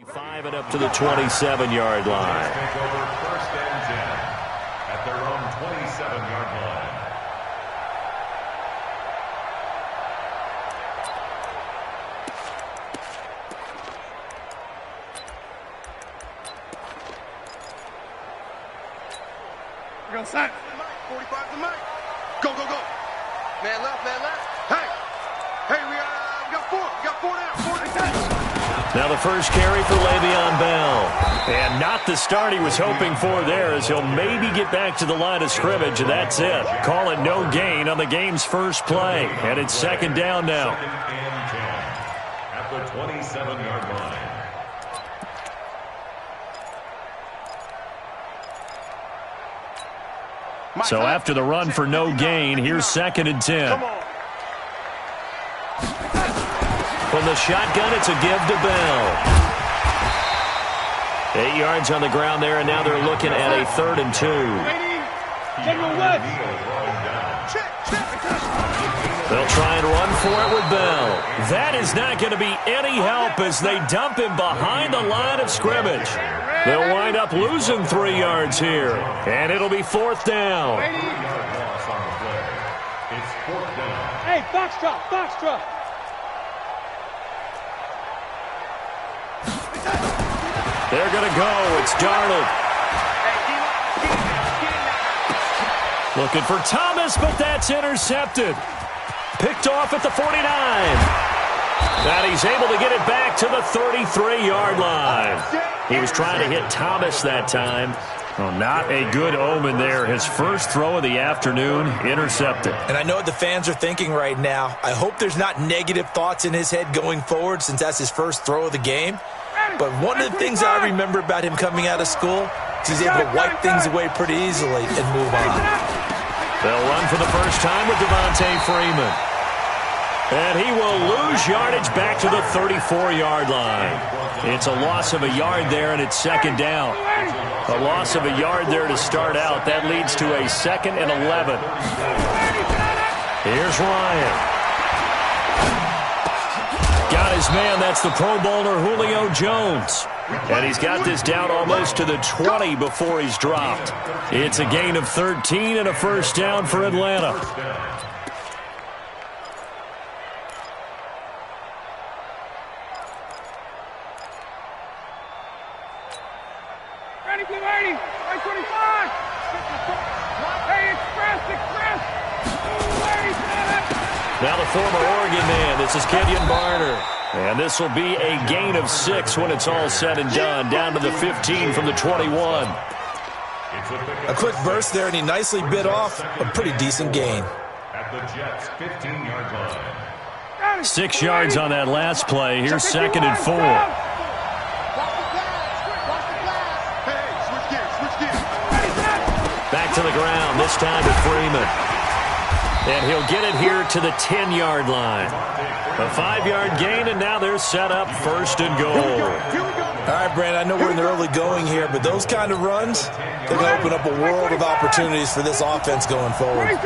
5 and up to the 27-yard line. Take over first and 10 at their own 27-yard line. Go, Sack. 45 to Mike. Go, go, go. Man left, man left. Hey, we got four. We got four now. Four to catch. Now the first carry for Le'Veon Bell. And not the start he was hoping for there, as he'll maybe get back to the line of scrimmage, and that's it. Call it no gain on the game's first play. And it's second down now. Second and 10 at the 27-yard line. So after the run for no gain, here's second and 10. From the shotgun, it's a give to Bell. 8 yards on the ground there, and now they're looking at a 3rd and 2. They'll try and run for it with Bell. That is not going to be any help as they dump him behind the line of scrimmage. They'll wind up losing 3 yards here, and it'll be 4th down. Hey, box drop, box drop. They're going to go. It's Darnold. Looking for Thomas, but that's intercepted. Picked off at the 49. And he's able to get it back to the 33-yard line. He was trying to hit Thomas that time. Well, not a good omen there. His first throw of the afternoon, intercepted. And I know what the fans are thinking right now. I hope there's not negative thoughts in his head going forward, since that's his first throw of the game. But one of the things I remember about him coming out of school is he's able to wipe things away pretty easily and move on. They'll run for the first time with Devontae Freeman. And he will lose yardage back to the 34-yard line. It's a loss of a yard there, and it's second down. A loss of a yard there to start out. That leads to a 2nd and 11. Here's Ryan. Got his man. That's the Pro Bowler Julio Jones. And he's got this down almost to the 20 before he's dropped. It's a gain of 13 and a first down for Atlanta. Ready, ready. 25. Hey, express. Now the former Oregon man, this is Kenyon Barner. And this will be a gain of 6 when it's all said and done. Down to the 15 from the 21. A quick burst there, and he nicely bit off a pretty decent gain. At the Jets' 15-yard line. 6 yards on that last play. Here's 2nd and 4. Back to the ground, this time to Freeman. And he'll get it here to the 10-yard line. A 5-yard gain, and now they're set up 1st and goal. All right, Brandon, I know we're in the early going here, but those kind of runs, they're going to open up a world of opportunities for this offense going forward. 51.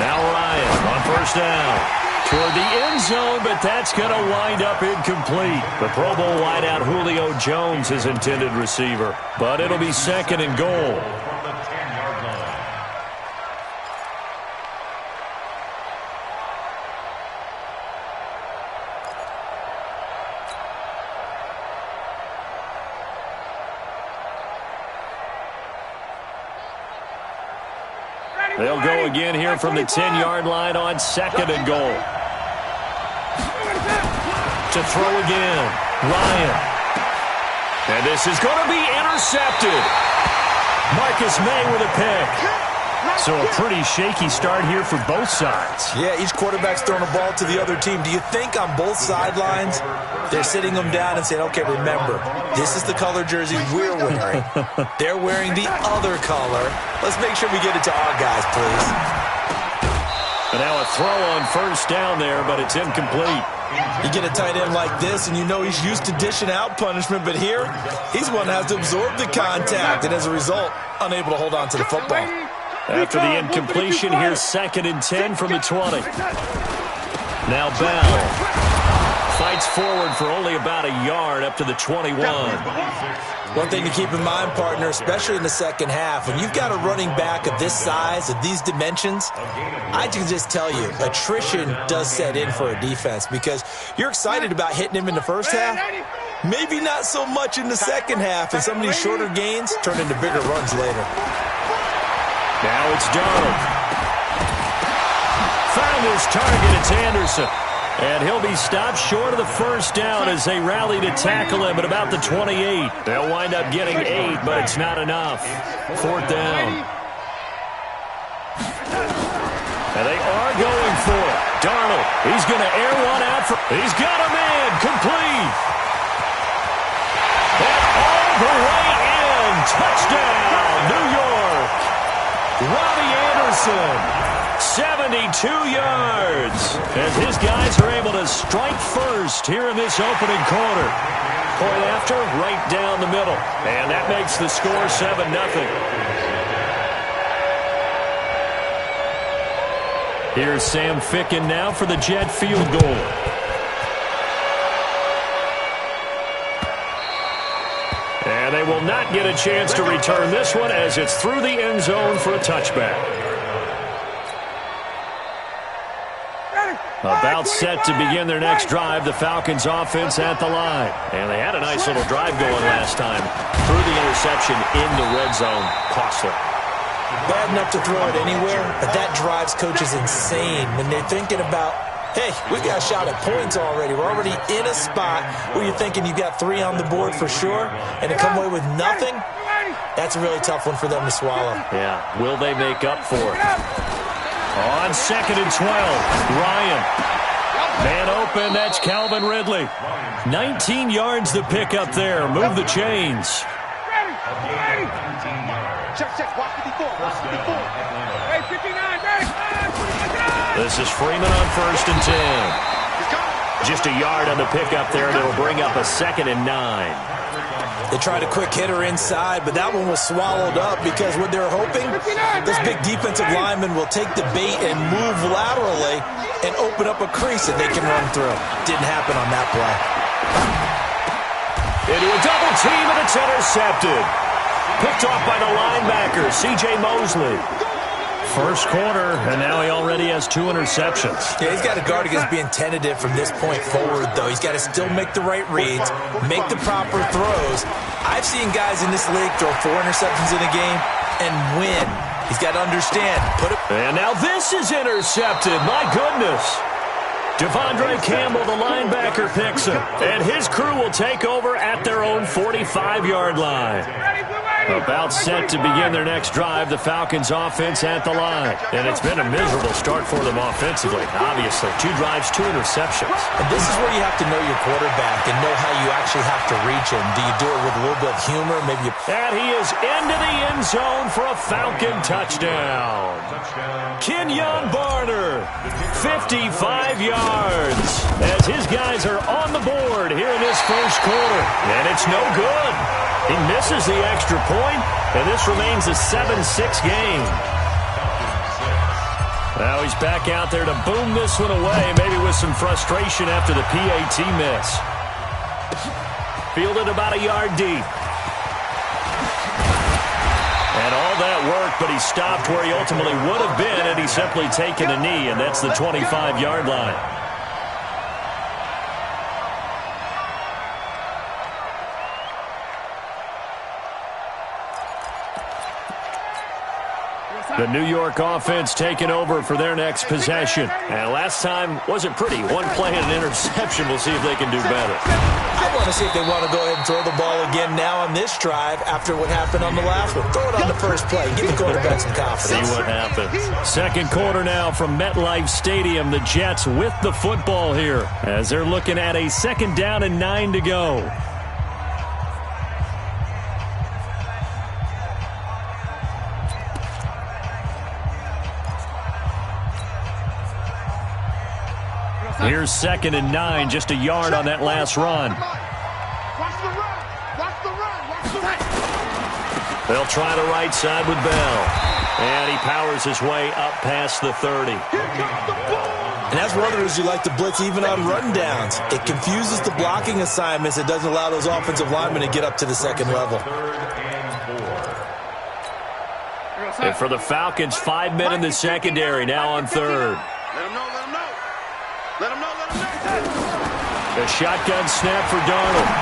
Now Ryan on 1st down. Toward the end zone, but that's going to wind up incomplete. The Pro Bowl wideout Julio Jones, his intended receiver. But it'll be 2nd and goal. From the 10-yard line. They'll go again here from the 10-yard line on 2nd and goal. To throw again, Ryan. And this is going to be intercepted. Marcus May with a pick. So a pretty shaky start here for both sides. Yeah, each quarterback's throwing a ball to the other team. Do you think on both sidelines they're sitting them down and saying, okay, remember, this is the color jersey we're wearing. They're wearing the other color. Let's make sure we get it to our guys, please. And now a throw on 1st down there, but it's incomplete. You get a tight end like this, and you know he's used to dishing out punishment, but here, he's the one that has to absorb the contact, and as a result, unable to hold on to the football. After the incompletion, here's 2nd and 10 from the 20. Now Bell fights forward for only about a yard up to the 21. One thing to keep in mind, partner, especially in the second half, when you've got a running back of this size, of these dimensions, I can just tell you, attrition does set in for a defense because you're excited about hitting him in the first half. Maybe not so much in the second half, and some of these shorter gains turn into bigger runs later. Now it's Donald. Found his target, it's Anderson. And he'll be stopped short of the first down as they rally to tackle him at about the 28. They'll wind up getting 8, but it's not enough. 4th down. And they are going for it. Darnold, he's going to air one out. He's got a man, complete. And all the way in. Touchdown, New York. Robbie Anderson. 72 yards as his guys are able to strike first here in this opening quarter. Point after, right down the middle. And that makes the score 7-0. Here's Sam Ficken now for the Jet field goal. And they will not get a chance to return this one as it's through the end zone for a touchback. About set to begin their next drive, the Falcons offense at the line. And they had a nice little drive going last time. Through the interception in the red zone. Costly. Bad enough to throw it anywhere, but that drives coaches insane when they're thinking about, hey, we got a shot at points already. We're already in a spot where you're thinking you got 3 on the board for sure, and to come away with nothing, that's a really tough one for them to swallow. Yeah, will they make up for it? On 2nd and 12, Ryan. Man open, that's Calvin Ridley. 19 yards to pick up there. Move the chains. Check, watch 54, watch 54. Hey, 59, ready? This is Freeman on 1st and 10. Just a yard on the pickup there, and it'll bring up a 2nd and 9. They tried a quick hitter inside, but that one was swallowed up because what they're hoping, this big defensive lineman will take the bait and move laterally and open up a crease that they can run through. Didn't happen on that play. Into a double team, and it's intercepted. Picked off by the linebacker, C.J. Mosley. First quarter, and now he already has 2 interceptions. Yeah, he's got to guard against being tentative from this point forward, though. He's got to still make the right reads, make the proper throws. I've seen guys in this league throw 4 interceptions in a game and win. He's got to understand. And now this is intercepted. My goodness. Devondre Campbell, the linebacker, picks him. And his crew will take over at their own 45-yard line. About set to begin their next drive, the Falcons offense at the line. And it's been a miserable start for them offensively, obviously. 2 drives, 2 interceptions. And this is where you have to know your quarterback and know how you actually have to reach him. Do you do it with a little bit of humor? Maybe you... And he is into the end zone for a Falcon touchdown. Kenyon Barner, 55 yards, as his guys are on the board here in this first quarter. And it's no good. He misses the extra point, and this remains a 7-6 game. Now he's back out there to boom this one away, maybe with some frustration after the PAT miss. Fielded about a yard deep. And all that work, but he stopped where he ultimately would have been had he simply taken a knee, and that's the 25-yard line. The New York offense taking over for their next possession. And last time wasn't pretty. 1 play and an interception. We'll see if they can do better. I want to see if they want to go ahead and throw the ball again now on this drive after what happened on the last one. Throw it on the first play. Give the quarterback some confidence. See what happens. Second quarter now from MetLife Stadium. The Jets with the football here as they're looking at a 2nd down and 9 to go. Here's 2nd and 9, just a yard on that last run. They'll try the right side with Bell. And he powers his way up past the 30. And as runners, you like to blitz even on run downs. It confuses the blocking assignments. It doesn't allow those offensive linemen to get up to the second level. And for the Falcons, 5 men in the secondary, now on third. Let him know, let him know. Let him know, let him know. A shotgun snap for Darnold.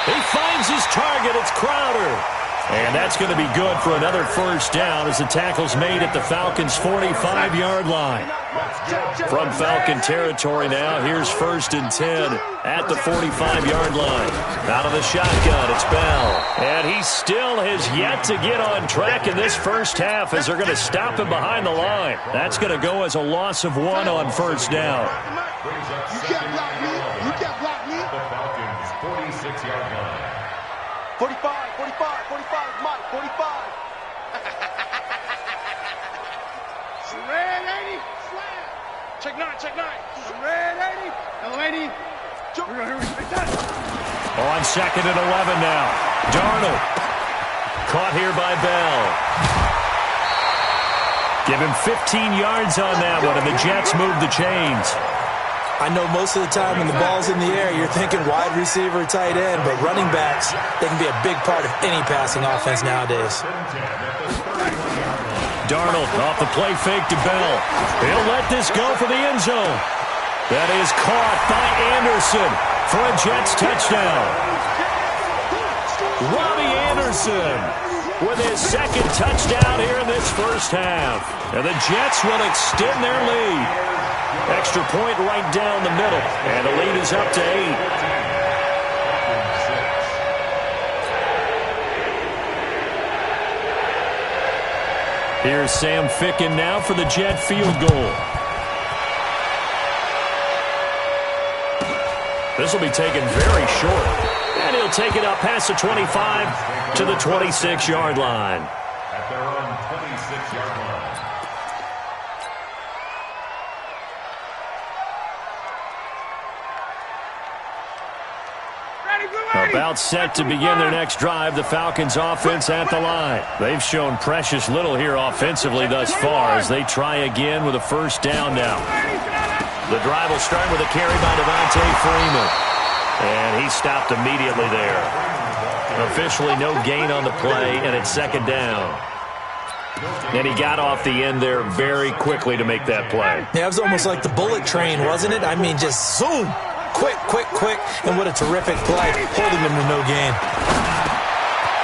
He finds his target. It's Crowder. And that's going to be good for another first down as the tackle's made at the Falcons' 45-yard line. From Falcon territory now, here's 1st and 10 at the 45-yard line. Out of the shotgun, it's Bell. And he still has yet to get on track in this first half as they're going to stop him behind the line. That's going to go as a loss of 1 on first down. You can't block me. You can't block me. The Falcons' 46-yard line. 45, 45, 45, Mike, 45. Red 80. Check 9, check 9. Red 80. No 80. Here we go. On 2nd and 11 now. Darnold. Caught here by Bell. Give him 15 yards on that one, and the Jets move the chains. I know most of the time when the ball's in the air, you're thinking wide receiver, tight end, but running backs, they can be a big part of any passing offense nowadays. Darnold off the play fake to Bell. He'll let this go for the end zone. That is caught by Anderson for a Jets touchdown. Robbie Anderson with his 2nd touchdown here in this first half. And the Jets will extend their lead. Extra point right down the middle. And the lead is up to 8. Here's Sam Ficken now for the Jet field goal. This will be taken very short. And he'll take it up past the 25 to the 26-yard line. At their own 26-yard line. About set to begin their next drive, the Falcons offense at the line. They've shown precious little here offensively thus far as they try again with a first down now. The drive will start with a carry by Devontae Freeman. And he stopped immediately there. Officially no gain on the play, and it's 2nd down. And he got off the end there very quickly to make that play. Yeah, it was almost like the bullet train, wasn't it? I mean, just zoom. Quick, quick, quick, and what a terrific play, holding them to no gain.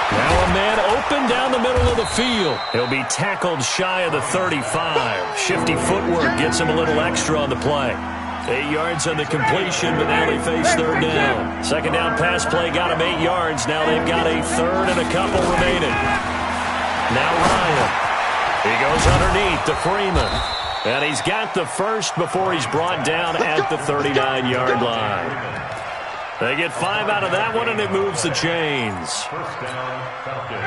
Now a man open down the middle of the field. He'll be tackled shy of the 35. Shifty footwork gets him a little extra on the play. 8 yards on the completion, but now they face 3rd down. 2nd down pass play got him 8 yards. Now they've got a 3rd and a couple remaining. Now Ryan. He goes underneath to Freeman. And he's got the first before he's brought down at the 39-yard line. They get 5 out of that one, and it moves the chains.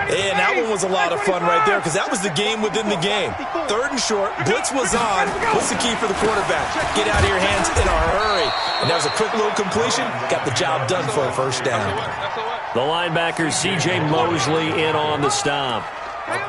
And that one was a lot of fun right there because that was the game within the game. 3rd and short, blitz was on. What's the key for the quarterback? Get out of your hands in a hurry. And that was a quick little completion. Got the job done for a first down. The linebacker, C.J. Mosley, in on the stop.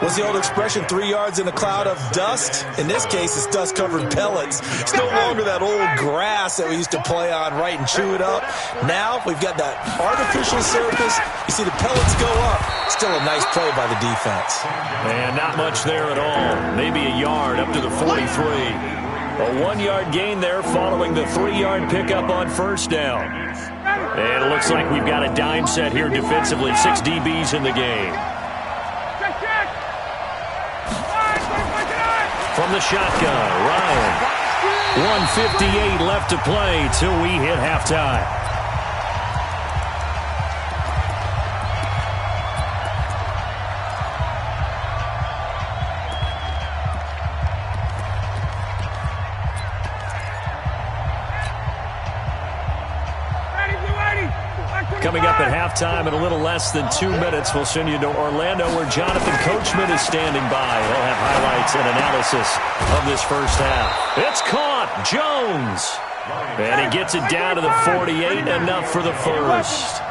What's the old expression, 3 yards in a cloud of dust? In this case, it's dust-covered pellets. It's no longer that old grass that we used to play on, right, and chew it up. Now we've got that artificial surface. You see the pellets go up. Still a nice play by the defense. And not much there at all. Maybe a yard up to the 43. A 1-yard gain there following the 3-yard pickup on first down. And it looks like we've got a dime set here defensively. 6 DBs in the game. From the shotgun, Ryan. 1:58 left to play till we hit halftime. Coming up at halftime in a little less than 2 minutes, we'll send you to Orlando where Jonathan Coachman is standing by. He'll have highlights and analysis of this first half. It's caught. Jones. And he gets it down to the 48, enough for the first.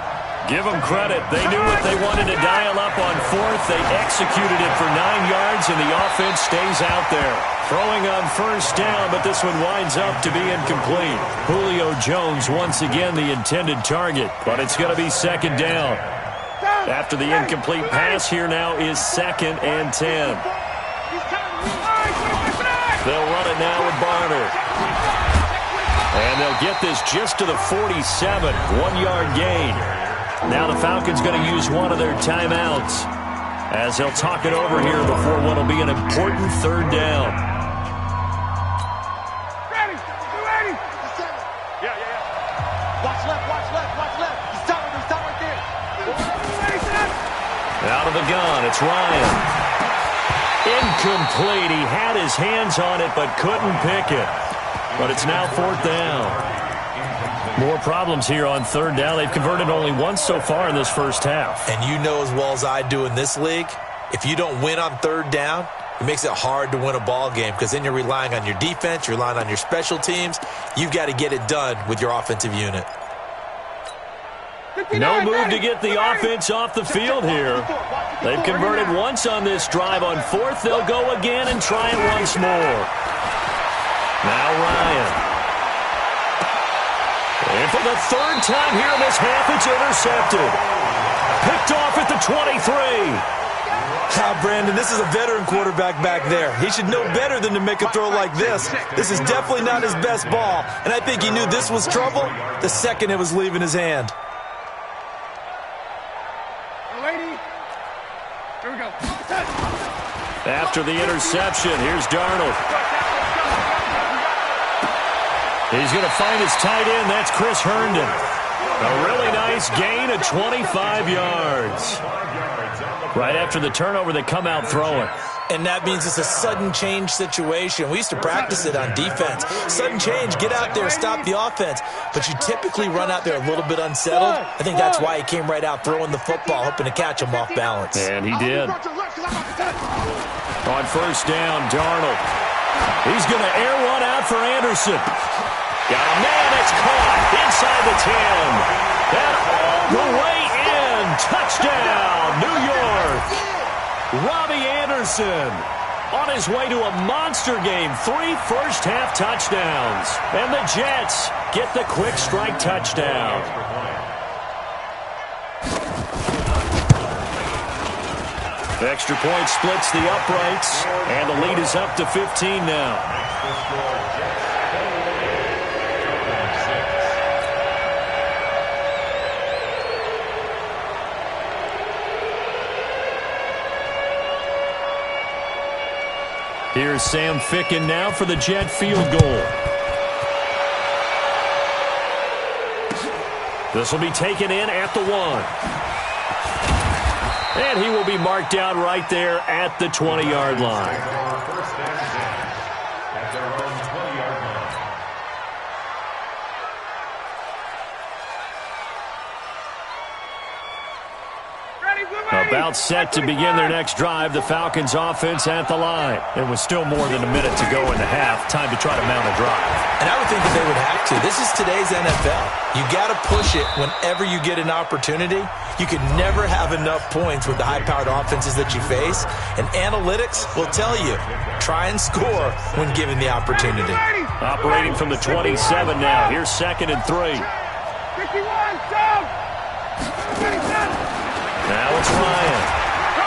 Give them credit. They knew what they wanted to dial up on fourth. They executed it for 9 yards, and the offense stays out there. Throwing on first down, but this one winds up to be incomplete. Julio Jones once again the intended target, but it's going to be second down. After the incomplete pass, here now is 2nd and 10. They'll run it now with Barner. And they'll get this just to the 47, 1-yard gain. Now the Falcons going to use one of their timeouts as they'll talk it over here before what will be an important third down. Ready. Yeah. Watch left. He's down right there. Out of the gun, it's Ryan. Incomplete. He had his hands on it but couldn't pick it. But it's now 4th down. More problems here on third down. They've converted only once so far in this first half. And you know as well as I do in this league, if you don't win on third down, it makes it hard to win a ball game because then you're relying on your defense, you're relying on your special teams. You've got to get it done with your offensive unit. No move to get the offense off the field here. They've converted once on this drive. On 4th, they'll go again and try it once more. Now Ryan. And for the 3rd time here in this half, it's intercepted. Picked off at the 23. Brandon, this is a veteran quarterback back there. He should know better than to make a throw like this. This is definitely not his best ball, and I think he knew this was trouble the second it was leaving his hand. Lady. Here we go. After the interception, here's Darnold. He's going to find his tight end. That's Chris Herndon. A really nice gain of 25 yards. Right after the turnover, they come out throwing. And that means it's a sudden change situation. We used to practice it on defense. Sudden change, get out there, stop the offense. But you typically run out there a little bit unsettled. I think that's why he came right out throwing the football, hoping to catch him off balance. And he did. On first down, Darnold. He's going to air one out for Anderson. Got a man that's caught inside the 10. And all the way in. Touchdown, New York. Robbie Anderson on his way to a monster game. 3 first-half touchdowns. And the Jets get the quick strike touchdown. The extra point splits the uprights, and the lead is up to 15 now. Here's Sam Ficken now for the Jet field goal. This will be taken in at the 1. And he will be marked down right there at the 20-yard line. First and 10 at their own 20-yard line. About set to begin their next drive, the Falcons offense at the line. There was still more than a minute to go in the half. Time to try to mount a drive. And I would think that they would have to. This is today's NFL. You got to push it whenever you get an opportunity. You can never have enough points with the high-powered offenses that you face. And analytics will tell you, try and score when given the opportunity. Operating from the 27 now. Here's 2nd and 3. 51, Now it's Ryan.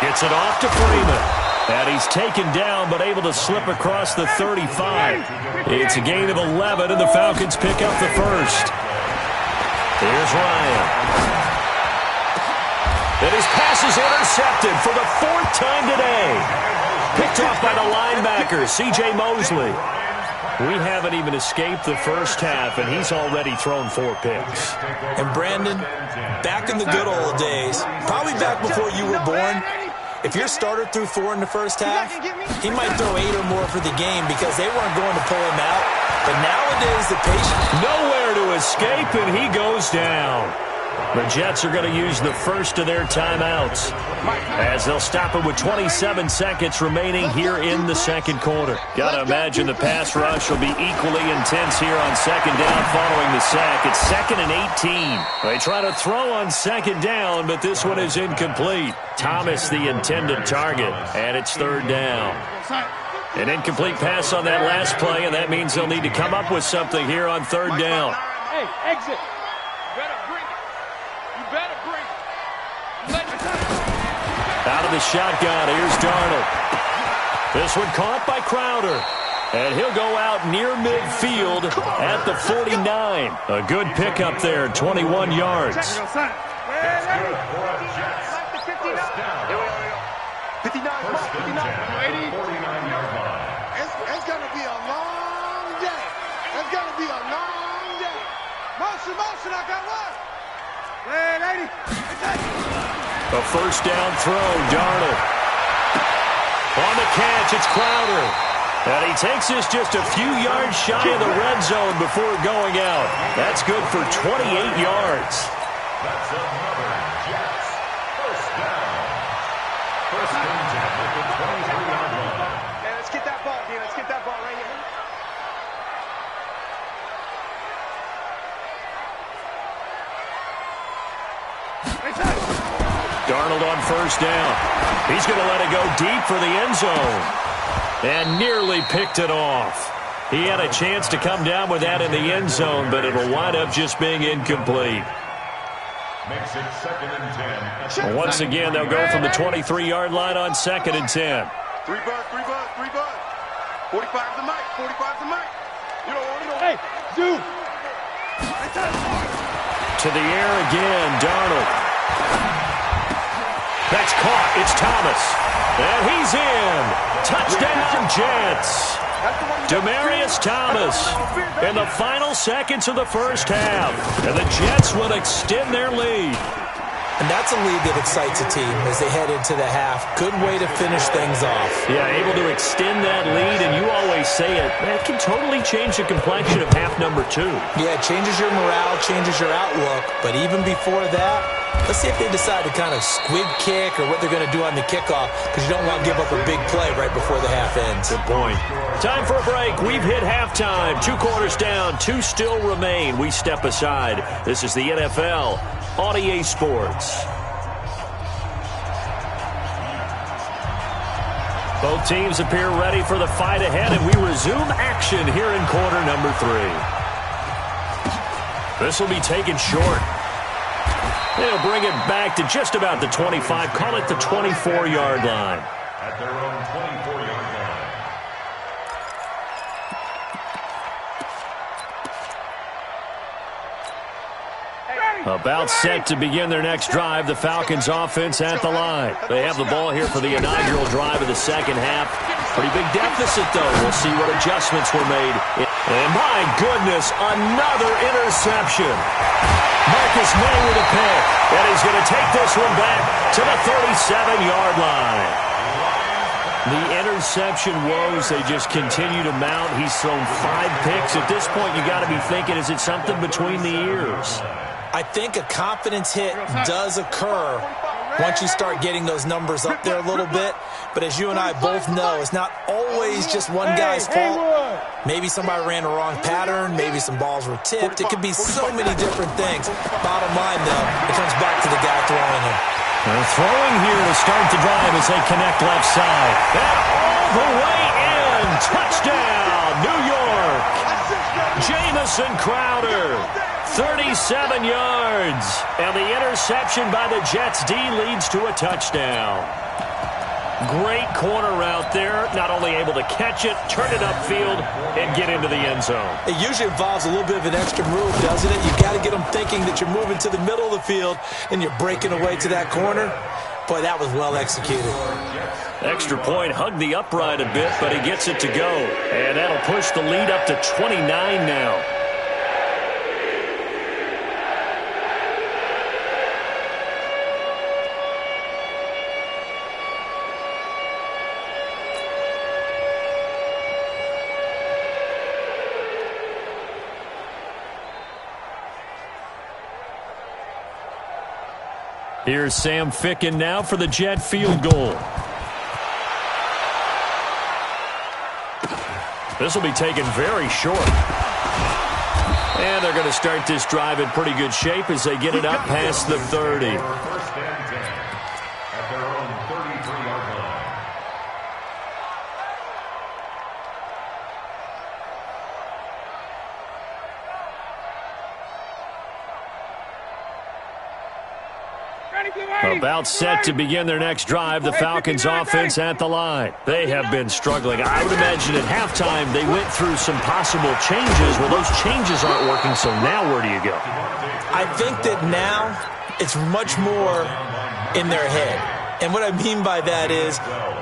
Gets it off to Freeman. And he's taken down but able to slip across the 35. It's a gain of 11, and the Falcons pick up the first. Here's Ryan. And his pass is intercepted for the 4th time today. Picked off by the linebacker, C.J. Mosley. We haven't even escaped the first half, and he's already thrown 4 picks. And Brandon, back in the good old days, probably back before you were born, if your starter threw 4 in the first half, he might throw 8 or more for the game because they weren't going to pull him out. But nowadays, the patience... Nowhere to escape, and he goes down. The Jets are going to use the first of their timeouts as they'll stop it with 27 seconds remaining here in the second quarter. Got to imagine the pass rush will be equally intense here on second down following the sack. It's 2nd and 18. They try to throw on second down, but this one is incomplete. Thomas the intended target, and it's 3rd down. An incomplete pass on that last play, and that means they'll need to come up with something here on 3rd down. Hey, exit. Better bring it. You better bring it. Out of the shotgun, here's Darnold. This one caught by Crowder. And he'll go out near midfield at the 49. A good pickup there, 21 yards. That's good for a Jets. First down. 59, First and 10 at the 49-yard line. It's going to be a long day. It's going to be a long day. Motion, I got one. Hey, 80. A first down throw, Darnold. On the catch, it's Crowder. And he takes this just a few yards shy of the red zone before going out. That's good for 28 yards. That's another Jets. First down. First and 10 at the 23-yard line. Hey, let's get that ball, Dean. Let's get that ball right here. Darnold on first down. He's going to let it go deep for the end zone. And nearly picked it off. He had a chance to come down with that in the end zone, but it'll wind up just being incomplete. Makes it 2nd and 10. Once again, they'll go from the 23-yard line on 2nd and 10. 3 bud. 45 the mic. You don't want it. Hey, dude. To the air again, Darnold. That's caught. It's Thomas. And he's in. Touchdown, Jets. Demaryius Thomas in the final seconds of the first half. And the Jets will extend their lead. And that's a lead that excites a team as they head into the half. Good way to finish things off. Yeah, able to extend that lead, and you always say it, that can totally change the complexion of half number 2. Yeah, it changes your morale, changes your outlook. But even before that, let's see if they decide to kind of squib kick or what they're going to do on the kickoff, because you don't want to give up a big play right before the half ends. Good point. Time for a break. We've hit halftime. 2 quarters down. 2 still remain. We step aside. This is the NFL on EA Sports. Both teams appear ready for the fight ahead, and we resume action here in quarter number 3. This will be taken short. They'll bring it back to just about the 25, call it the 24-yard line. At their own 24-yard line. About set to begin their next drive, the Falcons offense at the line. They have the ball here for the inaugural drive of the second half. Pretty big deficit, though. We'll see what adjustments were made. And my goodness, another interception. Marcus May with a pick. And he's going to take this one back to the 37-yard line. The interception woes, they just continue to mount. He's thrown 5 picks. At this point, you got to be thinking, is it something between the ears? I think a confidence hit does occur once you start getting those numbers up there a little bit. But as you and I both know, it's not always just one guy's fault. Maybe somebody ran a wrong pattern. Maybe some balls were tipped. It could be so many different things. Bottom line, though, it comes back to the guy throwing them. They're throwing here to start the drive as they connect left side. And all the way in. Touchdown, New York. Jamison Crowder. 37 yards. And the interception by the Jets D leads to a touchdown. Great corner route there. Not only able to catch it, turn it upfield, and get into the end zone. It usually involves a little bit of an extra move, doesn't it? You've got to get them thinking that you're moving to the middle of the field and you're breaking away to that corner. Boy, that was well executed. Extra point, hugged the upright a bit, but he gets it to go. And that'll push the lead up to 29 now. Here's Sam Ficken now for the Jet field goal. This will be taken very short. And they're going to start this drive in pretty good shape as they get it up past the 30. First and 10 at their own 33-yard line. About set to begin their next drive, the Falcons offense at the line. They have been struggling. I would imagine at halftime they went through some possible changes. Well, those changes aren't working, so now where do you go? I think that now it's much more in their head. And what I mean by that is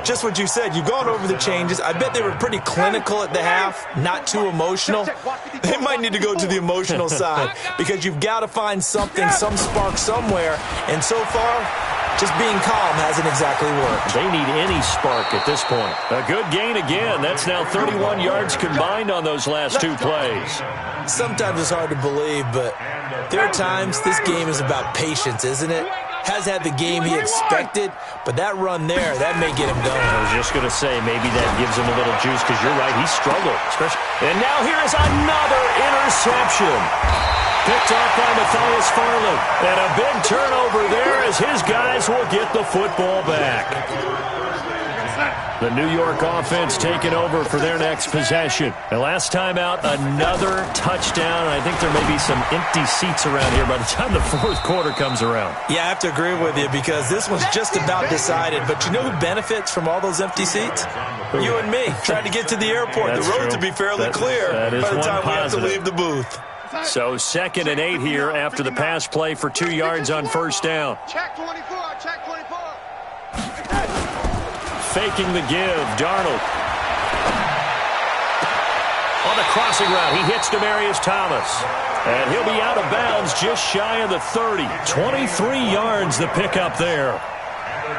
just what you said. You've gone over the changes. I bet they were pretty clinical at the half, not too emotional. They might need to go to the emotional side because you've got to find something, some spark somewhere. And so far, just being calm hasn't exactly worked. They need any spark at this point. A good gain again. That's now 31 yards combined on those last two plays. Sometimes it's hard to believe, but there are times this game is about patience, isn't it? Has had the game he expected, but that run there, that may get him going. I was just going to say, maybe that gives him a little juice because you're right, he struggled. And now here is another interception. Picked off by Matthias Farley. And a big turnover there as his guys will get the football back. The New York offense taking over for their next possession. And last time out, another touchdown. And I think there may be some empty seats around here by the time the fourth quarter comes around. Yeah, I have to agree with you because this one's just about decided. But you know who benefits from all those empty seats? You and me, trying to get to the airport. That's the roads true. will be fairly clear by the time we have to leave the booth. So 2nd and 8 here after the pass play for 2 yards on first down. Check 24, check 24. Faking the give, Darnold. On the crossing route, he hits Demaryius Thomas. And he'll be out of bounds just shy of the 30. 23 yards the pickup there.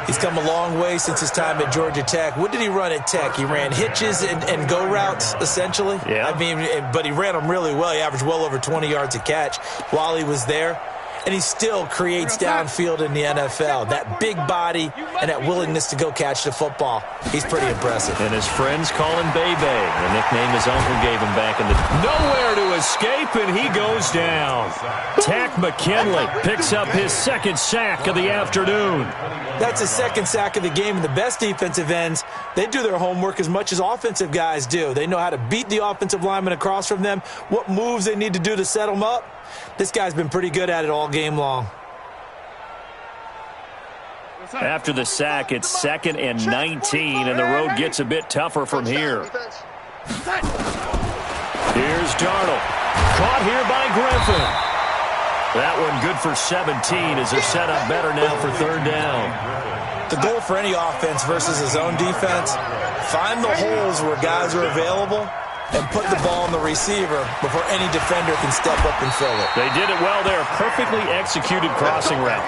He's come a long way since his time at Georgia Tech. What did he run at Tech? He ran hitches and go routes, essentially. Yeah. I mean, but he ran them really well. He averaged well over 20 yards a catch while he was there. And he still creates downfield in the NFL. That big body and that willingness to go catch the football. He's pretty impressive. And his friends call him Bebe, the nickname his uncle gave him back in the... Nowhere to escape, and he goes down. Tack McKinley picks up his second sack of the afternoon. That's his second sack of the game. And the best defensive ends, they do their homework as much as offensive guys do. They know how to beat the offensive lineman across from them, what moves they need to do to set them up. This guy's been pretty good at it all game long. After the sack, it's 2nd and 19, and the road gets a bit tougher from here. Here's Darnold. Caught here by Griffin. That one good for 17 as they're set up better now for 3rd down. The goal for any offense versus his own defense, find the holes where guys are available and put the ball on the receiver before any defender can step up and fill it. They did it well there. Perfectly executed crossing route.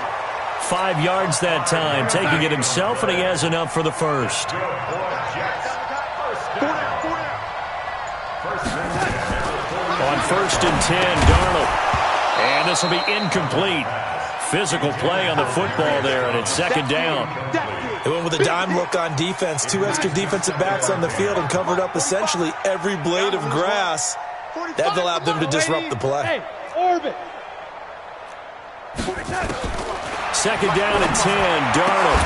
5 yards that time, taking it himself, and he has enough for the first. On 1st and 10, Darnold. And this will be incomplete. Physical play on the football there, and it's 2nd down. They went with a dime look on defense. 2 extra defensive backs on the field and covered up essentially every blade of grass. That allowed them to disrupt the play. Orbit. 2nd down and 10, Darnold.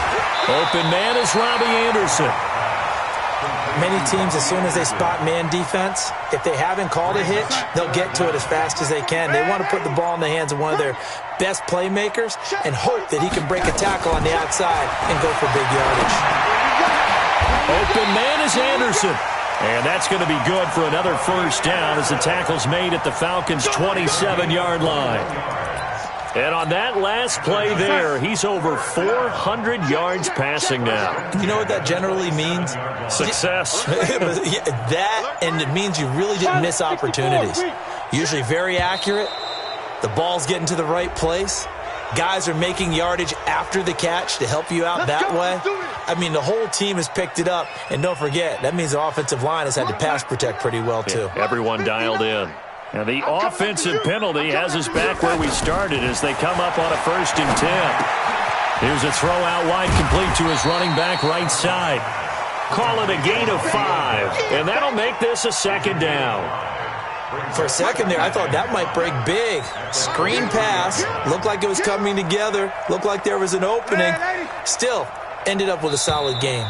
Open man is Robbie Anderson. Many teams, as soon as they spot man defense, if they haven't called a hitch, they'll get to it as fast as they can. They want to put the ball in the hands of one of their best playmakers and hope that he can break a tackle on the outside and go for big yardage. Open man is Anderson. And that's going to be good for another first down as the tackle's made at the Falcons' 27-yard line. And on that last play there, he's over 400 yards passing now. You know what that generally means? Success. That, and it means you really didn't miss opportunities. Usually very accurate. The ball's getting to the right place. Guys are making yardage after the catch to help you out that way. I mean, the whole team has picked it up. And don't forget, that means the offensive line has had to pass protect pretty well, too. Yeah, everyone dialed in. And the offensive penalty has us back where we started as they come up on a 1st and 10. Here's a throw out wide, complete to his running back right side. Call it a gain of 5, and that'll make this a second down. For a second there, I thought that might break big. Screen pass. Looked like it was coming together. Looked like there was an opening. Still, ended up with a solid game.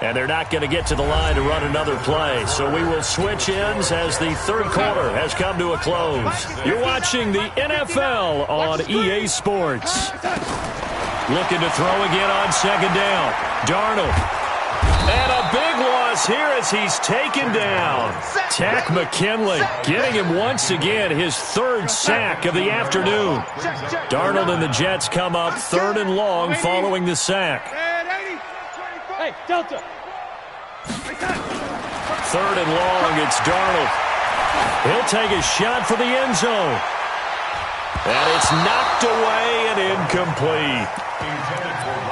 And they're not going to get to the line to run another play. So we will switch ends as the third quarter has come to a close. You're watching the NFL on EA Sports. Looking to throw again on second down. Darnold. And a big loss here as he's taken down. Tack McKinley getting him once again his third sack of the afternoon. Darnold and the Jets come up 3rd and long following the sack. Hey, Delta. 3rd and long, it's Darnold. He'll take a shot for the end zone. And it's knocked away and incomplete.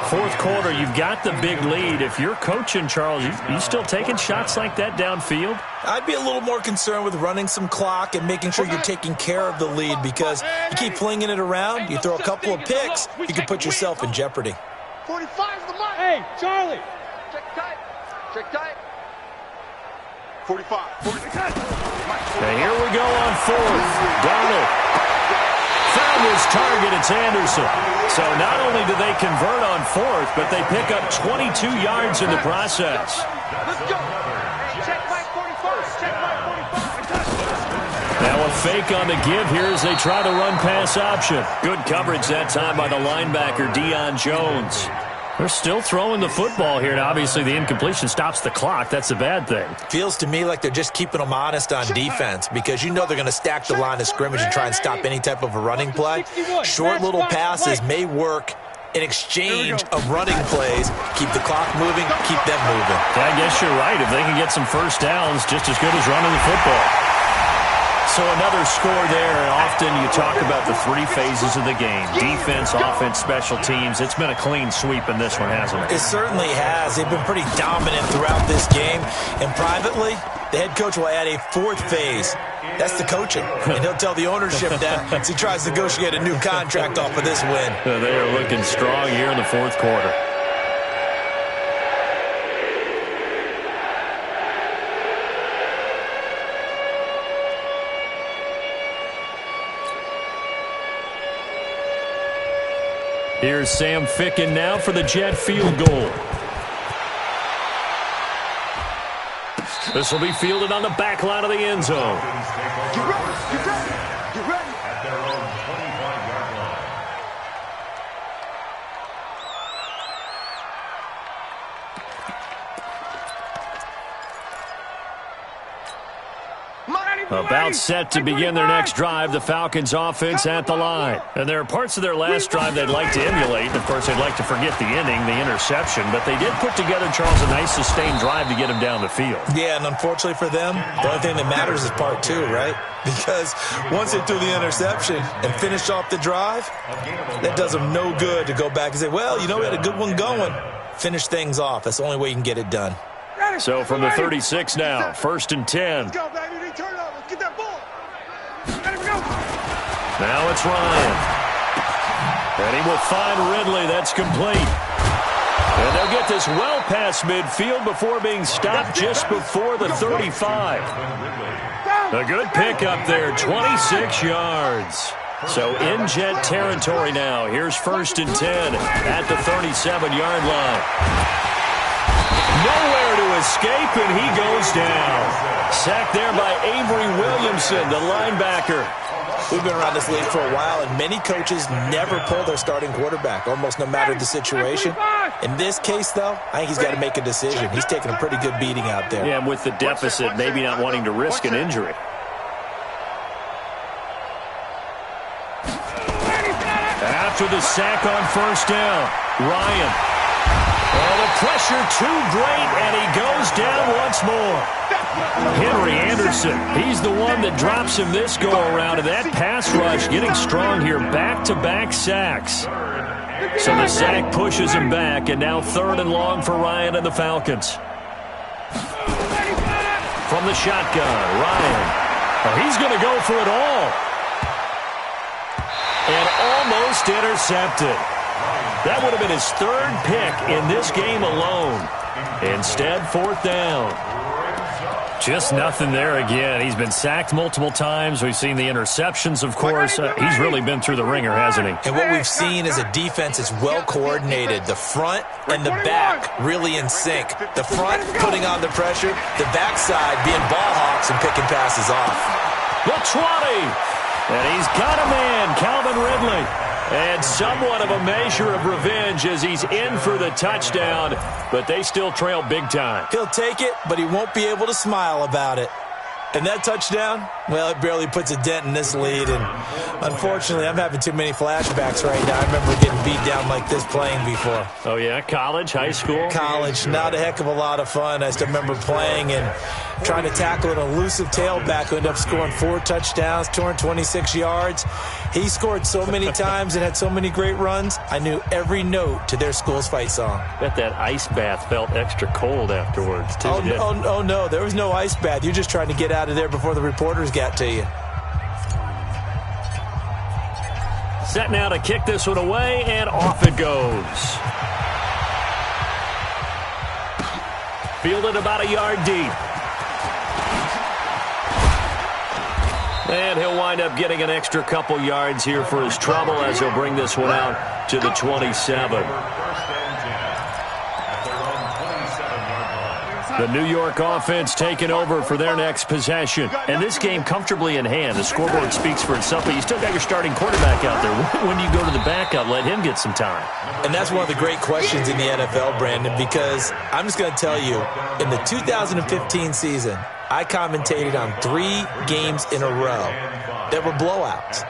4th quarter, you've got the big lead. If you're coaching, Charles, you still taking shots like that downfield? I'd be a little more concerned with running some clock and making sure you're taking care of the lead, because you keep flinging it around, you throw a couple of picks, you can put yourself in jeopardy. 45's the mark. Hey, Charlie. Check tight. Check tight. 45. 45. And here we go on 4th. Darnold found his target. It's Anderson. So not only do they convert on 4th, but they pick up 22 yards in the process. Let's go. Check my 45. Check my 45. Now a fake on the give here as they try to run pass option. Good coverage that time by the linebacker, Deion Jones. They're still throwing the football here, and obviously the incompletion stops the clock. That's a bad thing. Feels to me like they're just keeping them honest on defense, because you know they're going to stack the line of scrimmage and try and stop any type of a running play. Short little passes may work in exchange of running plays. Keep the clock moving, keep them moving. I guess you're right. If they can get some first downs, just as good as running the football. So another score there, and often you talk about the 3 phases of the game. Defense, offense, special teams. It's been a clean sweep in this one, hasn't it? It certainly has. They've been pretty dominant throughout this game. And privately, the head coach will add a 4th phase. That's the coaching. And he'll tell the ownership that as he tries to negotiate a new contract off of this win. They are looking strong here in the 4th quarter. Here's Sam Ficken now for the Jet field goal. This will be fielded on the back line of the end zone. Get ready. Get ready. Get ready. At their own 25-yard line. About set to begin their next drive, the Falcons offense at the line. And there are parts of their last drive they'd like to emulate. Of course, they'd like to forget the inning, the interception. But they did put together, Charles, a nice sustained drive to get him down the field. Yeah, and unfortunately for them, the only thing that matters is part 2, right? Because once they threw the interception and finished off the drive, that does them no good to go back and say, well, you know, we had a good one going. Finish things off. That's the only way you can get it done. So from the 36 now, 1st and 10. Let's go, baby. Turn it over. Let's get that ball. Let him go. Now it's Ryan. And he will find Ridley. That's complete. And they'll get this well past midfield before being stopped just before the 35. A good pickup there, 26 yards. So in Jet territory now. Here's 1st and 10 at the 37-yard line. Nowhere to escape, and he goes down. Sacked there by Avery Williamson, the linebacker. We've been around this league for a while, and many coaches never pull their starting quarterback, almost no matter the situation. In this case, though, I think he's got to make a decision. He's taking a pretty good beating out there. Yeah, and with the deficit, maybe not wanting to risk an injury. After the sack on 1st down, Ryan. Oh, the pressure too great, and he goes down once more. Henry Anderson, he's the one that drops him this go-around, and that pass rush getting strong here, back-to-back sacks. So the sack pushes him back, and now 3rd and long for Ryan and the Falcons. From the shotgun, Ryan. Oh, he's going to go for it all. And almost intercepted. That would have been his third pick in this game alone. Instead, fourth down. Just nothing there again. He's been sacked multiple times. We've seen the interceptions, of course. He's really been through the ringer, hasn't he? And what we've seen is a defense that's well coordinated. The front and the back really in sync. The front putting on the pressure, the backside being ball hawks and picking passes off. The 20. And he's got a man, Calvin Ridley. And somewhat of a measure of revenge as he's in for the touchdown, but they still trail big time. He'll take it, but he won't be able to smile about it. And that touchdown, well, it barely puts a dent in this lead. And unfortunately, I'm having too many flashbacks right now. I remember getting beat down like this playing before. Oh, yeah? College, high school? College, not a heck of a lot of fun. I still remember playing and trying to tackle an elusive tailback who ended up scoring 4 touchdowns, 226 yards. He scored so many times and had so many great runs, I knew every note to their school's fight song. Bet that ice bath felt extra cold afterwards, too. Oh, no, there was no ice bath. You're just trying to get out of there before the reporters got to you. Set now to kick this one away, and off it goes. Fielded about a yard deep. And he'll wind up getting an extra couple yards here for his trouble as he'll bring this one out to the 27. The New York offense taking over for their next possession. And this game comfortably in hand. The scoreboard speaks for itself, but you still got your starting quarterback out there. When do you go to the backup? Let him get some time. And that's one of the great questions in the NFL, Brandon, because I'm just going to tell you, in the 2015 season, I commentated on 3 games in a row that were blowouts.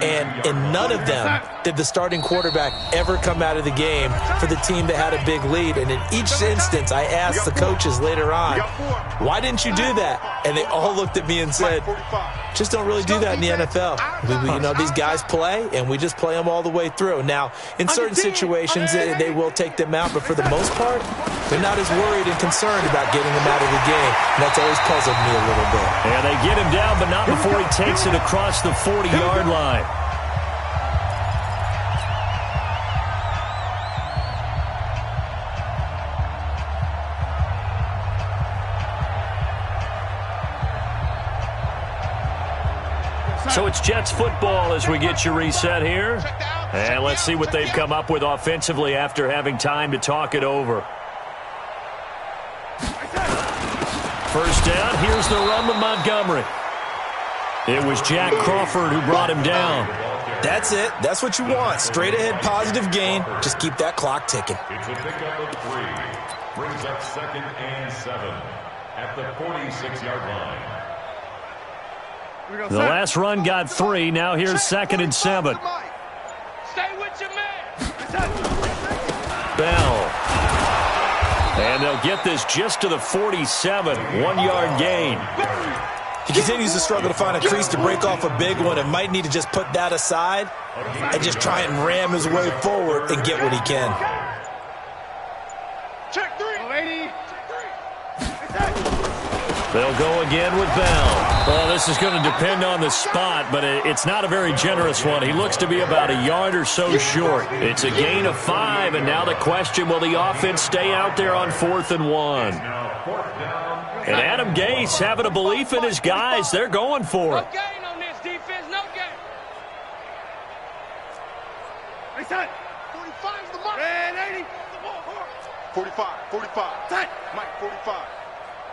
And in none of them did the starting quarterback ever come out of the game for the team that had a big lead. And in each instance, I asked the coaches later on, why didn't you do that? And they all looked at me and said, just don't really do that in the NFL. You know, these guys play, and we just play them all the way through. Now, in certain situations, they will take them out, but for the most part, they're not as worried and concerned about getting them out of the game. And that's always puzzled me a little bit. And they get him down, but not before he takes it across the 40-yard line. So it's Jets football as we get you reset here. And let's see what they've come up with offensively after having time to talk it over. First down, here's the run with Montgomery. It was Jack Crawford who brought him down. That's it. That's what you want. Straight ahead, positive gain. Just keep that clock ticking. It's a pickup of 3. Brings up 2nd and 7 at the 46-yard line. The last run got 3. Now here's 2nd and 7. Stay with your man. Bell. And they'll get this just to the 47. 1-yard gain. He continues to struggle to find a crease to break off a big one and might need to just put that aside and just try and ram his way forward and get what he can. Check 3. They'll go again with Bell. Well, this is going to depend on the spot, but it's not a very generous one. He looks to be about a yard or so short. It's a gain of 5, and now the question, will the offense stay out there on 4th and 1? And Adam Gase having a belief in his guys. They're going for it. No gain on this defense, no gain. 45's the mark. Red 80. 45, 45. Mike, 45.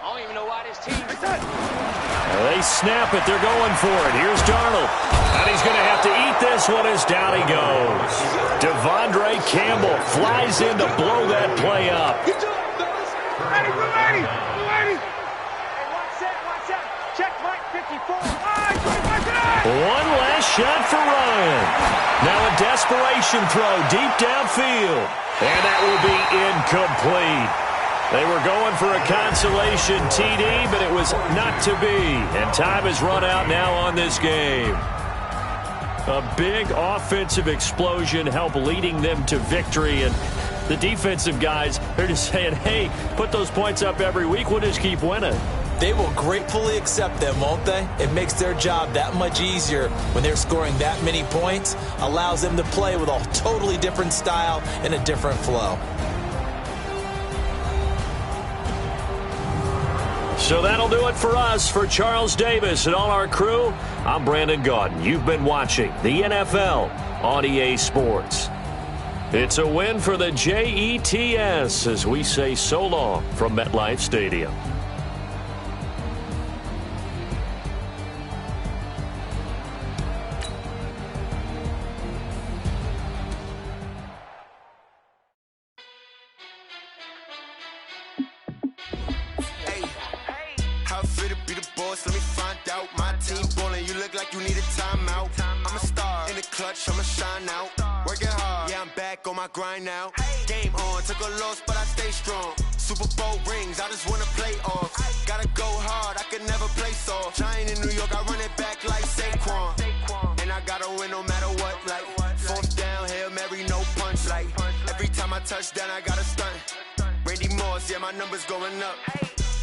I don't even know why this team. They snap it. They're going for it. Here's Darnold. And he's going to have to eat this one as down he goes. Devondre Campbell flies in to blow that play up. Good job, fellas. 80, 80. Hey, watch that. Check Mike 54. One last shot for Ryan. Now a desperation throw deep downfield. And that will be incomplete. They were going for a consolation TD, but it was not to be. And time has run out now on this game. A big offensive explosion helped leading them to victory. And the defensive guys are just saying, hey, put those points up every week. We'll just keep winning. They will gratefully accept them, won't they? It makes their job that much easier when they're scoring that many points, allows them to play with a totally different style and a different flow. So that'll do it for us. For Charles Davis and all our crew, I'm Brandon Gaudin. You've been watching the NFL on EA Sports. It's a win for the Jets as we say so long from MetLife Stadium. Let me find out. My team ballin', you look like you need a timeout. I'm a star in the clutch, I'ma shine out. Working hard, yeah, I'm back on my grind now. Game on, took a loss, but I stay strong. Super Bowl rings, I just wanna play off. Gotta go hard, I can never play soft. Giant in New York, I run it back like Saquon. And I gotta win no matter what, like fourth down, Hail Mary, no punch. Like every time I touch down, I gotta stunt. Randy Moss, yeah, my numbers going up.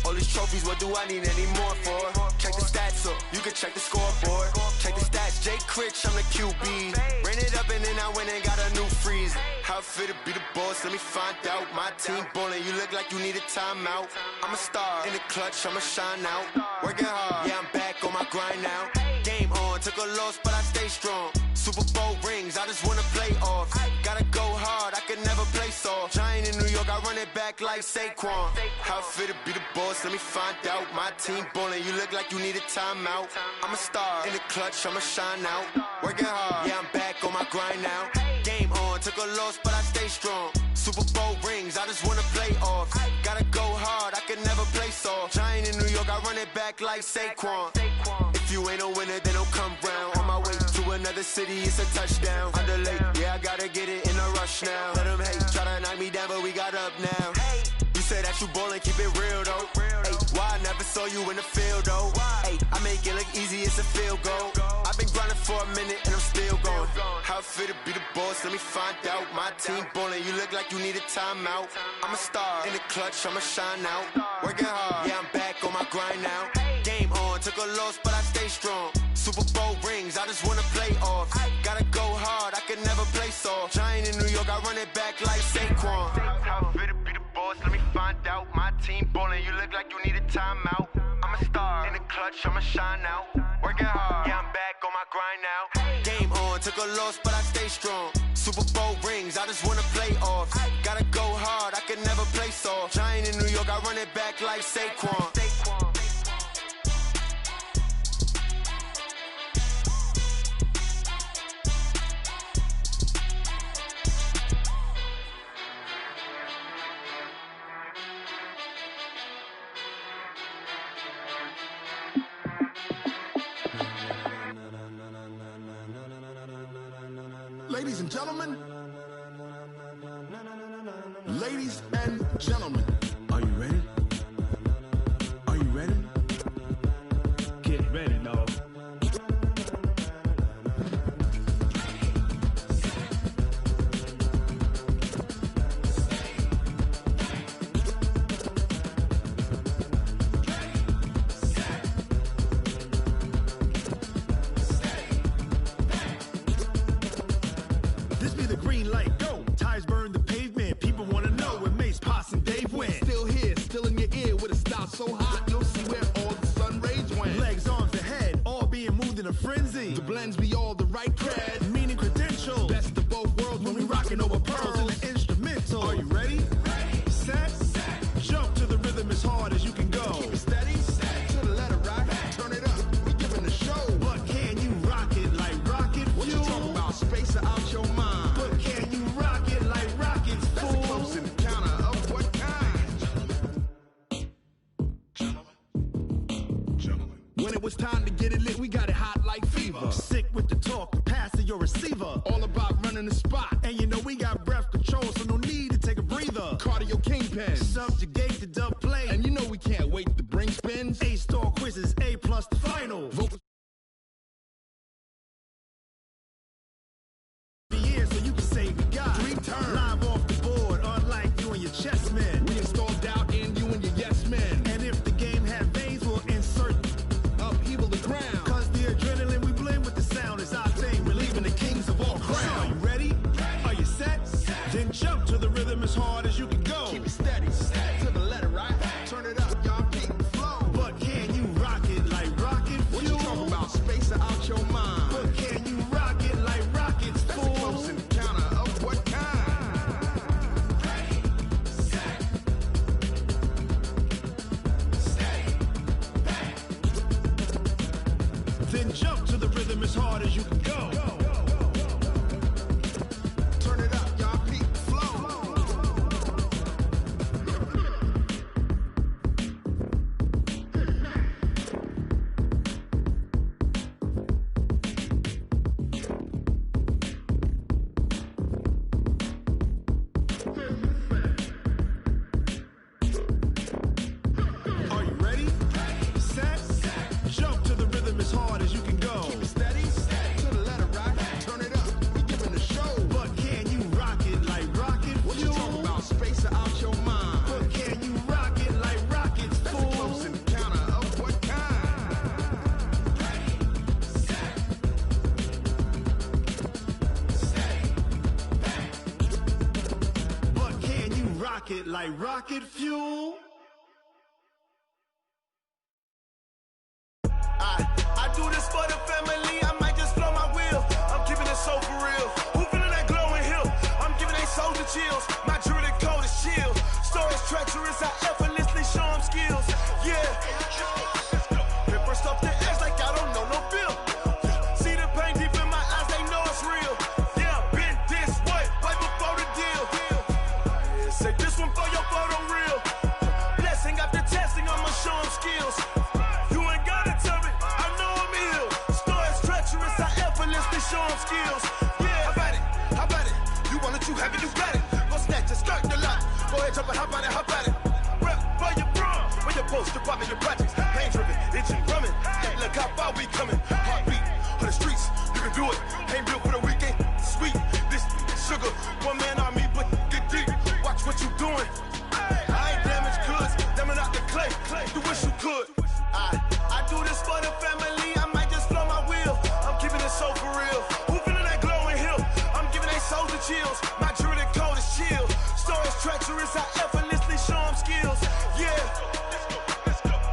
All these trophies, what do I need any more for? Check the stats up, you can check the scoreboard. Check the stats, Jay Critch, I'm the QB. Ran it up and then I went and got a new freeze. How it feel to be the boss, let me find out. My team ballin', you look like you need a timeout. I'm a star in the clutch, I'ma shine out. Working hard, yeah, I'm back on my grind now. Game on, took a loss, but I stay strong. Super Bowl rings, I just wanna play off. Gotta go hard, I can never play soft. Giant in New York, I run it back like Saquon. How it feel to be the boss, let me find out. My team ballin', you look like you need a timeout. I'm a star in the clutch, I'ma shine out. Working hard, yeah, I'm back on my grind now. Game on, took a loss, but I stay strong. Super Bowl rings, I just wanna play off. Gotta go hard, I can never play soft. Giant in New York, I run it back like Saquon. If you ain't a winner, then don't come round. On my way to another city, it's a touchdown. Underlay, yeah, I gotta get it in a rush now. Let them hate, try to knock me down, but we got up now. You say that you ballin', keep it real though. Ay, why I never saw you in the field though? Ay, I make it look easy, it's a field goal. I've been grinding for a minute and I'm still going. How it feel to be the boss, let me find out. My team ballin', you look like you need a timeout. I'm a star in the clutch, I'ma shine out. Working hard, yeah, I'm back on my grind now. Game on, took a loss, but I stay strong. Super Bowl rings, I just wanna play off. Gotta go hard, I can never play soft. Giant in New York, I run it back like Saquon. How it feel to be the boss, let me find out. My team ballin', you look like you need a timeout. I'm a star in the clutch, I'ma shine out. Working hard, yeah, I'm back on my grind now. Game on, took a loss, but I stay strong. Super Bowl rings, I just wanna play off. Gotta go hard, I can never play soft. Giant in New York, I run it back like Saquon. Ladies and gentlemen, ladies and gentlemen, are you ready? Are you ready? Get ready, dog. This be the green light, go. Tires burn the pavement. People want to know where Mace, Potts, and Dave went. Still here, still in your ear with a style so hot, you'll see where all the sun rays went. Legs, arms, and head, all being moved in a frenzy. The blends be all the right cred, meaning credentials. Best of both worlds when we rockin' over pearls in the instrumental. Are you ready? Ready. Set. Jump to the rhythm as hard as you can go. Keep it steady. To the letter right. Turn it up. We giving the show. But can you rock it like rocket fuel? What you talking about? Space out your mind. But can you rock it like rockets, fool? That's a close encounter of what kind? Gentlemen. When it was time to get it lit, we got it hot like fever. Sick with the talk, pass to your receiver. All about running the spot. And you know we got breath control, so no need to take a breather. Cardio kingpin, subjugate the dub play. And you know we can't wait to bring spins. A-star quizzes, A+ the final. Vocal so you can say we got 3 turns live off the board, unlike you and your chess men. We installed doubt in you and your yes men. And if the game had veins, we'll and jump to the rhythm as hard as you can go. Turn it up, y'all. Peak flow. Are you ready? Set. Jump to the rhythm as hard as you can go. Keep it steady. To the letter rock. Turn it up. We giving the show. But can you rock it like rocket fuel? What you talking about? Space out your mind. But can you rock it like rockets, fool? That's a close encounter of what kind? But can you rock it like rocket fuel? I do this for the family, I might just blow my wheel. I'm keeping it so for real. Who feeling that glowing hill? I'm giving they soldier chills. My jewelry cold as shield. Stories treacherous, I effortlessly show them skills. Yeah. Hit first off the edge like I don't know no feel. See the pain deep in my eyes, they know it's real. Yeah, been this way, right before the deal. Say this one for your photo real. Blessing after testing, I'ma show them skills. You ain't gotta tell me, I know I'm ill. Stories treacherous, I effortlessly show them skills. Yeah, how about it? How about it? You want it, you have it, you got it. Go snatch it, skirt the lot. Go ahead, jump it, how about it, how about it? Rep for your bro, for your post, your pop, and your projects. Pain driven, itching, drumming. Hey, look how far we coming. Heartbeat on the streets, you can do it. Ain't built for the weekend. Sweet, this sugar, one man army, but get deep. Watch what you doing. I ain't damaged goods, damn it out the clay. You wish you could. I do this for the family, I might just blow my wheel. I'm keeping it so for real. Who feeling that glowing hill? I'm giving they soldier chills. My jewelry cold as chill. Stories treacherous, I effortlessly show them skills. Yeah.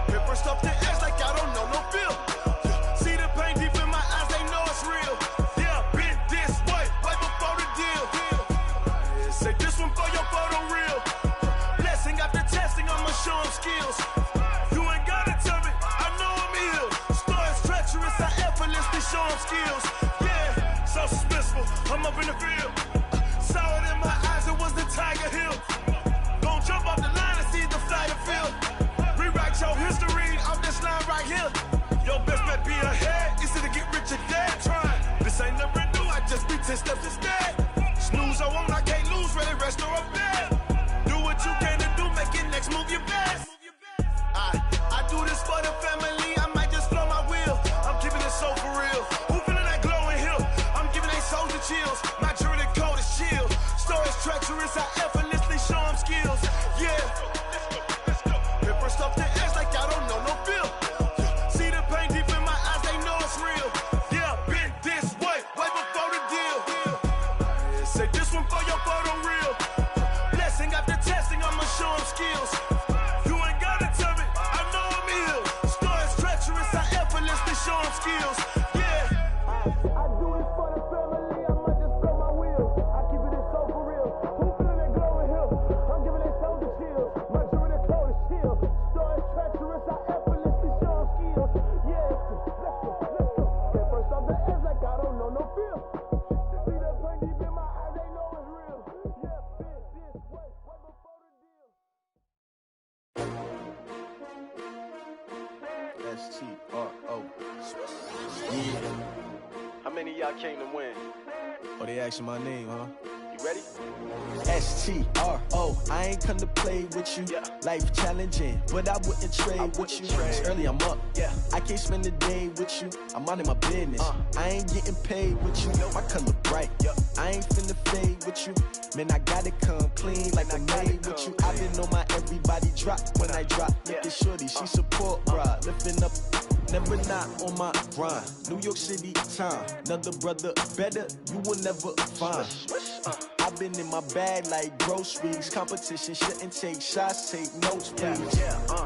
Hit first off the edge like I don't know no feel. See the pain deep in my eyes, they know it's real. Yeah, been this way, right before the deal. Say this one for your photo real. Blessing after testing, I'ma show them skills. You ain't gotta tell me, I know I'm ill. Stories treacherous, I effortlessly show them skills. Yeah, so suspenseful, I'm up in the field. Saw it in my eyes, it was the Tiger Hill. Gon' jump off the line and see the fly the field. Rewrite your history off this line right here. Your best bet be ahead, easy to get rich or dead trying. This ain't never new, I just be 10 steps instead. Snooze I won't, I can't lose, ready, rest or up bed. Do what you can to do, make it next move your best. I do this for the family, I might just blow my wheel. I'm keeping it so for real. Who feeling that glowing hill? I'm giving they soldier chills. My jewelry cold as chill. Stories treacherous, I effortlessly show them skills. Yeah. Hit first off the edge like I don't know no feel. See the pain deep in my eyes, they know it's real. Yeah, been this way, right before the deal. Say this one for your photo real. Blessing after testing, I'ma show them skills. You ain't gotta tell me, I know I'm ill. Stories treacherous, I effortlessly show them skills. Yeah. I do this for the family, I might just blow my wheel. I keep it so for real. Who feeling that glowing hill? I'm giving it soldier chills. My jewelry cold as chill. Stories treacherous, I effortlessly show them skills. Yeah. Let's go. Hit first off the edge like I don't know no feel. See the pain deep in my eyes, they know it's real. Yeah, been this way, right before the deal. S-T-R-O. Yeah. How many of y'all came to win? Oh, they asking my name, huh? You ready? S-T-R-O. I ain't come to play with you. Yeah. Life challenging, but I wouldn't trade with you. It's early, I'm up. Yeah. I can't spend the day with you. I'm out in my business. I ain't getting paid with you. My color bright. I ain't finna fade with you. Man, I gotta come clean like I made with you. I been on my everybody drop when I drop. Look at shorty, she support, bruh. Lifting up, never not on my grind. New York City time. Another brother better, you will never find. I've been in my bag like groceries. Competition shouldn't take shots, take notes, please.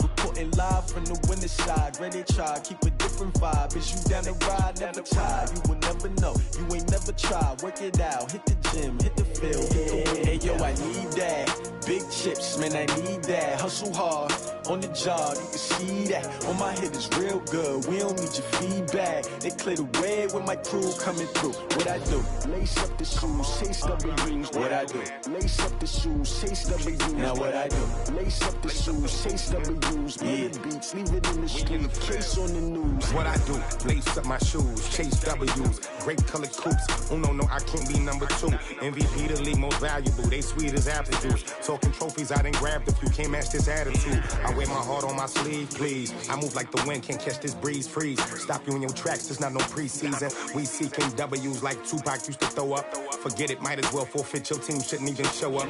Report Reporting live from the winter side. Ready to try, keep a different vibe. Is you down the ride, never tired. You will never know, you ain't never tried. Work it out, hit the gym, hit the field, hit the wind. Hey yo, I need that. Big chips, man, I need that. Hustle hard, on the job, you can see that. On my head is real good, we don't need your feedback. They clear the way with my crew coming through. What I do? Lace up the shoes, chase W's. What I do? Lace up the shoes, chase W's. Now what I do? Lace up the shoes, chase W's. Murder beats, leave it in the street, case on the news. What I do? Lace up my shoes, chase W's. Great colored coops. Oh no, I can't be number 2. MVP the league most valuable. They sweet as apple juice. Talking trophies, I done grabbed a few. Can't match this attitude. I wear my heart on my sleeve, please. I move like the wind, can't catch this breeze, freeze. Stop you in your tracks, there's not no preseason. We seeking W's like Tupac used to throw up. Forget it, might as well forfeit. Your team shouldn't even show up.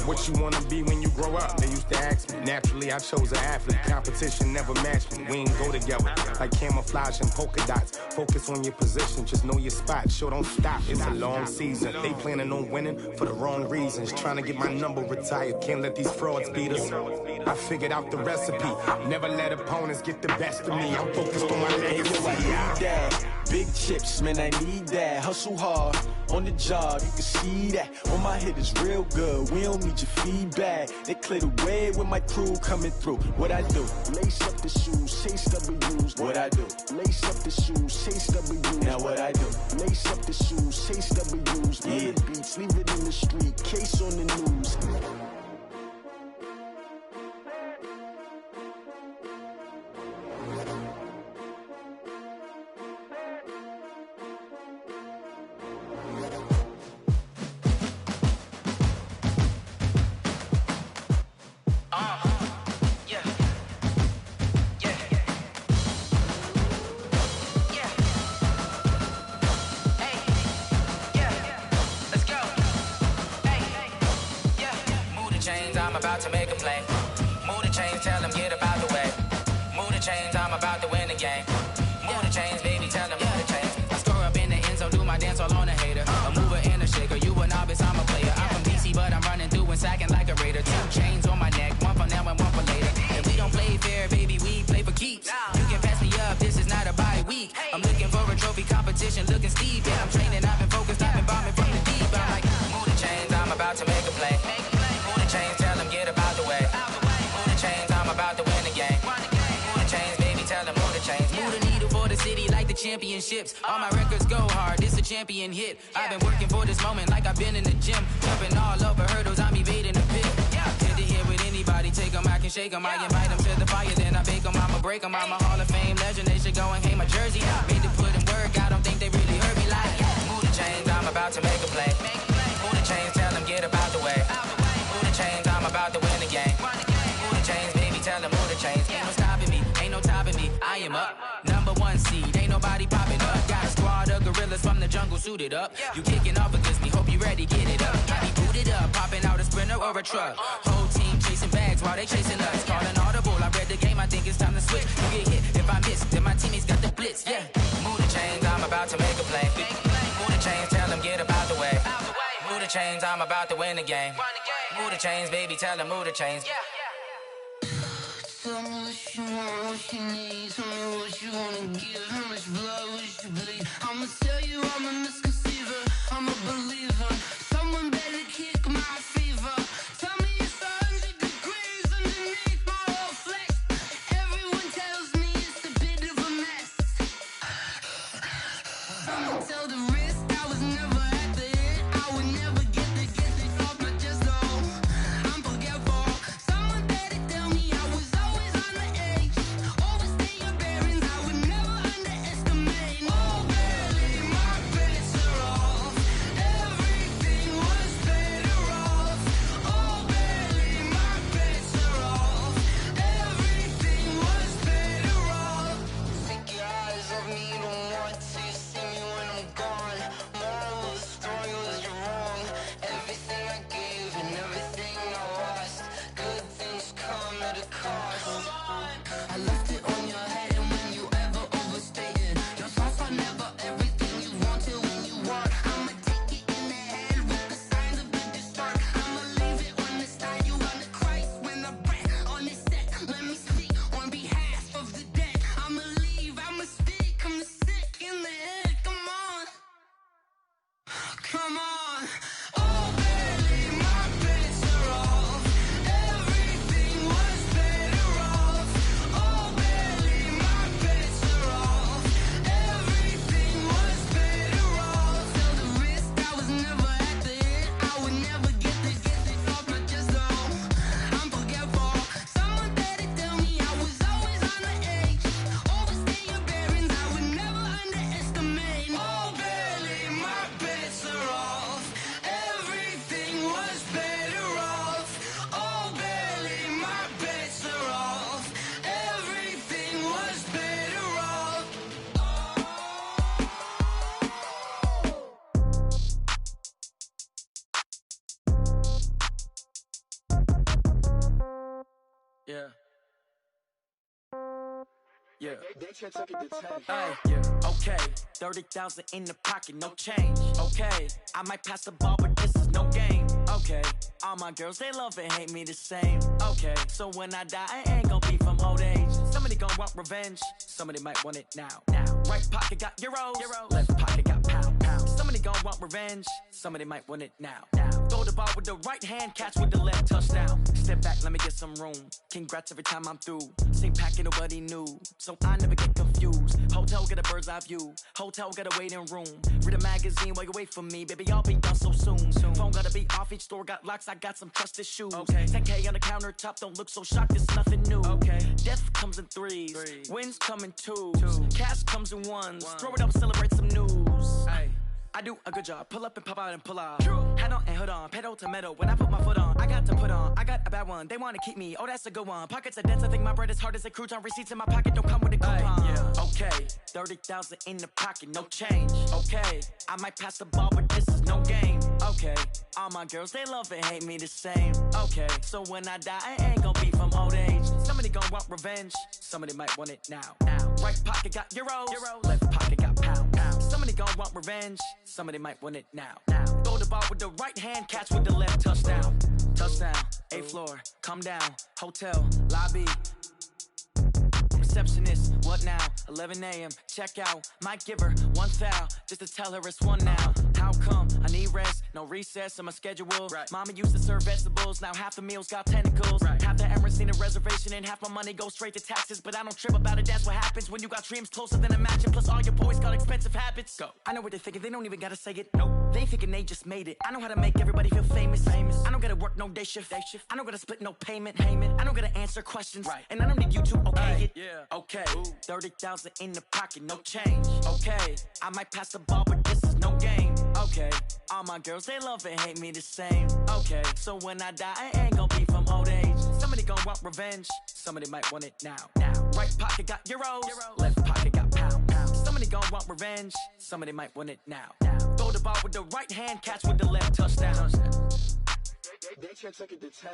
What you wanna be when you grow up? They used to ask me. Naturally, I chose an athlete. Competition never matched me. We ain't go together like camouflage and polka dots. Focus on your position, just know your spot. Sure, don't stop. It's a long season. They planning on winning for the wrong reasons. Trying to get my number retired. Can't let these frauds beat us. I figured out the recipe. Never let opponents get the best of me. I'm focused on my legacy. I need that. Big chips, man, I need that. Hustle hard, on the job, you can see that. On my head is real good, we don't need your feedback. They clear the way with my crew coming through. What I do? Lace up the shoes, chase W's. What I do? Lace up the shoes, chase W's. Now what I do? Lace up the shoes, chase W's. Murder beats, leave it in the street, case on the news. About to make a play. Move the chains, tell them get about the way. Move the chains, I'm about to win the game. Move the chains, baby, tell them move the chains. I score up in the end zone, do my dance all on a hater. A mover and a shaker, you a novice, I'm a player. I'm from DC, but I'm running through and sacking like a raider. 2 chains on my neck, one for now and one for later. If we don't play fair, baby, we play for keeps. You can pass me up, this is not a bye week. I'm looking for a trophy competition, looking steep. Yeah, I'm training, I've been focused, I've been bombing from the deep. I'm like, move the chains, I'm about to make a play. Move the chains, tell them get about the way. Move the chains, I'm about to win the game. Move the chains, baby, tell them move the chains. Move the needle for the city like the championships. All my records go hard, this a champion hit. I've been working for this moment like I've been in the gym. Jumping all over hurdles, I'm evading the pit. Hit to hit with anybody, take them, I can shake them. I invite them to the fire, then I bake them, I'ma break them. I'm a Hall of Fame legend, they should go and hang my jersey. Made to put in work, I don't think they really heard me like. Move the chains, I'm about to make a play. Move the chains, tell them get about the way. Move the chains, I'm about to win the game. Move the chains, baby, tell them move the chains. Ain't no stopping me, ain't no topping me. I am up, #1 seed, ain't nobody popping up. Got a squad of gorillas from the jungle suited up. You kicking off against me, hope you ready, get it up. I be booted up, popping out a sprinter or a truck. Whole team chasing bags while they chasing us. Calling audible, I read the game, I think it's time to switch. You get hit, if I miss, then my teammates got the blitz, yeah. Move the chains, I'm about to make a play. Move the chains, tell them get about the way. Move the chains, I'm about to win the game. Move the chains, baby, tell them move the chains. Tell me what you want, what you need. Tell me what you wanna give. How much blood would you bleed? I'ma tell you I'm a misconceiver. I'm a believer. Someone better kick my fever. Tell me it's 100 degrees underneath my whole flesh. Everyone tells me it's a bit of a mess. Someone tell the risk I was never at the end. I would never get it off my chest, though. I'm forgetful. Someone better tell me I was always on the edge. Overstay your bearings, I would never underestimate. Oh, babe. Yeah. Hey, yeah. Okay, 30,000 in the pocket, no change. Okay, I might pass the ball, but this is no game. Okay, all my girls, they love and hate me the same. Okay, so when I die, I ain't gon' be from old age. Somebody gon' want revenge, somebody might want it now. Right pocket got euros, left pocket got pound. Somebody gon' want revenge, somebody might want it now. Throw the ball with the right hand, catch with the left, touchdown. Step back, let me get some room. Congrats every time I'm through. Same packet, nobody knew, so I never get confused. Hotel get a bird's eye view, hotel got a waiting room. Read a magazine while you wait for me, baby, I'll be done so soon. Phone gotta be off, each store got locks, I got some trusted shoes. 10K on the countertop, don't look so shocked, it's nothing new. Death comes in threes, wins come in twos, cash comes in ones. Throw it up, celebrate some news. I do a good job, pull up and pop out and pull out. Hat on and hood on, pedal to metal. When I put my foot on, I got to put on. I got a bad one, they wanna keep me, oh that's a good one. Pockets are dense, I think my bread is hard as a crouton. Receipts in my pocket don't come with a coupon. Okay, 30,000 in the pocket, no change. Okay, I might pass the ball, but this is no game. Okay, all my girls, they love and hate me the same. Okay, so when I die, I ain't gon' be from old age. Somebody gon' want revenge, somebody might want it now. Right pocket got euros, left pocket got pound. Somebody gon' want revenge, somebody might want it now. Throw the ball with the right hand, catch with the left, touchdown. Touchdown, 8th floor, come down, hotel, lobby. Receptionist, what now? 11 a.m. check out. Might give her one foul just to tell her it's one now. How come? I need rest, no recess on my schedule. Mama used to serve vegetables, now half the meals got tentacles. Half the Emirates need a reservation and half my money goes straight to taxes. But I don't trip about it, that's what happens when you got dreams closer than a mansion. Plus all your boys got expensive habits. Go. I know what they're thinking, they don't even gotta say it. Nope. They ain't thinking they just made it. I know how to make everybody feel famous. I don't gotta work no day shift. I don't gotta split no payment. I don't gotta answer questions. And I don't need you to okay it. Okay, 30,000 in the pocket, no change. Okay, I might pass the ball, but this is no game. Okay, all my girls, they love and hate me the same. Okay, so when I die, I ain't gon' be from old age. Somebody gon' want revenge, somebody might want it now. Right pocket got euros, left pocket got pound. Somebody gon' want revenge, somebody might want it now. Throw the ball with the right hand, catch with the left, touchdown. They can't take it to 10.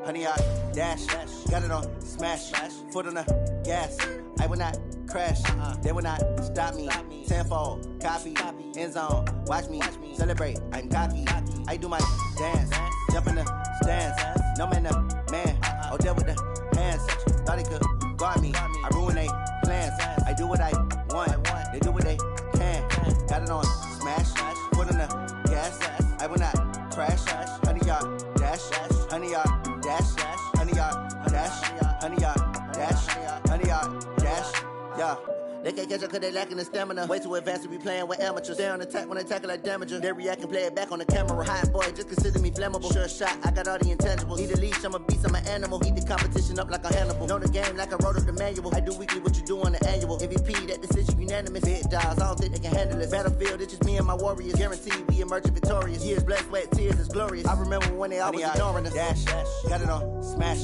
Honey, I dash, got it on smash, foot on the gas. I will not crash, they will not stop me. Tenfold, copy, end zone, watch me celebrate. I'm cocky, I do my dance, jump in the stands. No man, man, oh there with the hands. Thought he could guard me, I ruin they plans. I do what I want, they do what they can. Got it on smash, foot on the gas. I will not crash, honey, y'all dash, honey, y'all dash, honey, y'all dash, honey, y'all dash, honey, y'all dash, yeah. They can't catch up cause they lacking the stamina. Way too advanced to be playing with amateurs. Stay on attack when they tackle like damager. They react and play it back on the camera. Hot boy, just consider me flammable. Sure shot, I got all the intangibles. Need a leash, I'm a beast, I'm an animal. Eat the competition up like a Hannibal. Know the game like I wrote up the manual. I do weekly what you do on the annual. MVP, that decision unanimous. Big dogs, I don't think they can handle it. Battlefield, it's just me and my warriors. Guaranteed we emerging victorious. Years, blood, sweat, tears, it's glorious. I remember when they always ignoring us. Dash, got it on smash,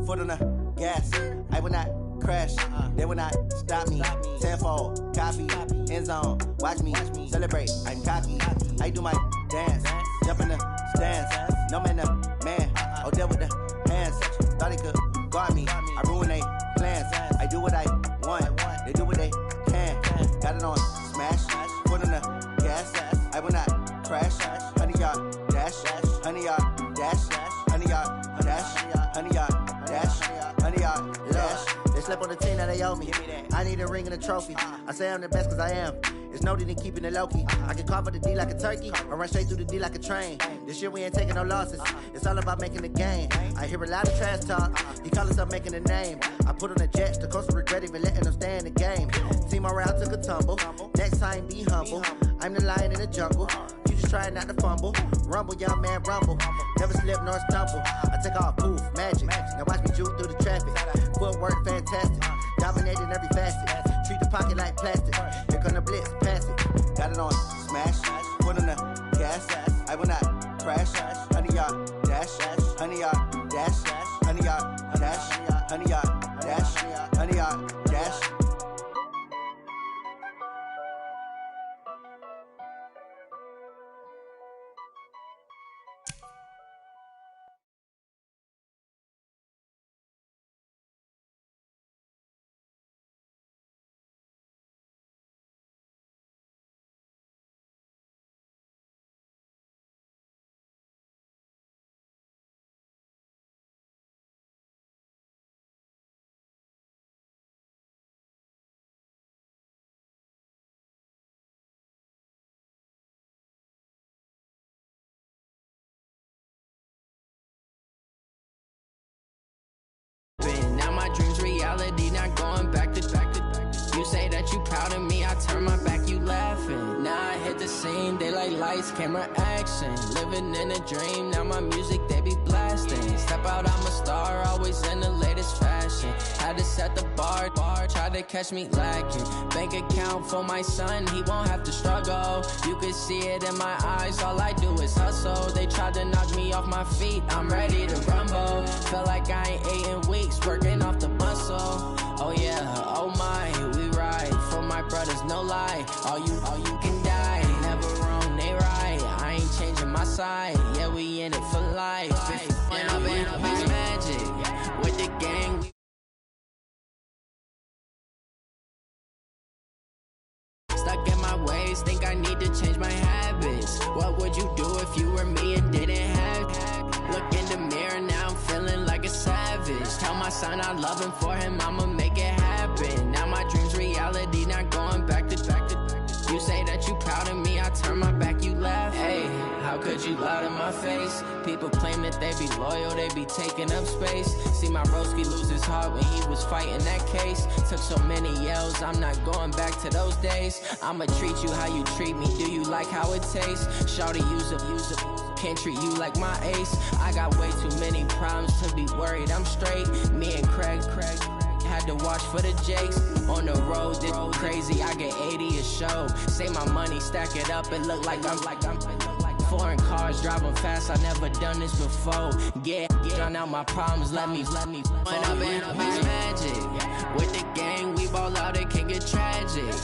foot on the gas. I will not crash, they will not stop me. Tenfold, copy, end zone, watch me celebrate. I'm cocky, I do my dance, jump in the stands. No man, man, oh there with the hands. Thought he could guard me, I ruin they plans. I do what I want, they do what they can. Got it on smash, foot on the gas. I will not crash, honey y'all dash, honey y'all dash, honey y'all dash, honey y'all dash, honey y'all dash. They slept on the team that they owe me. I need a ring and a trophy. I say I'm the best cause I am. It's no need in keeping it low-key. I can call for the D like a turkey or run straight through the D like a train. This year we ain't taking no losses. It's all about making the game. I hear a lot of trash talk. He call himself making a name. I put on the Jets. The coach will regret even letting them stay in the game. Team morale took a tumble. Next time be humble. I'm the lion in the jungle. You just trying not to fumble. Rumble, young man, rumble. Never slip nor stumble. I take off, poof, magic. Now watch me juke through the traffic. Footwork fantastic. Dominating every facet. Treat the the pocket like plastic. Here come the blitz, pass it. Got it on smash, foot on the gas. I will not crash. 100-yard dash, 100-yard dash, 100-yard dash, 100-yard dash, 100-yard dash. Now my dreams reality, not going back to. You say that you proud of me, I turn my back, you laughing. Now I hit the scene, daylight lights, camera action. Living in a dream, now my music they be blasting. Step out, I'm a star, always in the latest fashion. Had to set the bar, try to catch me lacking. Bank account for my son, he won't have to struggle. You can see it in my eyes, all I do is hustle. They tried to knock me off my feet, I'm ready to rumble. Felt like I ain't ate in weeks, working off the muscle. Oh yeah, oh my, we ride for my brothers, no lie. All you can die, never wrong, they right. I ain't changing my side, yeah, we in it for life. When I'm in magic, with the gang, stuck in my ways, think I need to change my habits. What would you do if you were me and didn't have? Look in the mirror, now I'm feeling like a savage. Tell my son I love him, for him I'ma make it happen. Now my dreams reality, not going back to. You say that you proud of me, I turn my back, you laugh. Hey, how could you lie to my face? People claim that they be loyal, they be taking up space. See my broski lose his heart when he was fighting that case. Took so many yells, I'm not going back to those days. I'ma treat you how you treat me, do you like how it tastes? Shawty, use it, can't treat you like my ace. I got way too many problems to be worried, I'm straight. Me and Craig had to watch for the Jakes. On the road, this crazy, I get 80 a show. Say my money, stack it up, it look like I'm foreign cars, driving fast, I never done this before. Get on out my problems, let me When I'm in magic, with the gang, we ball out, it can get tragic.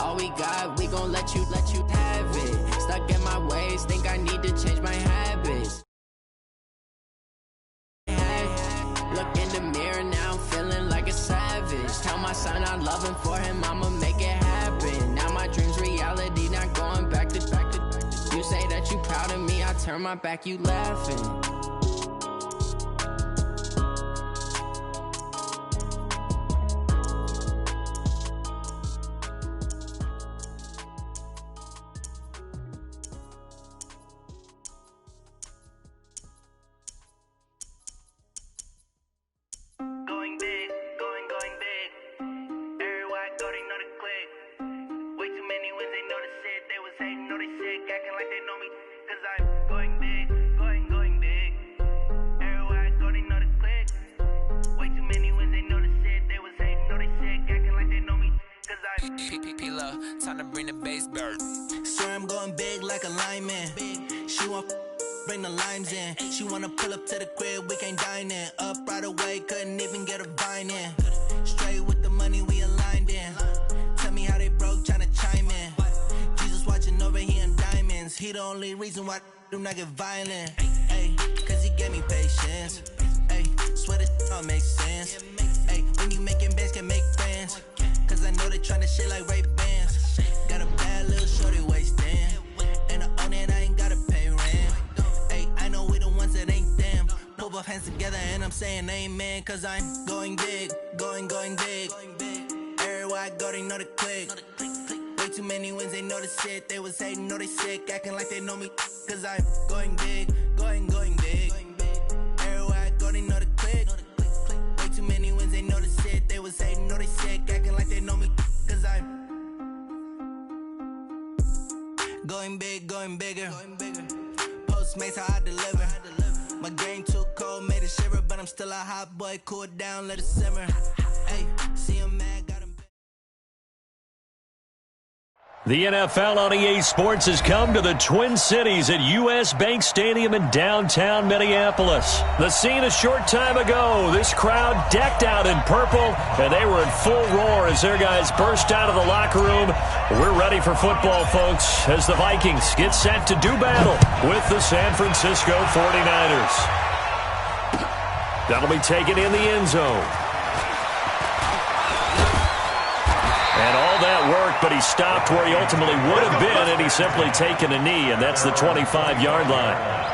All we got, we gon' let you have it. Stuck in my ways, think I need to change my habits. Look in the mirror, now I'm feeling like a savage. Tell my son I love him, for him I'ma make it happen. Now my dreams reality, not going back to. You say that you proud of me, I turn my back, you laughing. Time to bring the bass back. Swear I'm going big like a lineman. She want bring the limes in. She wanna pull up to the crib, we can't dine in. Up right away, couldn't even get a vine in. Straight with the money we aligned in. Tell me how they broke, tryna chime in. Jesus watching over here in diamonds. He the only reason why I do not get violent. Ay, cause he gave me patience. Ay, swear this all makes sense. Ay, when you making bands, can make friends. Cause I know they tryna shit like Ray-Bans. Got a bad little shorty wasting. And I own it, I ain't gotta pay rent. Ay, I know we the ones that ain't them. Put both hands together and I'm saying amen. Cause I'm going big, going big. Everywhere I go, they know the click. Way too many wins, they know the shit. They was hating, know they sick, acting like they know me. Cause I'm going big, going big. Everywhere I go, they know the click. Way too many wins, they know the shit. They was hating, know they sick, acting like they know me. Cause I'm going big, going bigger. Postmates, how I deliver. My game too cold, made it shiver. But I'm still a hot boy, cool down, let it simmer. Hey, see him mad, got The NFL on EA Sports has come to the Twin Cities at U.S. Bank Stadium in downtown Minneapolis. The scene a short time ago, this crowd decked out in purple, and they were in full roar as their guys burst out of the locker room. We're ready for football, folks, as the Vikings get set to do battle with the San Francisco 49ers. That'll be taken in the end zone. And all that work, but he stopped where he ultimately would have been, and he's simply taken a knee, and that's the 25-yard line.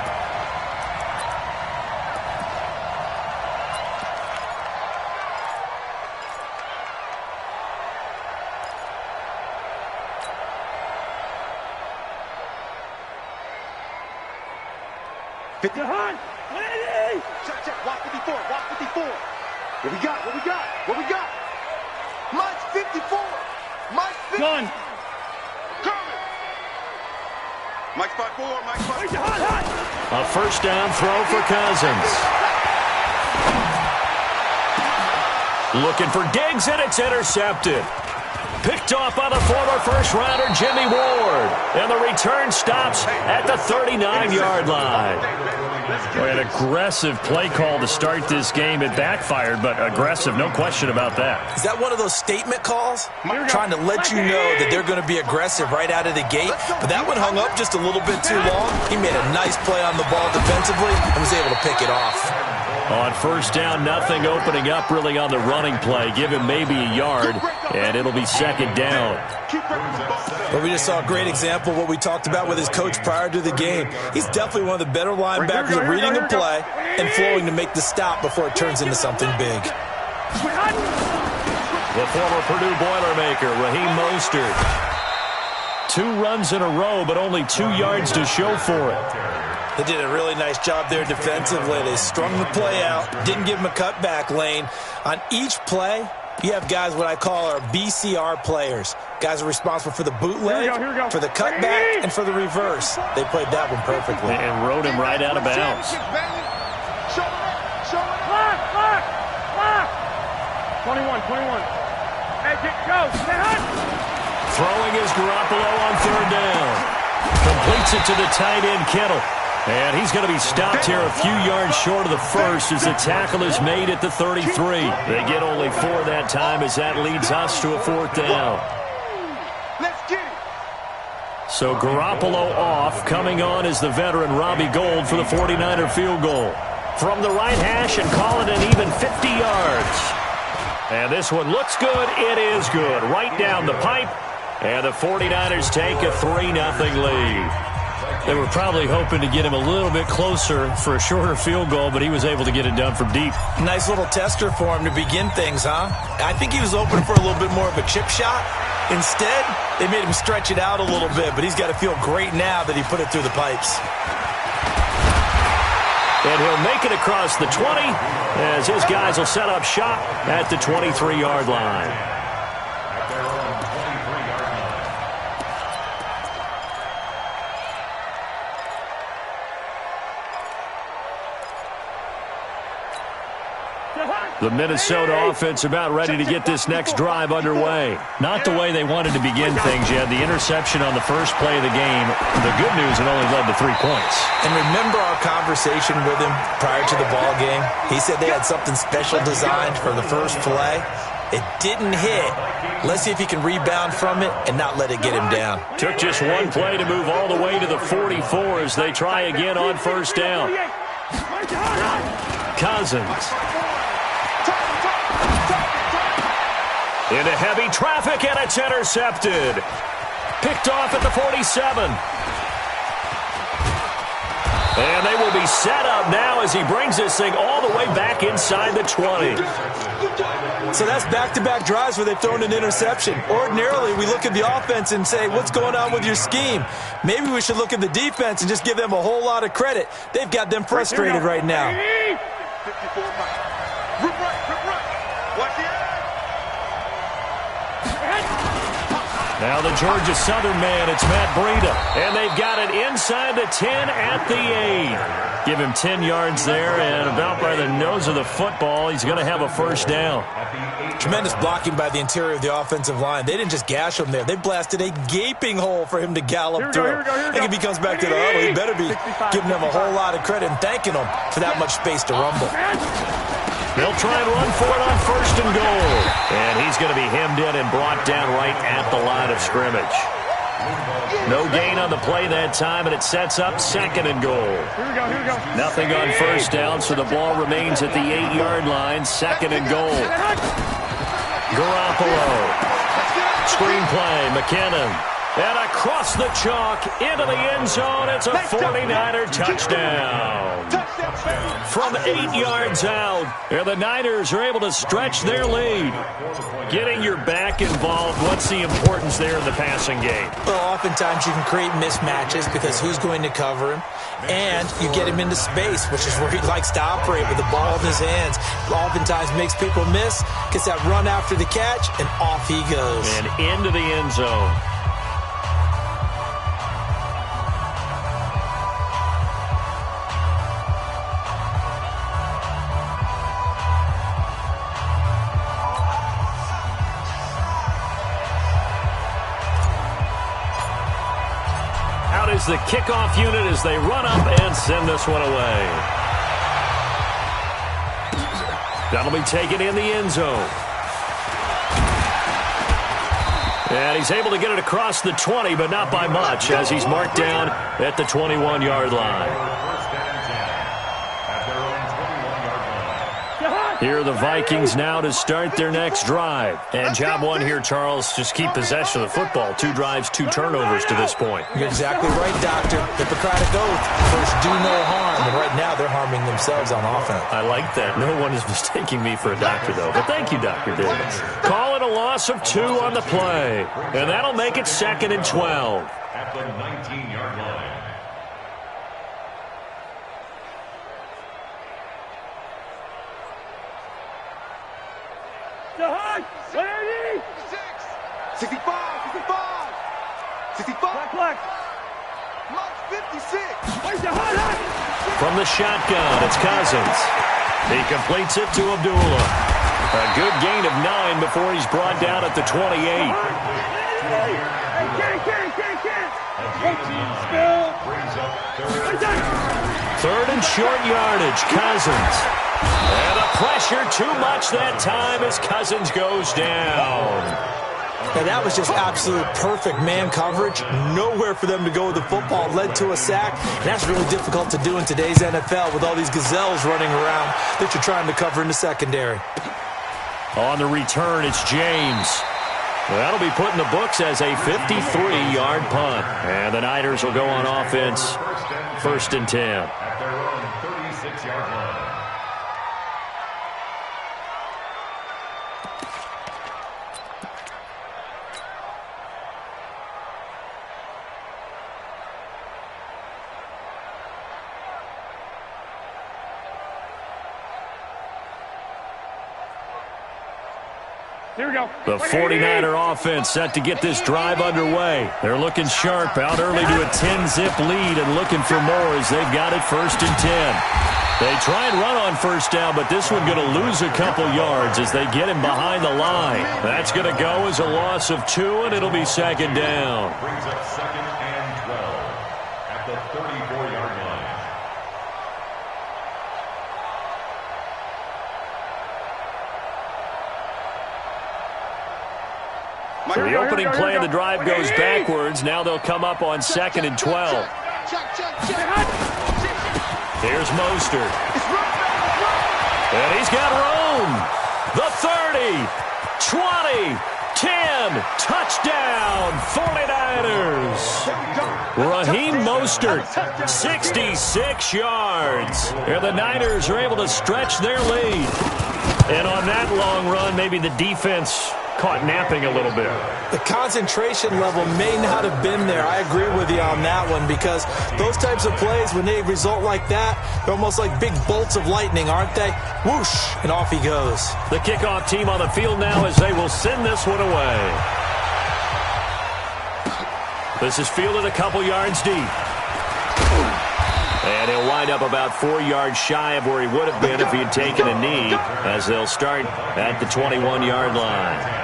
Check, walk 54, walk 54. What we got, what we got, what we got? Mike's 54. Mike's 54. Gun. Coming. Mike's 5-4, Mike's 5-4. A first down throw for Cousins. Looking for Diggs, and it's intercepted. Picked off by the former first-rounder Jimmy Ward. And the return stops at the 39-yard line. Boy, an aggressive play call to start this game. It backfired, but aggressive, no question about that. Is that one of those statement calls? Trying to let you know that they're going to be aggressive right out of the gate. But that one hung up just a little bit too long. He made a nice play on the ball defensively and was able to pick it off. On first down, nothing opening up really on the running play. Give him maybe a yard, and it'll be second down. But we just saw a great example of what we talked about with his coach prior to the game. He's definitely one of the better linebackers at reading a play and flowing to make the stop before it turns into something big. The former Purdue Boilermaker, Raheem Mostert. 2 runs in a row, but only 2 yards to show for it. They did a really nice job there defensively. They strung the play out, didn't give him a cutback lane. On each play, you have guys what I call our BCR players. Guys are responsible for the bootleg, for the cutback, and for the reverse. They played that one perfectly. And rode him right out of bounds. Show it. Lock. 21. Hey, go. Stay hot. Throwing is Garoppolo on third down. Completes it to the tight end, Kittle. And he's going to be stopped here a few yards short of the first as the tackle is made at the 33. They get only 4 that time as that leads us to a 4th down. Let's get it. So Garoppolo off. Coming on is the veteran Robbie Gould for the 49er field goal. From the right hash and call it an even 50 yards. And this one looks good. It is good. Right down the pipe. And the 49ers take a 3-0 lead. They were probably hoping to get him a little bit closer for a shorter field goal, but he was able to get it done from deep. Nice little tester for him to begin things, huh? I think he was open for a little bit more of a chip shot. Instead, they made him stretch it out a little bit, but he's got to feel great now that he put it through the pipes. And he'll make it across the 20 as his guys will set up shop at the 23-yard line. The Minnesota offense about ready to get this next drive underway. Not the way they wanted to begin things yet. The interception on the first play of the game. The good news, it only led to 3 points. And remember our conversation with him prior to the ball game? He said they had something special designed for the first play. It didn't hit. Let's see if he can rebound from it and not let it get him down. Took just 1 play to move all the way to the 44 as they try again on first down. Cousins. Into heavy traffic, and it's intercepted. Picked off at the 47. And they will be set up now as he brings this thing all the way back inside the 20. So that's back-to-back drives where they've thrown an interception. Ordinarily, we look at the offense and say, what's going on with your scheme? Maybe we should look at the defense and just give them a whole lot of credit. They've got them frustrated right now. 54 Mike. Rip right. Watch the edge. Now the Georgia Southern man, it's Matt Breida. And they've got it inside the 10 at the 8. Give him 10 yards there, and about by the nose of the football, he's going to have a first down. Tremendous blocking by the interior of the offensive line. They didn't just gash him there. They blasted a gaping hole for him to gallop through. I think if he comes back to the huddle, he better be giving them a whole lot of credit and thanking them for that much space to rumble. They'll try and run for it on first and goal. And he's going to be hemmed in and brought down right at the line of scrimmage. No gain on the play that time, and it sets up second and goal. Here we go. Nothing on first down, so the ball remains at the 8-yard line. Second and goal. Garoppolo. Screenplay, McKinnon. And across the chalk into the end zone. It's a 49er touchdown. From 8 yards out, and the Niners are able to stretch their lead. Getting your back involved, what's the importance there in the passing game? Well, oftentimes you can create mismatches because who's going to cover him? And you get him into space, which is where he likes to operate with the ball in his hands. Oftentimes makes people miss, gets that run after the catch, and off he goes. And into the end zone. Is the kickoff unit as they run up and send this one away. That'll be taken in the end zone. And he's able to get it across the 20, but not by much, as he's marked down at the 21-yard line. Here are the Vikings now to start their next drive. And job one here, Charles, just keep possession of the football. 2 drives, 2 turnovers to this point. You're exactly right, Doctor. Hippocratic oath. First, do no harm. And right now, they're harming themselves on offense. I like that. No one is mistaking me for a doctor, though. But thank you, Dr. Davis. Call it a loss of 2 on the play. And that'll make it 2nd and 12. At the 19-yard line. Ready? 65. Black. 56. From the shotgun, it's Cousins. He completes it to Abdullah. A good gain of 9 before he's brought down at the 28. Third and short yardage, Cousins. And the pressure too much that time as Cousins goes down. Now, that was just absolute perfect man coverage. Nowhere for them to go with the football. Led to a sack. And that's really difficult to do in today's NFL with all these gazelles running around that you're trying to cover in the secondary. On the return, it's James. That'll be put in the books as a 53-yard punt. And the Niners will go on offense. 1st and 10. At their own 36-yard line. Here we go. The 49er offense set to get this drive underway. They're looking sharp, out early to a 10-zip lead and looking for more as they've got it 1st and 10. They try and run on first down, but this one going to lose a couple yards as they get him behind the line. That's going to go as a loss of 2, and it'll be 2nd down. Brings up 2nd and 12 at the 34-yard line. So the opening play of the drive goes backwards. Now they'll come up on 2nd and 12. Here's Mostert. And he's got room. The 30, 20, 10, touchdown, 49ers. Raheem Mostert, 66 yards. And the Niners are able to stretch their lead. And on that long run, maybe the defense caught napping a little bit. The concentration level may not have been there. I agree with you on that one because those types of plays, when they result like that, they're almost like big bolts of lightning, aren't they? Whoosh, and off he goes. The kickoff team on the field now as they will send this one away. This is fielded a couple yards deep. And he'll wind up about 4 yards shy of where he would have been if he had taken a knee, as they'll start at the 21-yard line.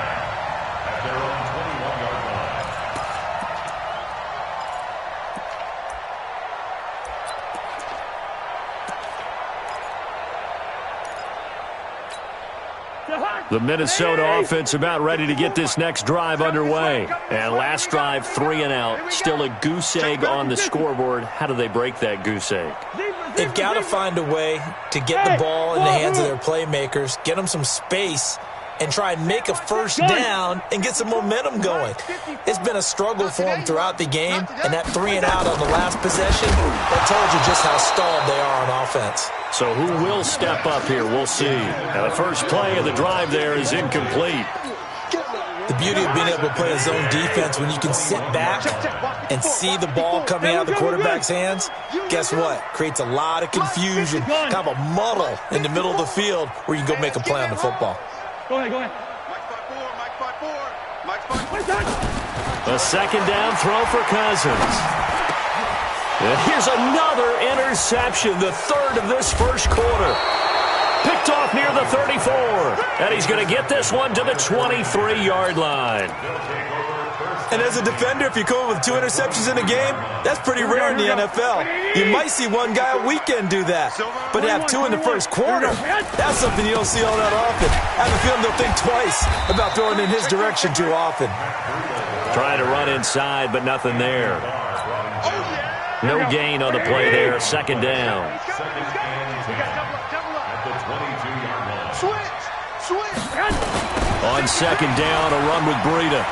The Minnesota offense about ready to get this next drive underway. And last drive, 3 and out. Still a goose egg on the scoreboard. How do they break that goose egg? They've got to find a way to get the ball in the hands of their playmakers, get them some space, and try and make a first down and get some momentum going. It's been a struggle for them throughout the game, and that 3 and out on the last possession, that told you just how stalled they are on offense. So who will step up here? We'll see. And the first play of the drive there is incomplete. The beauty of being able to play a zone defense when you can sit back and see the ball coming out of the quarterback's hands, guess what? Creates a lot of confusion, kind of a muddle in the middle of the field where you can go make a play on the football. Go ahead. A second down throw for Cousins. And here's another interception, the third of this first quarter. Picked off near the 34. And he's going to get this one to the 23-yard line. And as a defender, if you come up with 2 interceptions in a game, that's pretty rare in the NFL. You might see one guy a weekend do that. But to have 2 in the first quarter, that's something you don't see all that often. I have a feeling they'll think twice about throwing in his direction too often. Trying to run inside, but nothing there. No gain on the play there. Second down. On second down, a run with Breida.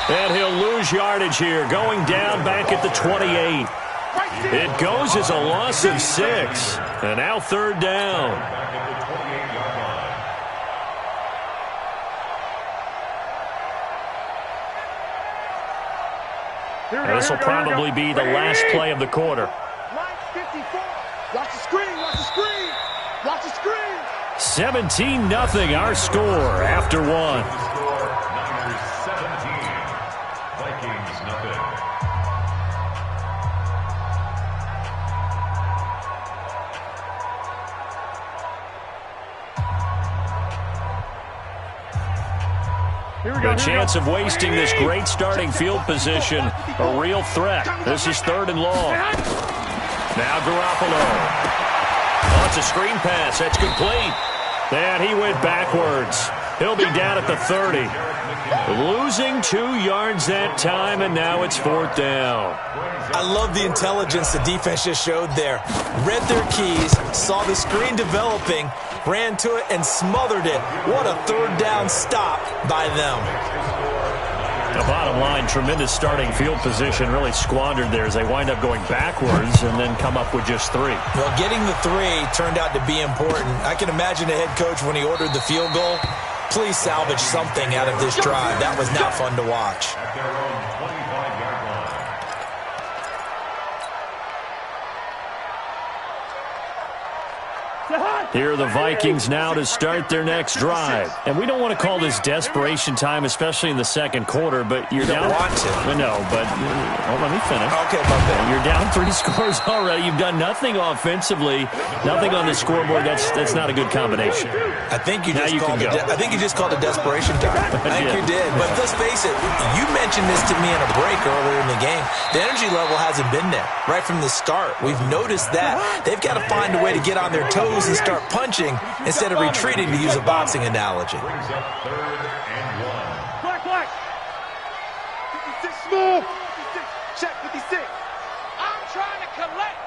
And he'll lose yardage here, going down back at the 28. It goes as a loss of 6. And now third down. And this will probably be the last play of the quarter. Watch the screen, watch the screen, watch the screen. 17-0 our score after 1. Number 17, Vikings nothing. The chance of wasting this great starting field position, a real threat. This is third and long. Now Garoppolo. Oh, it's a screen pass. That's complete. And he went backwards. He'll be down at the 30. Losing 2 yards that time, and now it's fourth down. I love the intelligence the defense just showed there. Read their keys, saw the screen developing, ran to it, and smothered it. What a third down stop by them. The bottom line, tremendous starting field position, really squandered there as they wind up going backwards and then come up with just 3. Well, getting the 3 turned out to be important. I can imagine the head coach when he ordered the field goal. Please salvage something out of this drive. That was not fun to watch. At their own 25-yard line. Here are the Vikings now to start their next drive. And we don't want to call this desperation time, especially in the second quarter, but you're down. You don't want to. No, but let me finish. Okay, my bad. You're down 3 scores already. You've done nothing offensively, nothing on the scoreboard. That's not a good combination. I think you just called it desperation time. I think you did. But let's face it, you mentioned this to me in a break earlier in the game. The energy level hasn't been there right from the start. We've noticed that. They've got to find a way to get on their toes and start punching instead of retreating, to use a boxing analogy. Brings up third and 1. Black. 56 small. 56. Check 56. I'm trying to collect.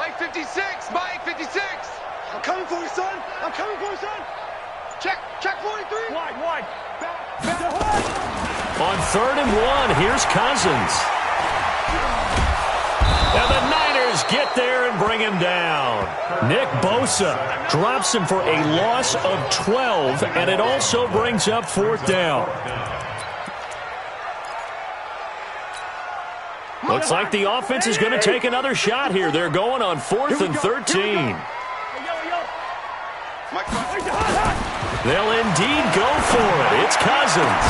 Mike 56. Mike 56. I'm coming for you, son. I'm coming for you, son. Check 43. Wide. Back. On third and 1, here's Cousins. And the Niners get there and bring him down. Nick Bosa drops him for a loss of 12, and it also brings up fourth down. Looks like the offense is going to take another shot here. They're going on 4th and 13. They'll indeed go for it. It's Cousins.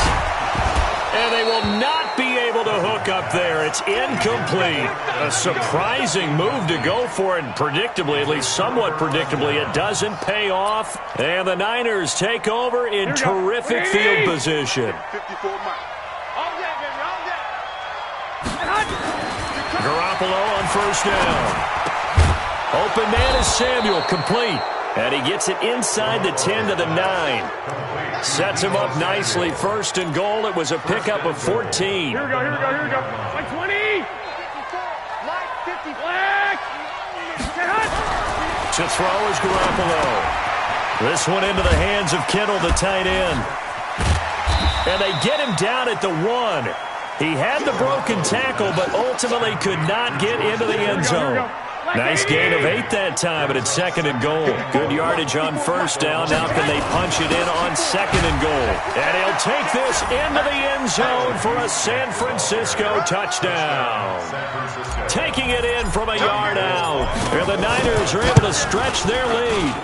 And they will not be able to hook look up there. It's incomplete. A surprising move to go for it. Predictably, at least somewhat predictably, it doesn't pay off. And the Niners take over in terrific field position. 54 Mike. Garoppolo on first down. Open man is Samuel, complete. And he gets it inside the 10 to the 9. Sets him up nicely. First and goal. It was a pickup of 14. Here we go. Like 20. Mike 50. Black. To throw is Garoppolo. This one into the hands of Kittle, the tight end. And they get him down at the 1. He had the broken tackle, but ultimately could not get into the end zone. Nice gain of 8 that time, but it's second and goal. Good yardage on first down. Now can they punch it in on second and goal? And he'll take this into the end zone for a San Francisco touchdown. Taking it in from a yard out. And the Niners are able to stretch their lead.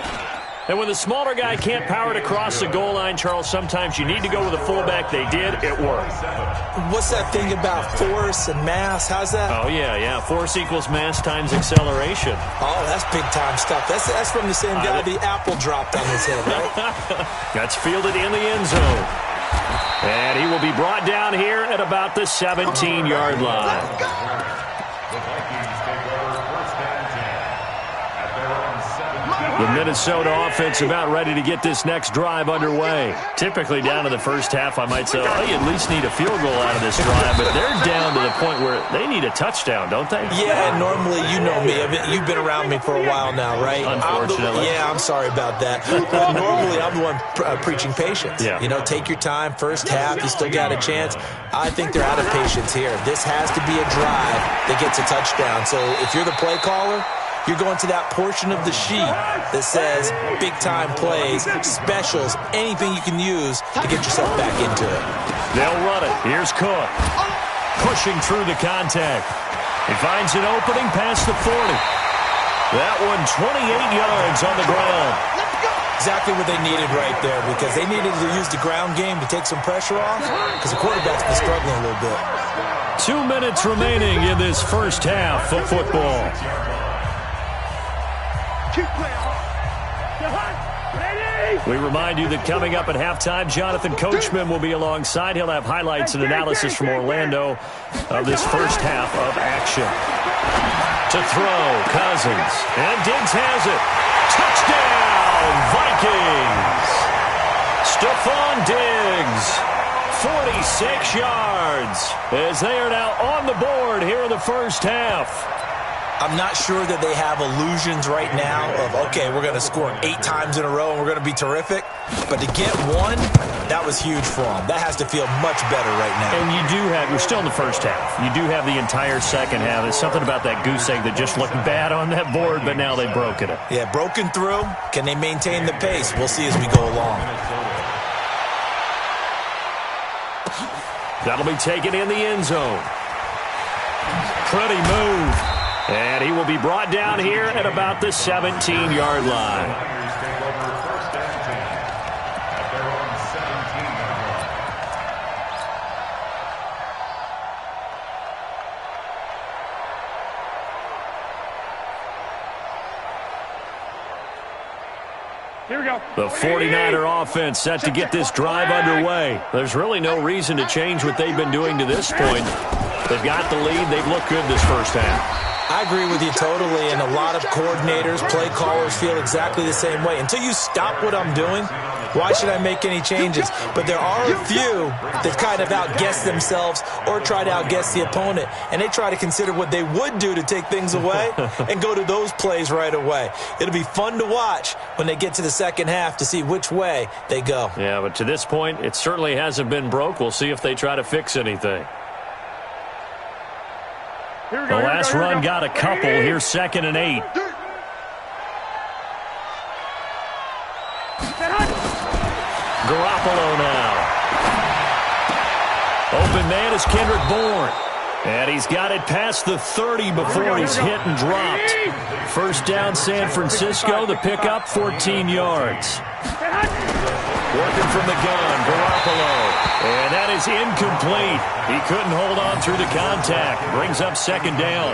And when the smaller guy can't power it across the goal line, Charles, sometimes you need to go with a fullback. They did. It worked. What's that thing about force and mass? How's that? Oh, yeah. Force equals mass times acceleration. Oh, that's big-time stuff. That's from the same guy the apple dropped on his head, right? That's fielded in the end zone. And he will be brought down here at about the 17-yard line. The Minnesota offense about ready to get this next drive underway. Typically down to the first half, I might say, oh, you at least need a field goal out of this drive. But they're down to the point where they need a touchdown, don't they? Yeah, normally, you know me. You've been around me for a while now, right? Unfortunately. I'm sorry about that. But normally, I'm the one preaching patience. Yeah. You know, take your time. First half, you still got a chance. I think they're out of patience here. This has to be a drive that gets a touchdown. So if you're the play caller, you're going to that portion of the sheet that says big-time plays, specials, anything you can use to get yourself back into it. They'll run it. Here's Cook. Pushing through the contact. He finds an opening past the 40. That one 28 yards on the ground. Exactly what they needed right there, because they needed to use the ground game to take some pressure off, because the quarterback's been struggling a little bit. 2 minutes remaining in this first half of football. We remind you that coming up at halftime, Jonathan Coachman will be alongside. He'll have highlights and analysis from Orlando of this first half of action. To throw, Cousins. And Diggs has it. Touchdown, Vikings! Stephon Diggs, 46 yards, as they are now on the board here in the first half. I'm not sure that they have illusions right now of, okay, we're going to score 8 times in a row and we're going to be terrific. But to get one, that was huge for them. That has to feel much better right now. And you're still in the first half. You do have the entire second half. There's something about that goose egg that just looked bad on that board, but now they've broken it. Yeah, broken through. Can they maintain the pace? We'll see as we go along. That'll be taken in the end zone. Pretty move. And he will be brought down here at about the 17-yard line. Here we go. The 49er offense set to get this drive underway. There's really no reason to change what they've been doing to this point. They've got the lead. They've looked good this first half. I agree with you totally, and a lot of coordinators, play callers feel exactly the same way. Until you stop what I'm doing, why should I make any changes? But there are a few that kind of outguess themselves or try to outguess the opponent, and they try to consider what they would do to take things away and go to those plays right away. It'll be fun to watch when they get to the second half to see which way they go. Yeah, but to this point, it certainly hasn't been broke. We'll see if they try to fix anything. The last run got a couple. Here's 2nd and 8. Garoppolo now. Open man is Kendrick Bourne. And he's got it past the 30 before he's hit and dropped. First down, San Francisco. The pickup, 14 yards. Working from the gun, Garoppolo. And that is incomplete. He couldn't hold on through the contact. Brings up second down.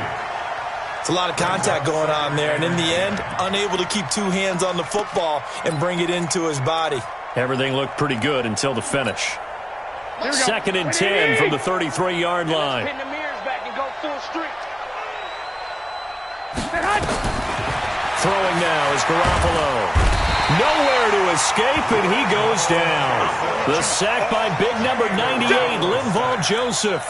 It's a lot of contact going on there, and in the end, unable to keep two hands on the football and bring it into his body. Everything looked pretty good until the finish. Second and 10 from the 33-yard line. Pin the mirrors back and go full street. Throwing now is Garoppolo. Nowhere to escape, and he goes down. The sack by big number 98, Linval Joseph.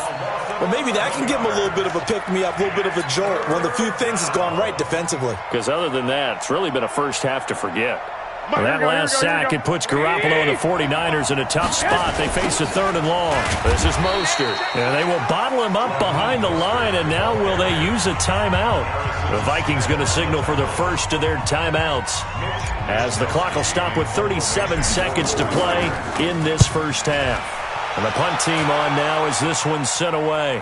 Well, maybe that can give him a little bit of a pick-me-up, a little bit of a jolt. One of the few things has gone right defensively. Because other than that, it's really been a first half to forget. Well, that last sack, it puts Garoppolo and the 49ers in a tough spot. They face a third and long. This is Mostert. And they will bottle him up behind the line, and now will they use a timeout? The Vikings going to signal for the first of their timeouts, as the clock will stop with 37 seconds to play in this first half. And the punt team on now as this one's sent away.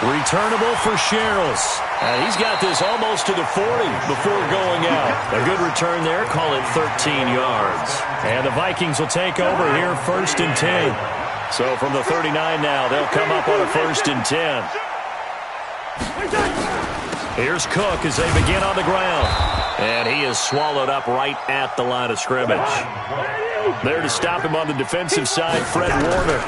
Returnable for Sherrills. And he's got this almost to the 40 before going out. A good return there. Call it 13 yards. And the Vikings will take over here first and 10. So from the 39 now, they'll come up on a first and 10. Here's Cook as they begin on the ground. And he is swallowed up right at the line of scrimmage. There to stop him on the defensive side, Fred Warner.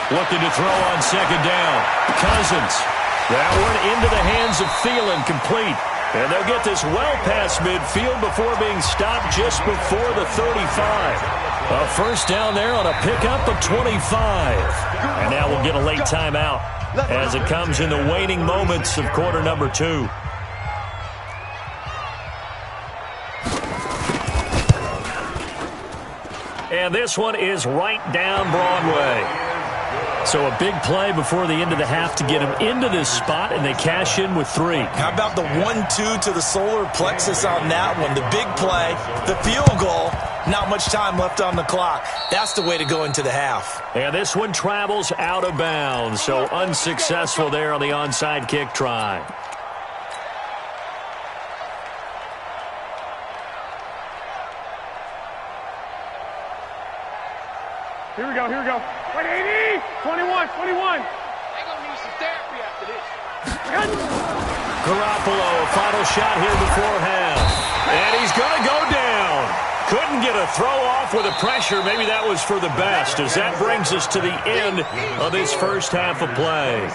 Looking to throw on second down. Cousins. That one into the hands of Thielen, complete. And they'll get this well past midfield before being stopped just before the 35. A first down there on a pickup of 25. And now we'll get a late timeout as it comes in the waning moments of quarter number 2. And this one is right down Broadway. So a big play before the end of the half to get him into this spot, and they cash in with 3. How about the 1-2 to the solar plexus on that one? The big play, the field goal, not much time left on the clock. That's the way to go into the half. And this one travels out of bounds, so unsuccessful there on the onside kick try. Here we go, here we go. 80, 21, 21. They're going to need some therapy after this. Garoppolo, a final shot here before half. And he's going to go down. Couldn't get a throw off with the pressure. Maybe that was for the best, as that brings us to the end of this first half of play.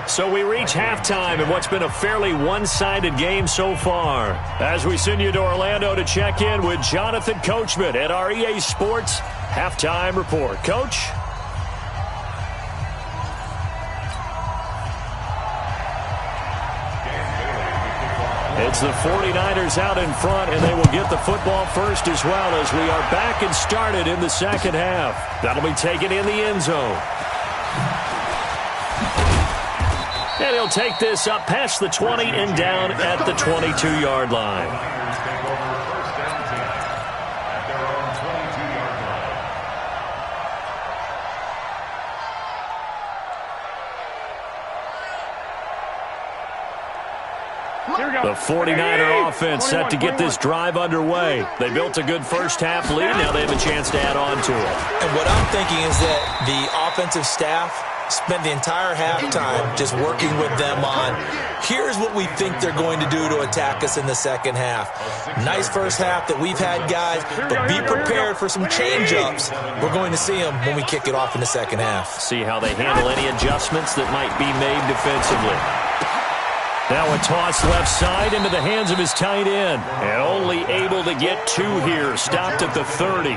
So we reach halftime in what's been a fairly one-sided game so far. As we send you to Orlando to check in with Jonathan Coachman at our EA Sports Halftime Report. Coach? It's the 49ers out in front, and they will get the football first as well, as we are back and started in the second half. That'll be taken in the end zone. And he'll take this up past the 20 and down at the 22-yard line. The 49er offense set to get this drive underway. They built a good first half lead. Now they have a chance to add on to it. And what I'm thinking is that the offensive staff spent the entire halftime just working with them on, here's what we think they're going to do to attack us in the second half. Nice first half that we've had, guys, but be prepared for some change-ups. We're going to see them when we kick it off in the second half. See how they handle any adjustments that might be made defensively. Now a toss left side into the hands of his tight end. And only able to get 2 here. Stopped at the 30.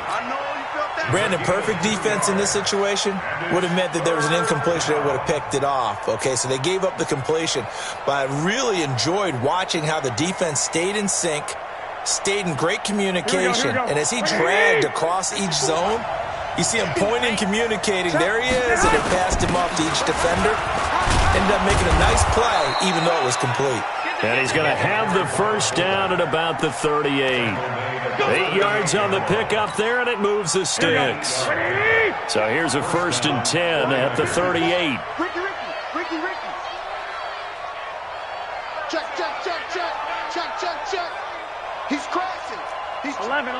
Brandon, perfect defense in this situation would have meant that there was an incompletion that would have picked it off. Okay, so they gave up the completion. But I really enjoyed watching how the defense stayed in sync, stayed in great communication. And as he dragged across each zone, you see him pointing, communicating. There he is, and it passed him off to each defender. Ended up making a nice play, even though it was complete. And he's going to have the first down at about the 38. 8 yards on the pickup there, and it moves the sticks. So here's a first and 10 at the 38. Ricky. Check. He's crashing. He's 11.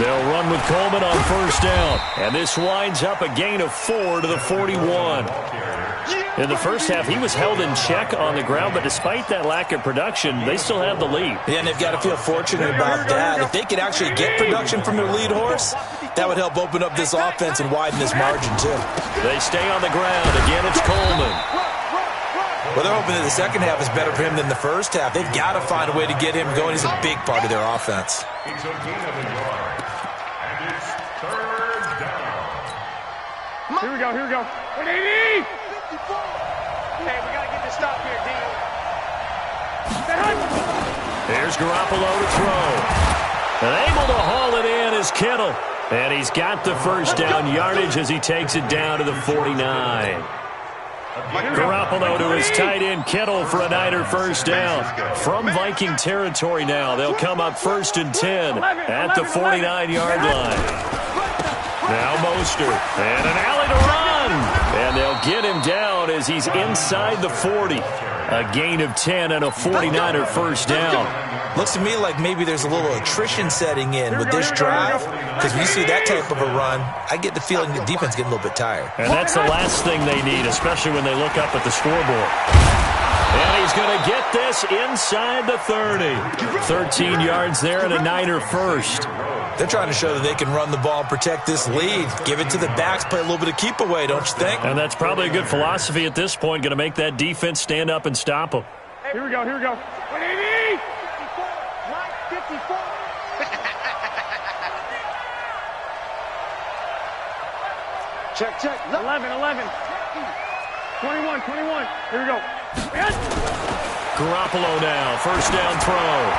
They'll run with Coleman on first down. And this winds up a gain of 4 to the 41. In the first half, he was held in check on the ground, but despite that lack of production, they still have the lead. Yeah, and they've got to feel fortunate about that. If they could actually get production from their lead horse, that would help open up this offense and widen this margin, too. They stay on the ground. Again, it's Coleman. Well, they're hoping that the second half is better for him than the first half. They've got to find a way to get him going. He's a big part of their offense. It's a gain of a yard. And it's third down. Here we go, here we go. 180! Hey, we got to get this stop here, D. There's Garoppolo to throw. And able to haul it in is Kittle. And he's got the first down yardage as he takes it down to the 49. Garoppolo to his tight end Kittle for a Niner first down. From Viking territory now, they'll come up 1st and 10 at the 49-yard line. Now Mostert, and an alley to run. And they'll get him down as he's inside the 40. A gain of 10 and a 49er first down. Looks to me like maybe there's a little attrition setting in with this drive, because when you see that type of a run, I get the feeling the defense getting a little bit tired. And that's the last thing they need, especially when they look up at the scoreboard. And he's going to get this inside the 30. 13 yards there and a Niner first. They're trying to show that they can run the ball and protect this lead. Give it to the backs, play a little bit of keep away, don't you think? And that's probably a good philosophy at this point, going to make that defense stand up and stop them. Here we go, here we go. 180! 54. Check, check. 11. 21. Here we go. Garoppolo now, first down throw.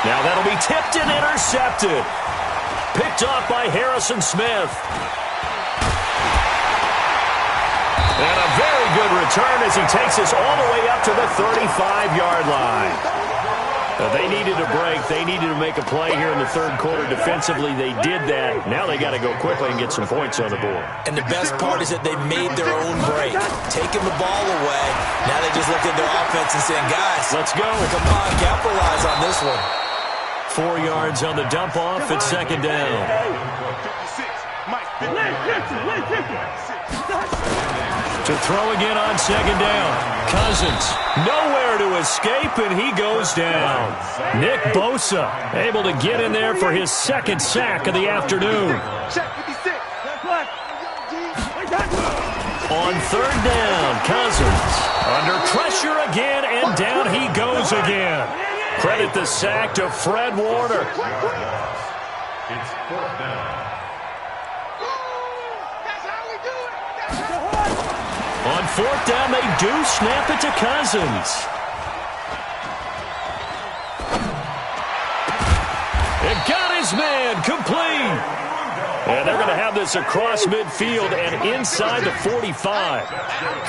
Now that'll be tipped and intercepted. Picked off by Harrison Smith. And a very good return as he takes us all the way up to the 35-yard line. They needed a break. They needed to make a play here in the third quarter. Defensively, they did that. Now they got to go quickly and get some points on the board. And the best part is that they made their own break. Taking the ball away. Now they just looked at their offense and saying, guys, let's go. Come on, capitalize on this one. 4 yards on the dump off at second down. To throw again on second down. Cousins nowhere to escape, and he goes down. Nick Bosa able to get in there for his second sack of the afternoon. On third down, Cousins under pressure again, and down he goes again. Credit the sack to Fred Warner. It's fourth down. On fourth down, they do snap it to Cousins. It got his man complete. And they're going to have this across midfield and inside the 45.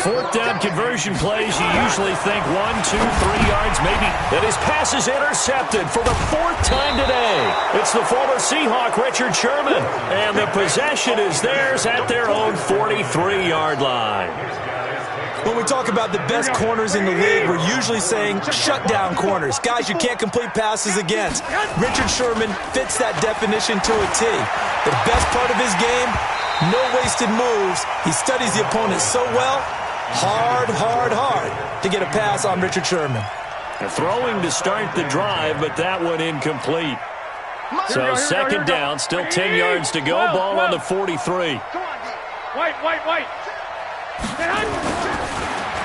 Fourth down conversion plays, you usually think 1, 2, 3 yards maybe. And his pass is intercepted for the 4th time today. It's the former Seahawk, Richard Sherman. And the possession is theirs at their own 43-yard line. When we talk about the best corners in the league, we're usually saying shutdown corners. Guys you can't complete passes against. Richard Sherman fits that definition to a T. The best part of his game, no wasted moves. He studies the opponent so well, hard to get a pass on Richard Sherman. Throwing to start the drive, but that one incomplete. So second down, still 10 yards to go. Ball on the 43. White.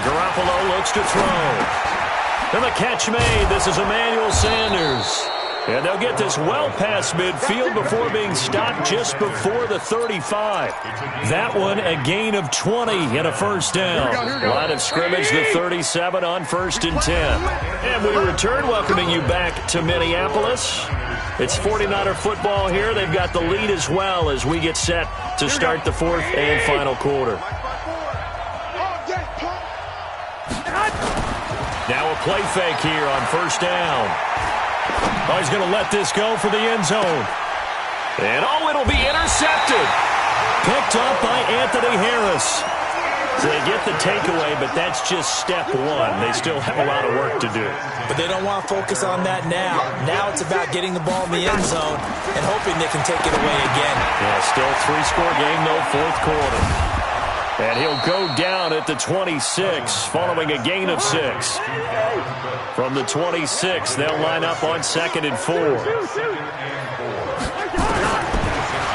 Garoppolo looks to throw. And the catch made. This is Emmanuel Sanders. And they'll get this well past midfield before being stopped just before the 35. That one a gain of 20 and a first down. Line of scrimmage, the 37 on 1st and 10. And we return, welcoming you back to Minneapolis. It's 49er football here. They've got the lead as well as we get set to start the 4th and final quarter. Now a play fake here on first down. Oh, he's going to let this go for the end zone. And it'll be intercepted. Picked up by Anthony Harris. So they get the takeaway, but that's just step one. They still have a lot of work to do. But they don't want to focus on that now. Now it's about getting the ball in the end zone and hoping they can take it away again. Yeah, still 3-score game, no fourth quarter. And he'll go down at the 26, following a gain of 6. From the 26, they'll line up on 2nd and 4.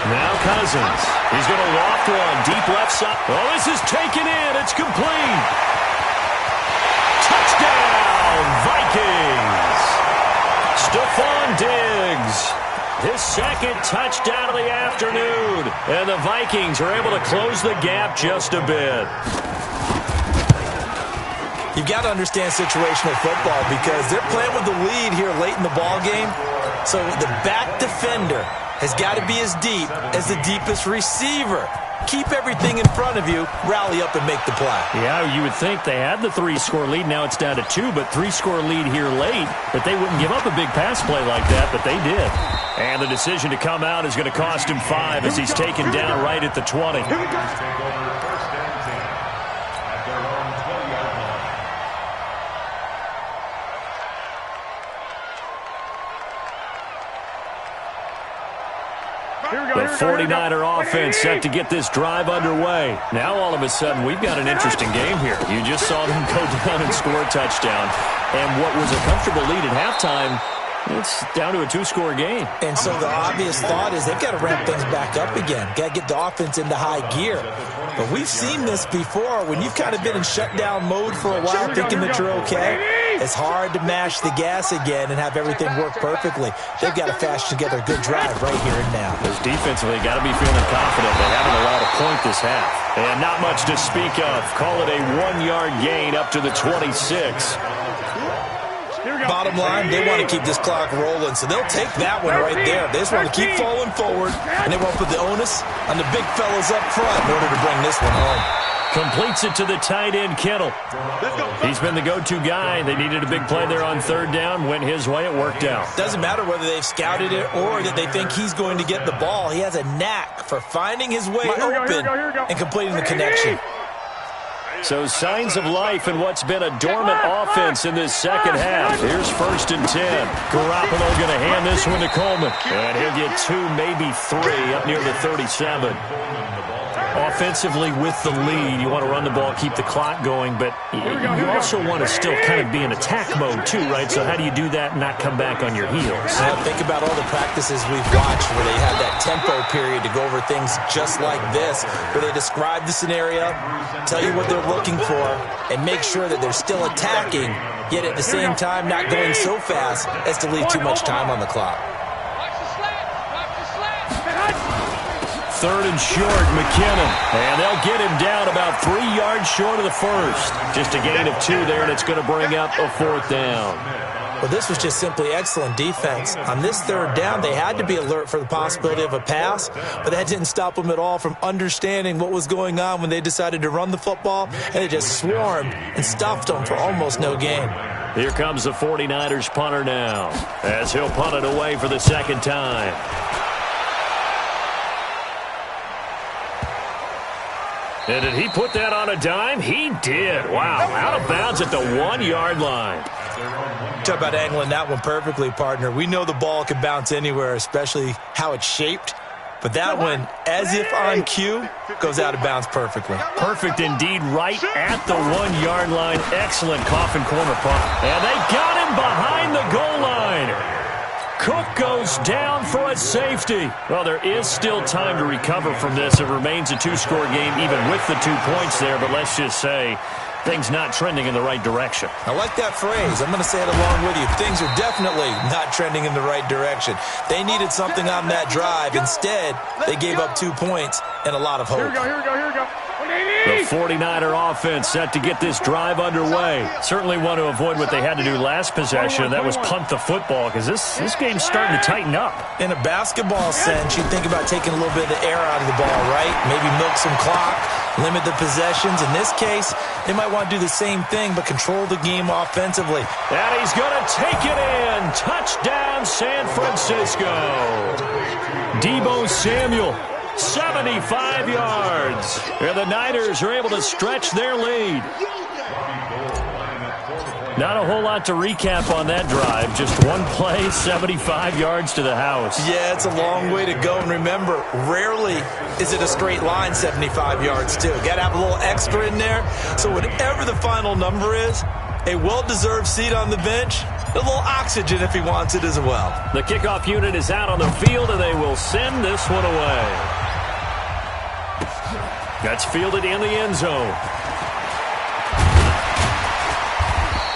Now Cousins. He's going to loft one. Deep left side. Oh, this is taken in. It's complete. Touchdown, Vikings. Stephon Diggs. His second touchdown of the afternoon. And the Vikings are able to close the gap just a bit. You've got to understand situational football because they're playing with the lead here late in the ball game. So the back defender has got to be as deep as the deepest receiver. Keep everything in front of you, rally up and make the play. Yeah, you would think they had the 3-score lead. Now it's down to 2, but 3-score lead here late. But they wouldn't give up a big pass play like that, but they did. And the decision to come out is going to cost him 5 as he's taken down right at the 20. The 49er offense set to get this drive underway. Now all of a sudden we've got an interesting game here. You just saw them go down and score a touchdown. And what was a comfortable lead at halftime, it's down to a 2-score game. And so the obvious thought is they've got to ramp things back up again. Got to get the offense into high gear. But we've seen this before. When you've kind of been in shutdown mode for a while thinking that you're okay, it's hard to mash the gas again and have everything work perfectly. They've got to fashion together a good drive right here and now. Because defensively, got to be feeling confident. They haven't allowed a point this half. And not much to speak of. Call it a 1-yard gain up to the 26. Bottom line, they want to keep this clock rolling, so they'll take that one right there. They just want to keep falling forward, and they want to put the onus on the big fellas up front in order to bring this one home. Completes it to the tight end, Kittle. He's been the go-to guy. They needed a big play there on 3rd down. Went his way. It worked out. Doesn't matter whether they've scouted it or that they think he's going to get the ball. He has a knack for finding his way open and completing the connection. So signs of life in what's been a dormant offense in this second half. Here's 1st and 10. Garoppolo going to hand this one to Coleman. And he'll get 2, maybe 3 up near the 37. Offensively with the lead, you want to run the ball, keep the clock going, but you also want to still kind of be in attack mode too, right? So how do you do that and not come back on your heels? Think about all the practices we've watched where they have that tempo period to go over things just like this, where they describe the scenario, tell you what they're looking for, and make sure that they're still attacking, yet at the same time not going so fast as to leave too much time on the clock. 3rd and short, McKinnon. And they'll get him down about 3 yards short of the first. Just a gain of 2 there, and it's going to bring up a 4th down. Well, this was just simply excellent defense. On this 3rd down, they had to be alert for the possibility of a pass, but that didn't stop them at all from understanding what was going on when they decided to run the football, and they just swarmed and stuffed them for almost no gain. Here comes the 49ers punter now, as he'll punt it away for the 2nd time. And did he put that on a dime? He did. Wow, out of bounds at the 1-yard line. Talk about angling that one perfectly, partner. We know the ball can bounce anywhere, especially how it's shaped. But that one, as if on cue, goes out of bounds perfectly. Perfect indeed, right at the 1-yard line. Excellent coffin corner punt. And they got him behind the goal line. Cook goes down for a safety. Well, there is still time to recover from this. It remains a 2-score game even with the 2 points there, but let's just say things not trending in the right direction. I like that phrase. I'm going to say it along with you. Things are definitely not trending in the right direction. They needed something on that drive. Instead, they gave up 2 points and a lot of hope. Here we go. The 49er offense set to get this drive underway. Certainly want to avoid what they had to do last possession. That was punt the football because this game's starting to tighten up. In a basketball sense, you think about taking a little bit of the air out of the ball, right? Maybe milk some clock, limit the possessions. In this case, they might want to do the same thing but control the game offensively. And he's going to take it in. Touchdown, San Francisco. Deebo Samuel. 75 yards. And the Niners are able to stretch their lead. Not a whole lot to recap on that drive. Just one play, 75 yards to the house. Yeah, it's a long way to go. And remember, rarely is it a straight line 75 yards, too. Got to have a little extra in there. So whatever the final number is, a well-deserved seat on the bench, a little oxygen if he wants it as well. The kickoff unit is out on the field, and they will send this one away. That's fielded in the end zone.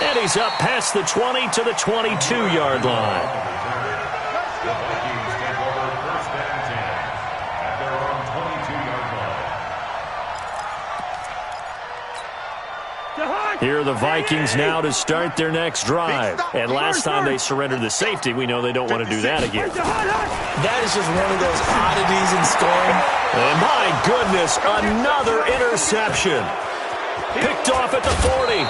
And he's up past the 20 to the 22-yard line. The Vikings take over first and 10 at their own 22-yard line. Here are the Vikings now to start their next drive. And last time they surrendered the safety, we know they don't want to do that again. That is just one of those oddities in scoring. And my goodness, another interception. Picked off at the 40.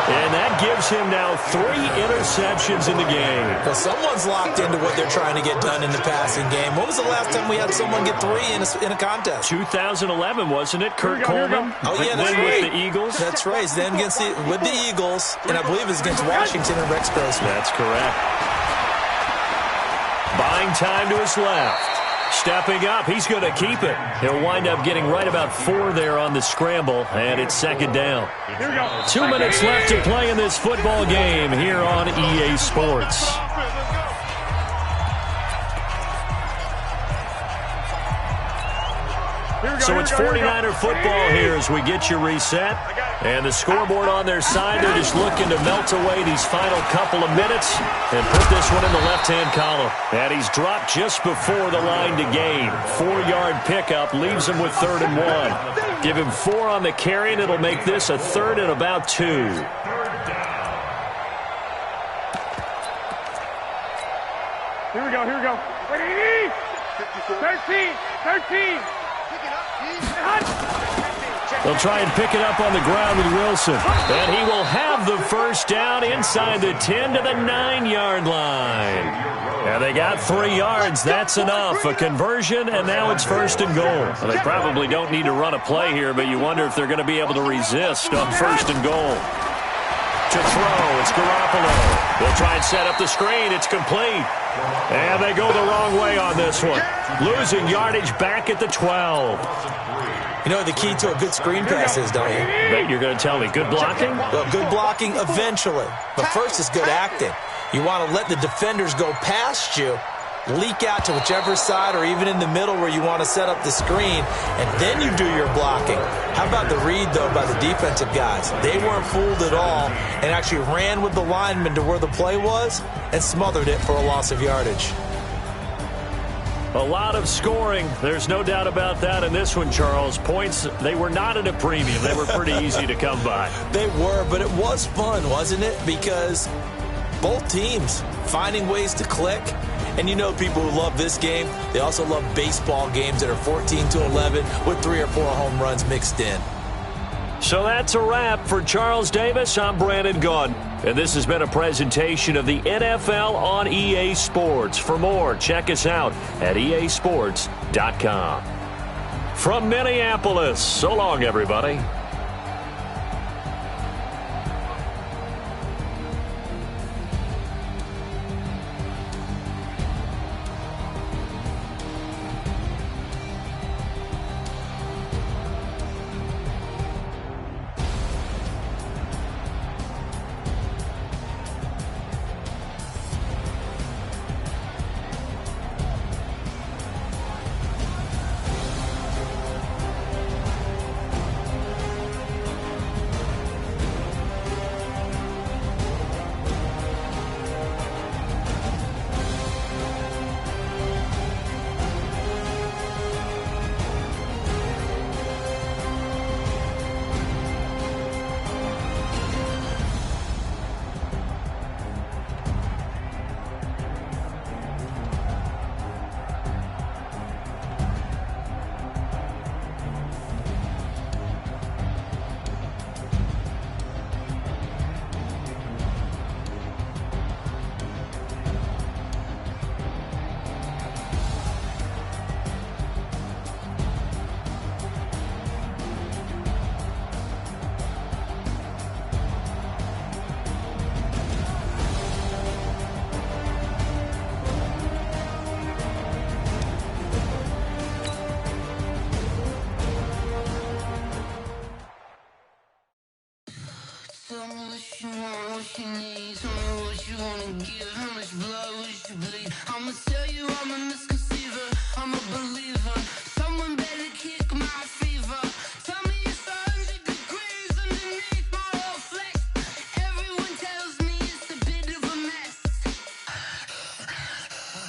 And that gives him now 3 interceptions in the game. Well, someone's locked into what they're trying to get done in the passing game. When was the last time we had someone get 3 in a contest? 2011, wasn't it? Kurt Coleman? Oh, yeah, that's then right. With the Eagles? That's right. Then with the Eagles, and I believe it's against Washington and Rex Grossman. That's correct. Buying time to his left. Stepping up, he's going to keep it. He'll wind up getting right about 4 there on the scramble, and it's second down. 2 minutes left to play in this football game here on EA Sports. So it's 49er football here as we get you reset. And the scoreboard on their side, they're just looking to melt away these final couple of minutes and put this one in the left-hand column. And he's dropped just before the line to gain. 4-yard pickup leaves him with 3rd and 1. Give him 4 on the carry, and it'll make this a 3rd and about 2. Here we go. 13. They'll try and pick it up on the ground with Wilson. And he will have the first down inside the 10 to the 9-yard line. And they got 3 yards. That's enough. A conversion, and now it's 1st and goal. Well, they probably don't need to run a play here, but you wonder if they're going to be able to resist on 1st and goal. To throw, it's Garoppolo. They'll try and set up the screen. It's complete. And they go the wrong way on this one. Losing yardage back at the 12. You know what the key to a good screen pass is, don't you? Bet you're going to tell me good blocking? Well, good blocking eventually. But first is good acting. You want to let the defenders go past you, leak out to whichever side or even in the middle where you want to set up the screen, and then you do your blocking. How about the read, though, by the defensive guys? They weren't fooled at all and actually ran with the lineman to where the play was and smothered it for a loss of yardage. A lot of scoring. There's no doubt about that in this one, Charles. Points, they were not at a premium. They were pretty easy to come by. They were, but it was fun, wasn't it? Because both teams finding ways to click. And you know people who love this game, they also love baseball games that are 14-11 with 3 or 4 home runs mixed in. So that's a wrap for Charles Davis. I'm Brandon Gaudin. And this has been a presentation of the NFL on EA Sports. For more, check us out at easports.com. From Minneapolis, so long, everybody. Tell me what you want, what you need. Tell me what you wanna give. How much blood would you bleed? I'ma tell you I'm a misconceiver. I'm a believer. Someone better kick my fever. Tell me it's 100 degrees underneath my whole flesh. Everyone tells me it's a bit of a mess.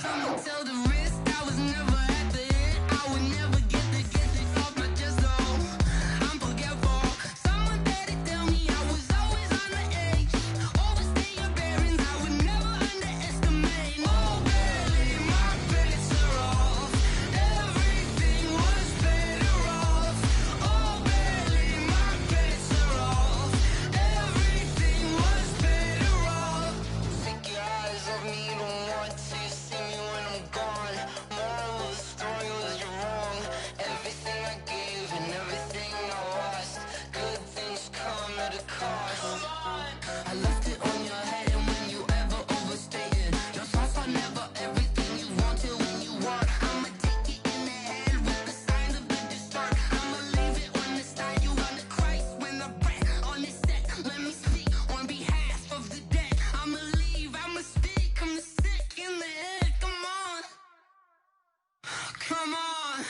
I'ma tell the risk I was never at the end. I would never get it off my chest. Oh, I'm forgetful. Someone better tell me I was always on the edge. Overstay your bearings. I would never underestimate. Oh, barely my bets are off. Everything was better off. Oh, barely my bets are off. Everything was better off. Take your eyes off me, don't want to see me when I'm gone. Moral of the story was you're wrong. Everything I gave and everything I lost. Good things come at a cost. I left it on your head, and when you ever overstay it, your thoughts are never everything you wanted when you want. I'ma take it in the head with the signs of the distort. I'ma leave it on the side. You on the Christ when I breath on this set. Let me speak on behalf of the dead. I'ma leave, I'ma speak. I'm the sick in the head. Come on, come on.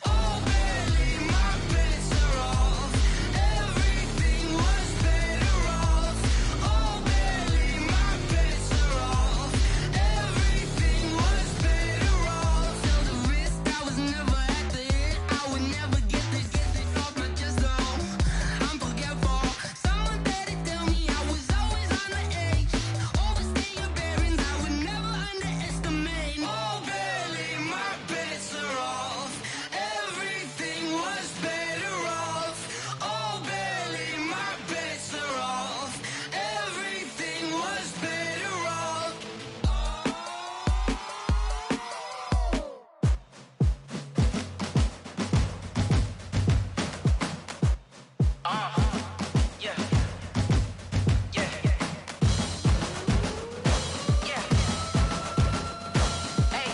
Oh, barely my bets are off. Everything was better off. Oh, barely my bets are off. Everything was better off. Tell the risk I was never at the end. I would never get it off my chest. Oh, I'm forgetful. Someone better tell me I was always on the edge. Overstay your bearings. I would never underestimate. Oh, barely my bets are off. Everything was better off. Oh, barely my bets are off. Everything was better off. Yeah. Yeah. Yeah. Hey.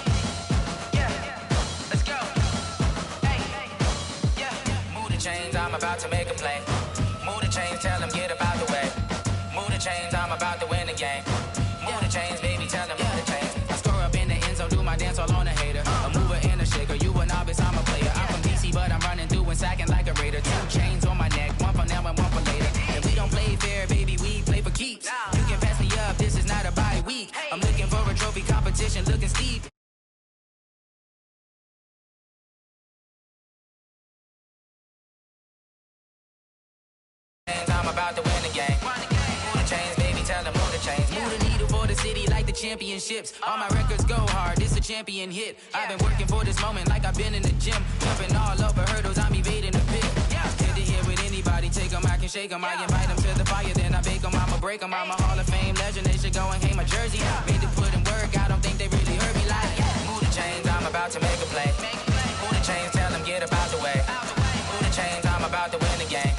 Yeah. Let's go. Hey. Yeah. Move the chains, I'm about to make a play. Move the chains, tell them get about the way. Move the chains, I'm about to win the game. Move the chains, baby, tell them move the chains. I score up in the end zone, do my dance all on a hater. A mover and a shaker, you a novice, I'm a player. I'm from DC, but I'm running through and sacking like a raider. 2 chains on my neck, one for now and one for later. And we don't play fair, baby, we play for keeps. You can pass me up, this is not a bye week. I'm looking for a trophy competition, looking steep. I'm about to win the game. Move the chains, baby, tell them move the chains. Move the needle for the city like the championships. All my records go hard, this a champion hit. I've been working for this moment like I've been in the gym. Jumping all over hurdles, I'm evading the pit. Get to here with anybody, take them, I can shake them. I invite them to the fire, then I bake them, I'ma break them. I'm a Hall of Fame legend, they should go and hang my jersey. Made to put in work, I don't think they really heard me like. Move the chains, I'm about to make a play. Move the chains, tell them get about the way. Move the chains, I'm about to win the game.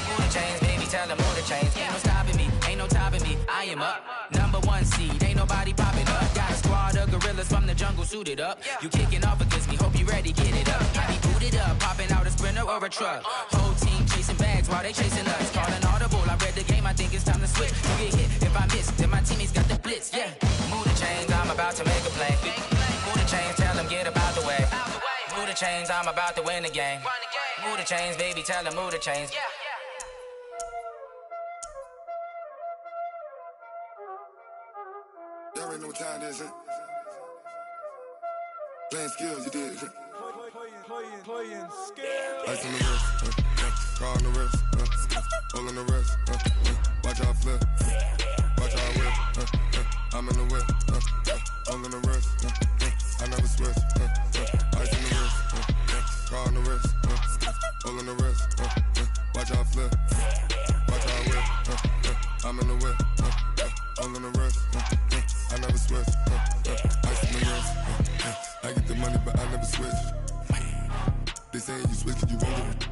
Move the chains, baby, tell them move the chains. Ain't no stopping me, ain't no topping me. I am up, #1 seed, ain't nobody popping up. Got a squad of gorillas from the jungle suited up. You kicking off against me, hope you ready, get it up. I be booted up, popping out a Sprinter or a truck. Whole team chasing bags while they chasing us. Calling audible, I read the game, I think it's time to switch. You get hit, if I miss, then my teammates got the blitz, yeah. Move the chains, I'm about to make a play. Move the chains, tell them get about the way. Move the chains, I'm about to win the game. Move the chains, baby, tell them move the chains. Y'all already know what time it is, huh? Playing skills, you did. Playing skills. Ice on the wrist, car on the wrist, hole on the wrist, watch out flip, watch out whip, I'm in the whip, hole on the wrist, I never switch, ice on the wrist, car on the wrist, hole on the wrist, watch out flip, watch out whip, I'm in the whip, hole on the wrist, I never switch, ice on the wrist, I get the money but I never switch. They saying you switch and you won't get it.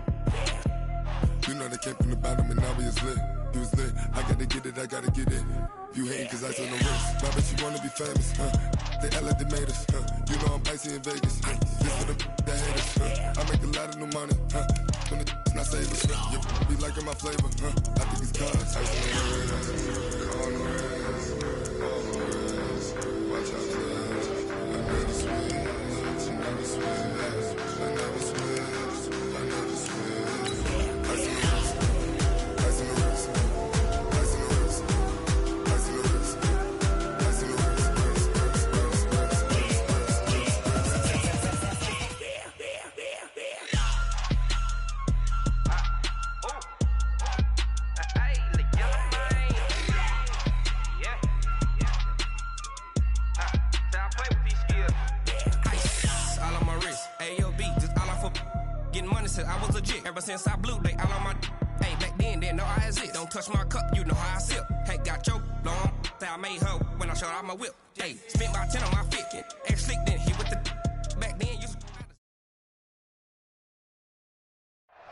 You know they came from the bottom and now we is lit. You was lit, I gotta get it, I gotta get it. You hating cause ice on the wrist. Why bet you wanna be famous, They act like they made us, You know I'm icy in Vegas, This for the that hate us, I make a lot of new money, When the not save us, You be liking my flavor, I think it's cause ice on the wrist. ever since I blew, they all on my. Hey, back then, didn't know I exist. Don't touch my cup, you know how I sip. Hey, got your long, say I made her when I showed out my whip. Hey, spent my 10 on my 50. Ex-slick, then hit with the. Back then, you.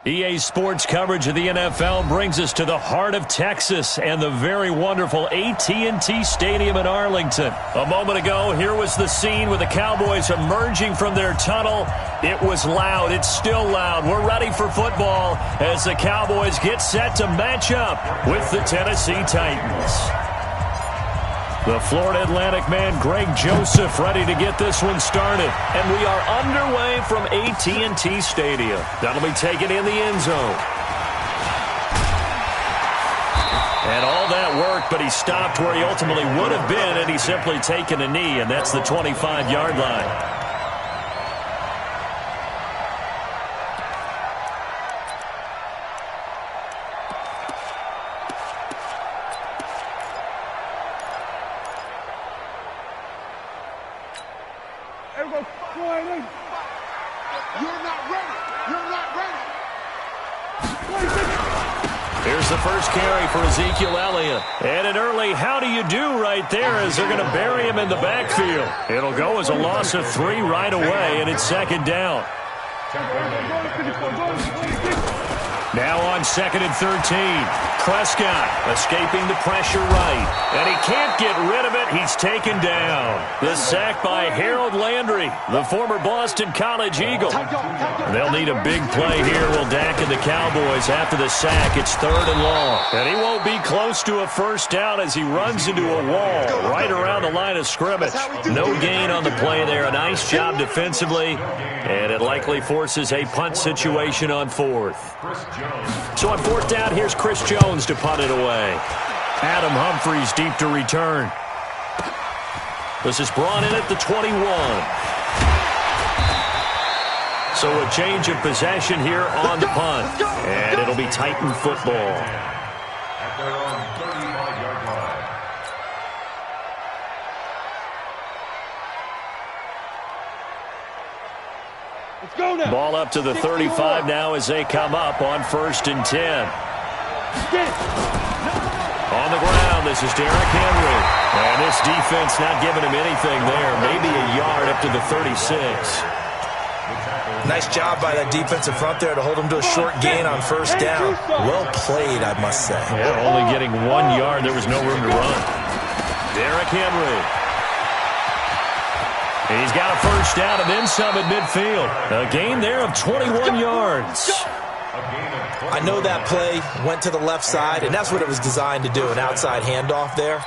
EA Sports coverage of the NFL brings us to the heart of Texas and the very wonderful AT&T Stadium in Arlington. A moment ago, here was the scene with the Cowboys emerging from their tunnel. It was loud. It's still loud. We're ready for football as the Cowboys get set to match up with the Tennessee Titans. The Florida Atlantic man, Greg Joseph, ready to get this one started. And we are underway from AT&T Stadium. That'll be taken in the end zone. And all that work, but he stopped where he ultimately would have been, and he's simply taken a knee, and that's the 25-yard line. Here's the first carry for Ezekiel Elliott. And an early how do you do right there as they're going to bury him in the backfield. It'll go as a loss of 3 right away, and it's second down. Now on 2nd and 13. Prescott escaping the pressure right. And he can't get rid of it. He's taken down. The sack by Harold Landry, the former Boston College Eagle. They'll need a big play here. Will Dak and the Cowboys after the sack. It's 3rd and long. And he won't be close to a first down as he runs into a wall right around the line of scrimmage. No gain on the play there. A nice job defensively. And it likely forces a punt situation on 4th. So on 4th down, here's Chris Jones to punt it away. Adam Humphries deep to return. This is brought in at the 21. So a change of possession here on the punt. And it'll be Titan football. At their own 35-yard line. Let's go now. Ball up to the 35 now as they come up on 1st and 10. On the ground, this is Derrick Henry. And this defense not giving him anything there. Maybe a yard up to the 36. Nice job by that defensive front there to hold him to a short gain on 1st down. Well played, I must say. Yeah, only getting 1 yard. There was no room to run. Derrick Henry. He's got a first down and then some at midfield. A gain there of 21 yards. I know that play went to the left side, and that's what it was designed to do, an outside handoff there.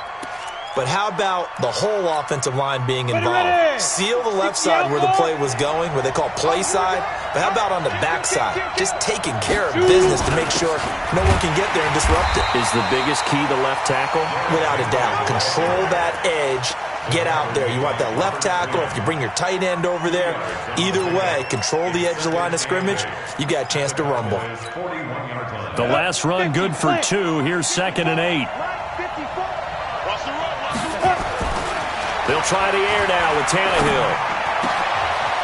But how about the whole offensive line being involved? Seal the left side where the play was going, where they call play side. But how about on the back side? Just taking care of business to make sure no one can get there and disrupt it. Is the biggest key the left tackle? Without a doubt. Control that edge. Get out there. You want that left tackle. If you bring your tight end over there, either way, control the edge of the line of scrimmage, you got a chance to rumble. The last run good for 2. Here's 2nd and 8. They'll try the air now with Tannehill.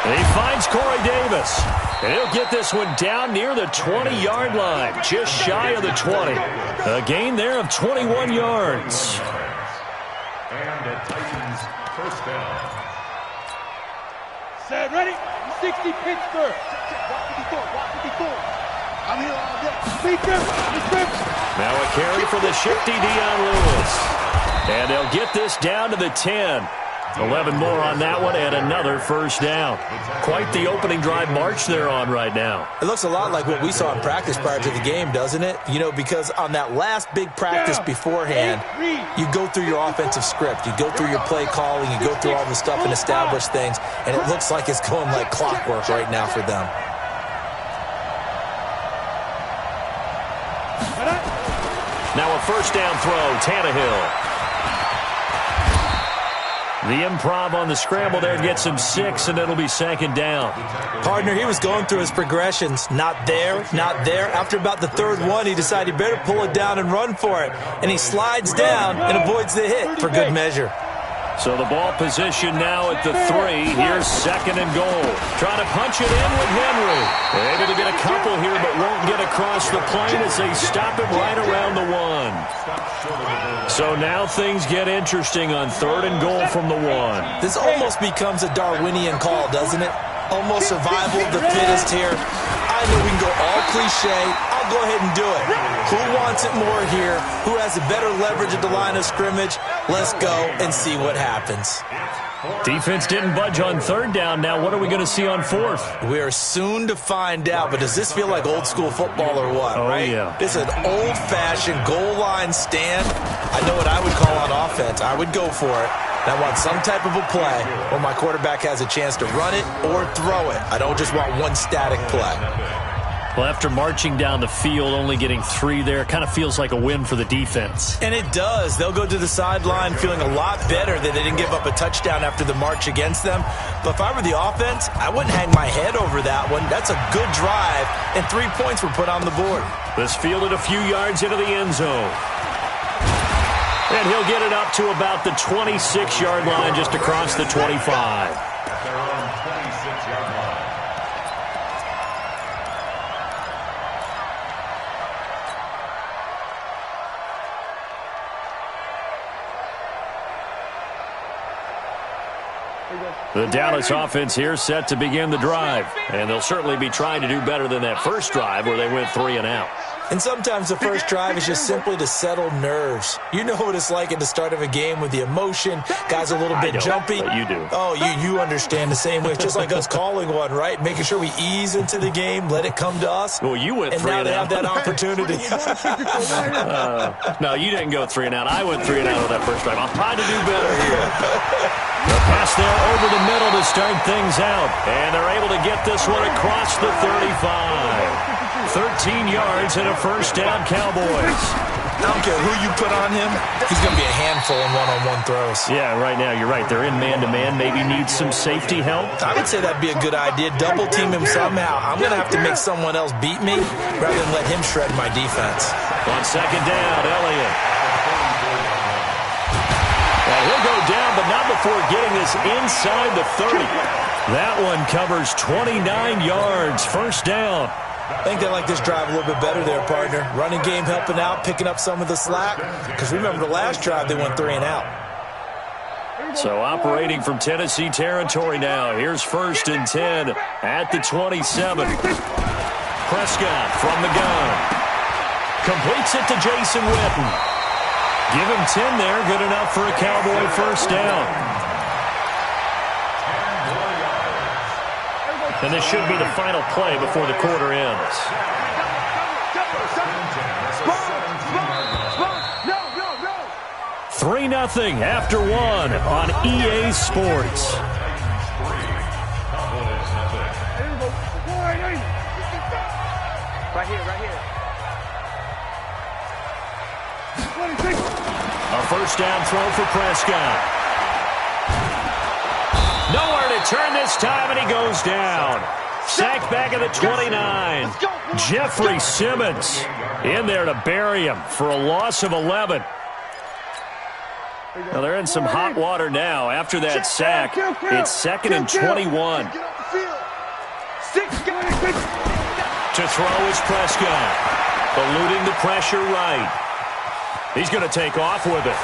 And he finds Corey Davis. And he'll get this one down near the 20-yard line, just shy of the 20. A gain there of 21 yards. And the Titans first down. Set, ready? 60 Pittsburgh. I'm here all day. Now a carry for the shifty Dion Lewis. And they'll get this down to the 10. 11 more on that one and another first down. Quite the opening drive march they're on right now. It looks a lot like what we saw in practice prior to the game, doesn't it? You know, because on that last big practice beforehand, you go through your offensive script. You go through your play calling. You go through all the stuff and establish things. And it looks like it's going like clockwork right now for them. Now a first down throw, Tannehill. The improv on the scramble there gets him 6, and it'll be 2nd down. Partner, he was going through his progressions. Not there, not there. After about the 3rd one, he decided he better pull it down and run for it. And he slides down and avoids the hit for good measure. So the ball position now at the 3. Here's 2nd and goal. Trying to punch it in with Henry. Able to get a couple here, but won't get across the plane as they stop him right around the 1. So now things get interesting on 3rd and goal from the 1. This almost becomes a Darwinian call, doesn't it? Almost survival of the fittest here. I know we can go all cliche. I'll go ahead and do it. Who wants it more here? Who has a better leverage at the line of scrimmage? Let's go and see what happens. Defense didn't budge on 3rd down. Now what are we going to see on 4th? We are soon to find out, but does this feel like old school football or what, right? Yeah. This is an old-fashioned goal line stand. I know what I would call on offense. I would go for it. I want some type of a play where my quarterback has a chance to run it or throw it. I don't just want one static play. Well, after marching down the field, only getting 3 there, kind of feels like a win for the defense. And it does. They'll go to the sideline feeling a lot better that they didn't give up a touchdown after the march against them. But if I were the offense, I wouldn't hang my head over that one. That's a good drive, and 3 points were put on the board. This fielded a few yards into the end zone. And he'll get it up to about the 26-yard line, just across the 25. At their own 26-yard line. The Dallas offense here set to begin the drive. And they'll certainly be trying to do better than that first drive where they went 3 and out. And sometimes the first drive is just simply to settle nerves. You know what it's like at the start of a game with the emotion. Guys a little bit jumpy. But you do. Oh, you understand the same way. It's just like us calling one, right? Making sure we ease into the game, let it come to us. Well, you went 3 and out. And now they have that opportunity. No, you didn't go 3 and out. I went 3 and out on that first drive. I'm trying to do better here. The pass there over the middle to start things out. And they're able to get this one across the 35. 13 yards and a first down, Cowboys. I don't care who you put on him. He's going to be a handful in one-on-one throws. Yeah, right now, you're right. They're in man-to-man. Maybe need some safety help. I would say that'd be a good idea. Double team him somehow. I'm going to have to make someone else beat me rather than let him shred my defense. On 2nd down, Elliott. And he'll go down, but not before getting this inside the 30. That one covers 29 yards. First down. I think they like this drive a little bit better there, partner. Running game helping out, picking up some of the slack. Because remember, the last drive, they went 3 and out. So operating from Tennessee territory now. Here's 1st and 10 at the 27. Prescott from the gun. Completes it to Jason Witten. Give him 10 there. Good enough for a Cowboy first down. And this should be the final play before the quarter ends. 3-0 after 1 on EA Sports. Right here. A first down throw for Prescott. Nowhere to turn this time, and he goes down. Sacked back at the 29. Jeffrey Simmons in there to bury him for a loss of 11. Now they're in some hot water now. After that sack, it's 2nd and 21. To throw is Prescott. Eluding the pressure right. He's going to take off with it.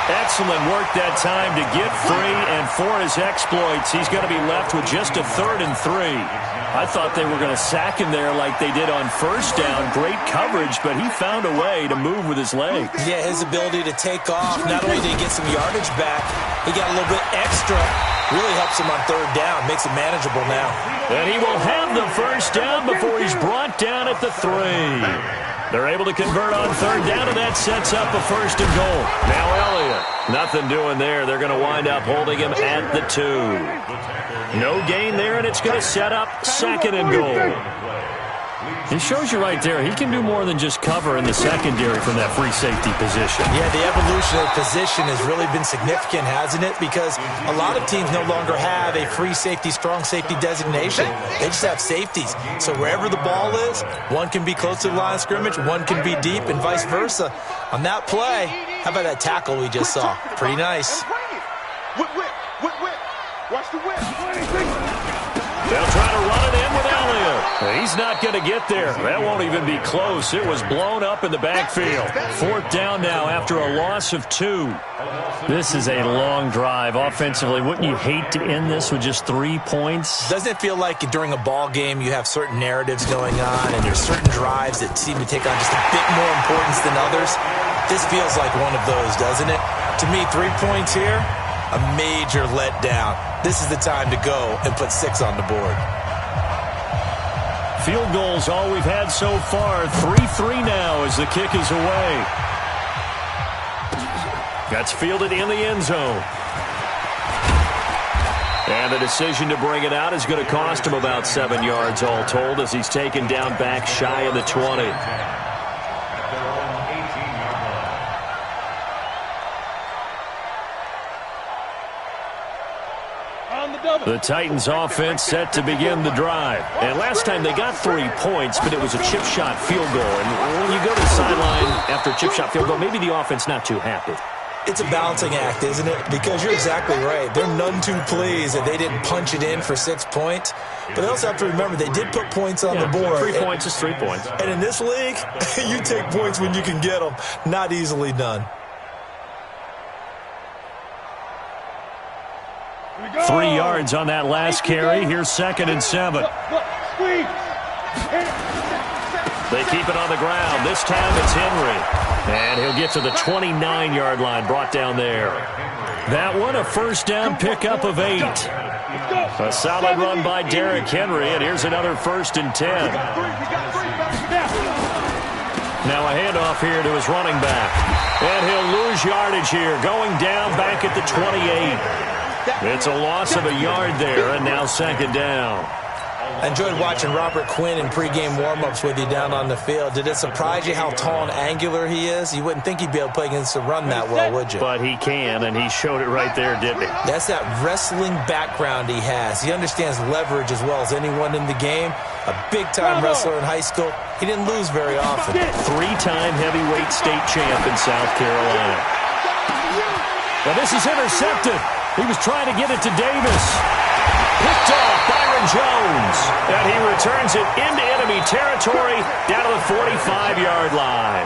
Excellent work that time to get free, and for his exploits, he's going to be left with just a 3rd and 3. I thought they were going to sack him there like they did on first down. Great coverage, but he found a way to move with his legs. Yeah, his ability to take off, not only did he get some yardage back, he got a little bit extra. Really helps him on 3rd down, makes it manageable now. And he will have the first down before he's brought down at the 3. They're able to convert on 3rd down, and that sets up a 1st and goal. Now Elliott, nothing doing there. They're going to wind up holding him at the 2. No gain there, and it's going to set up 2nd and goal. He shows you right there, he can do more than just cover in the secondary from that free safety position. Yeah, the evolution of position has really been significant, hasn't it? Because a lot of teams no longer have a free safety, strong safety designation. They just have safeties. So wherever the ball is, one can be close to the line of scrimmage, one can be deep, and vice versa. On that play, How about that tackle we just saw? Pretty nice. Whip, whip, whip, whip. Watch the whip. They'll try to run it in with Elliott. He's not going to get there. That won't even be close. It was blown up in the backfield. 4th down now after a loss of 2. This is a long drive offensively. Wouldn't you hate to end this with just 3 points? Doesn't it feel like during a ball game you have certain narratives going on and there's certain drives that seem to take on just a bit more importance than others? This feels like one of those, doesn't it? To me, 3 points here, a major letdown. This is the time to go and put 6 on the board. Field goals all we've had so far. 3-3 now as the kick is away. That's fielded in the end zone. And the decision to bring it out is going to cost him about 7 yards all told as he's taken down back shy of the 20. The Titans offense set to begin the drive. And last time they got 3 points, but it was a chip shot field goal. And when you go to the sideline after a chip shot field goal, maybe the offense not too happy. It's a balancing act, isn't it? Because you're exactly right. They're none too pleased that they didn't punch it in for 6 points. But they also have to remember they did put points on the board. 3 points is 3 points. And in this league, you take points when you can get them. Not easily done. 3 yards on that last carry. Here's 2nd and 7. They keep it on the ground. This time it's Henry. And he'll get to the 29-yard line, brought down there. That one, a 1st down pickup of 8. A solid run by Derrick Henry, and here's another 1st and 10. Now a handoff here to his running back. And he'll lose yardage here, going down back at the 28. It's a loss of a yard there, and now 2nd down. I enjoyed watching Robert Quinn in pregame warm-ups with you down on the field. Did it surprise you how tall and angular he is? You wouldn't think he'd be able to play against the run that well, would you? But he can, and he showed it right there, didn't he? That's that wrestling background he has. He understands leverage as well as anyone in the game. A big-time wrestler in high school. He didn't lose very often. 3-time heavyweight state champ in South Carolina. Well, this is intercepted. He was trying to get it to Davis. Picked off Byron Jones. And he returns it into enemy territory down to the 45-yard line.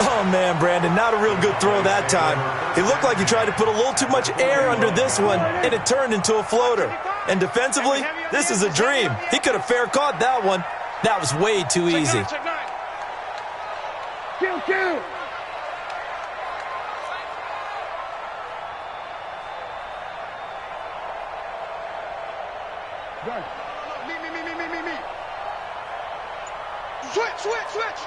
Oh, man, Brandon, not a real good throw that time. It looked like he tried to put a little too much air under this one, and it turned into a floater. And defensively, this is a dream. He could have fair caught that one. That was way too easy. Kill. Me. Switch.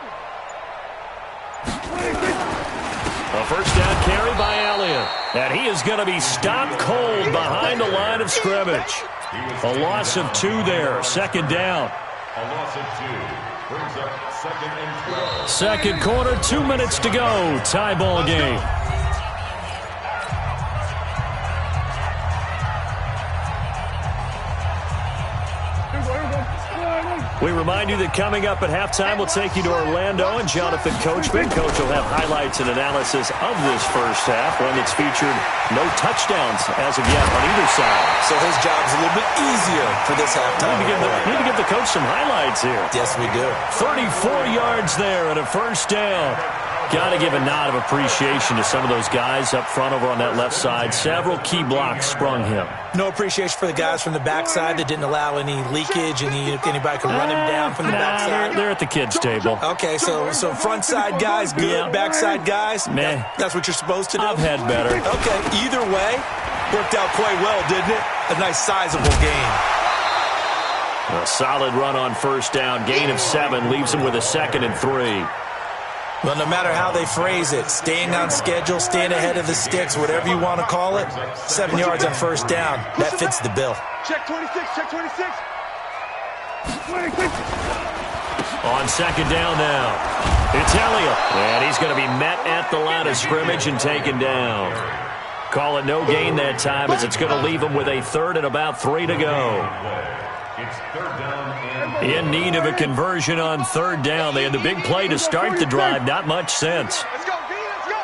A 1st down carry by Elliott. And he is going to be stopped cold behind the line of scrimmage. A loss of 2 there. 2nd down. A loss of 2. Brings up 2nd and 12. Second quarter, 2 minutes to go. Tie ball game. We remind you that coming up at halftime, we'll take you to Orlando and Jonathan Coachman. Coach will have highlights and analysis of this first half, one that's featured no touchdowns as of yet on either side. So his job's a little bit easier for this halftime. Need to give the coach some highlights here. Yes, we do. 34 yards there and a 1st down. Got to give a nod of appreciation to some of those guys up front over on that left side. Several key blocks sprung him. No appreciation for the guys from the backside that didn't allow any leakage, and anybody could run him down from the backside. They're at the kids' table. Okay, so front side guys, good. Backside guys, meh. That's what you're supposed to do? I've had better. Okay, either way, worked out quite well, didn't it? A nice sizable gain. A solid run on 1st down. Gain of 7 leaves him with a 2nd and 3. Well, no matter how they phrase it, staying on schedule, staying ahead of the sticks, whatever you want to call it, 7 yards on 1st down, that fits the bill. Check 26. On 2nd down now, it's Elliott. And he's going to be met at the line of scrimmage and taken down. Call it no gain that time as it's going to leave him with a 3rd and about 3 to go. It's 3rd down and in need of a conversion on 3rd down. They had the big play to start the drive. Not much sense. Let's go, B. Let's go.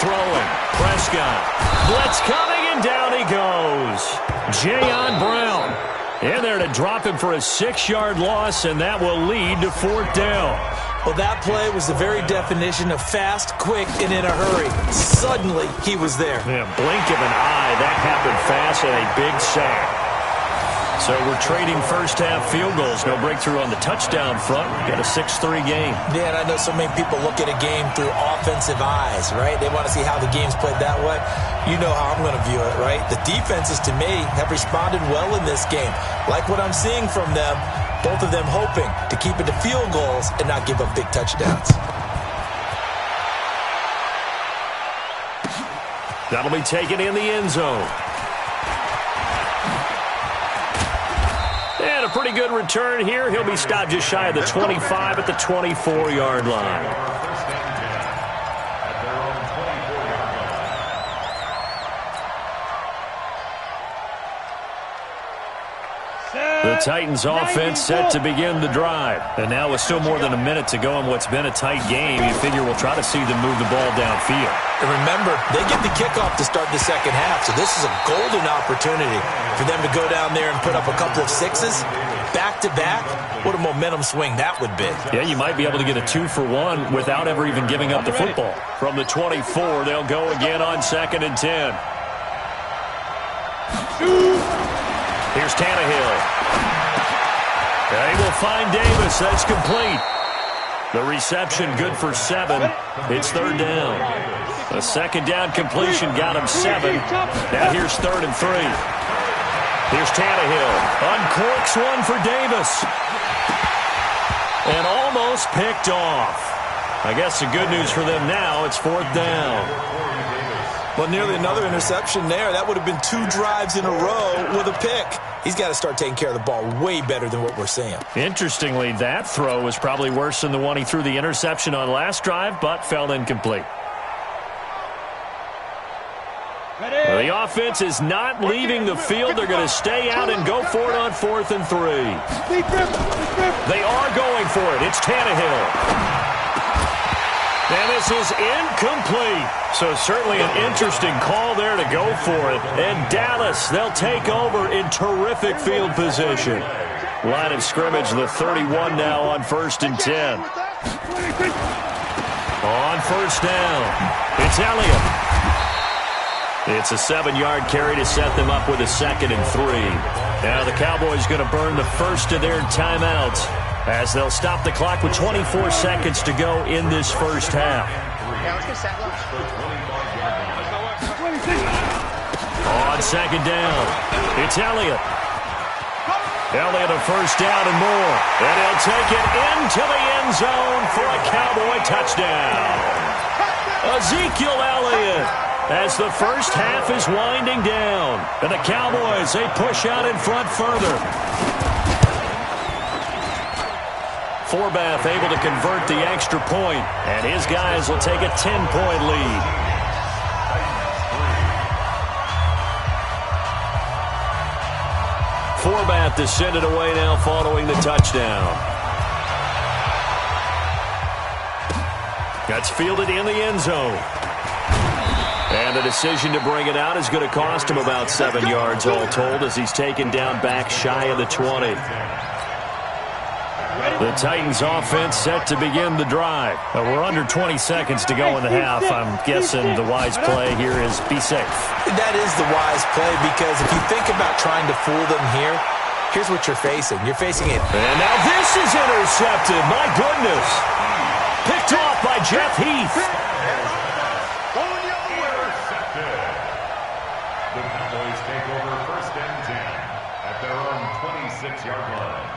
throwing. Prescott. Blitz coming, and down he goes. Jayon Brown in there to drop him for a 6-yard loss, and that will lead to 4th down. Well, that play was the very definition of fast, quick, and in a hurry. Suddenly, he was there. Yeah, blink of an eye. That happened fast and a big sack. So we're trading first-half field goals. No breakthrough on the touchdown front. Got a 6-3 game. Yeah, and I know so many people look at a game through offensive eyes, right? They want to see how the game's played that way. You know how I'm going to view it, right? The defenses, to me, have responded well in this game. Like what I'm seeing from them, both of them hoping to keep it to field goals and not give up big touchdowns. That'll be taken in the end zone. And a pretty good return here. He'll be stopped just shy of the 25 at the 24-yard line. The Titans offense set to begin the drive. And now with still more than a minute to go in what's been a tight game, you figure we'll try to see them move the ball downfield. And remember, they get the kickoff to start the second half, so this is a golden opportunity for them to go down there and put up a couple of sixes back-to-back. What a momentum swing that would be. Yeah, you might be able to get a 2-for-1 without ever even giving up the football. From the 24, they'll go again on 2nd and 10. Here's Tannehill. They will find Davis. That's complete. The reception good for 7. It's 3rd down. A 2nd down completion got him 7. Now here's 3rd and 3. Here's Tannehill. Uncorks one for Davis. And almost picked off. I guess the good news for them now, it's 4th down. Well, nearly another interception there. That would have been 2 drives in a row with a pick. He's got to start taking care of the ball way better than what we're seeing. Interestingly, that throw was probably worse than the one he threw the interception on last drive, but fell incomplete. Well, the offense is not leaving the field. They're going to stay out and go for it on 4th and 3. They are going for it. It's Tannehill. And this is incomplete. So certainly an interesting call there to go for it. And Dallas, they'll take over in terrific field position. Line of scrimmage, the 31 now on 1st and 10. On 1st down, it's Elliott. It's a 7-yard carry to set them up with a 2nd and 3. Now the Cowboys going to burn the first of their timeouts as they'll stop the clock with 24 seconds to go in this first half. On 2nd down, it's Elliott. Elliott a 1st down and more. And he'll take it into the end zone for a Cowboy touchdown. Ezekiel Elliott, as the first half is winding down. And the Cowboys, they push out in front further. Forbath able to convert the extra point, and his guys will take a 10-point lead. Forbath descended away now following the touchdown. That's fielded in the end zone. And the decision to bring it out is going to cost him about 7 yards all told as he's taken down back shy of the 20. The Titans offense set to begin the drive. We're under 20 seconds to go in the half. I'm guessing the wise play here is be safe. That is the wise play because if you think about trying to fool them here, here's what you're facing. You're facing it. And now this is intercepted. My goodness. Picked off by Jeff Heath. The Cowboys take over 1st and 10 at their own 26-yard line.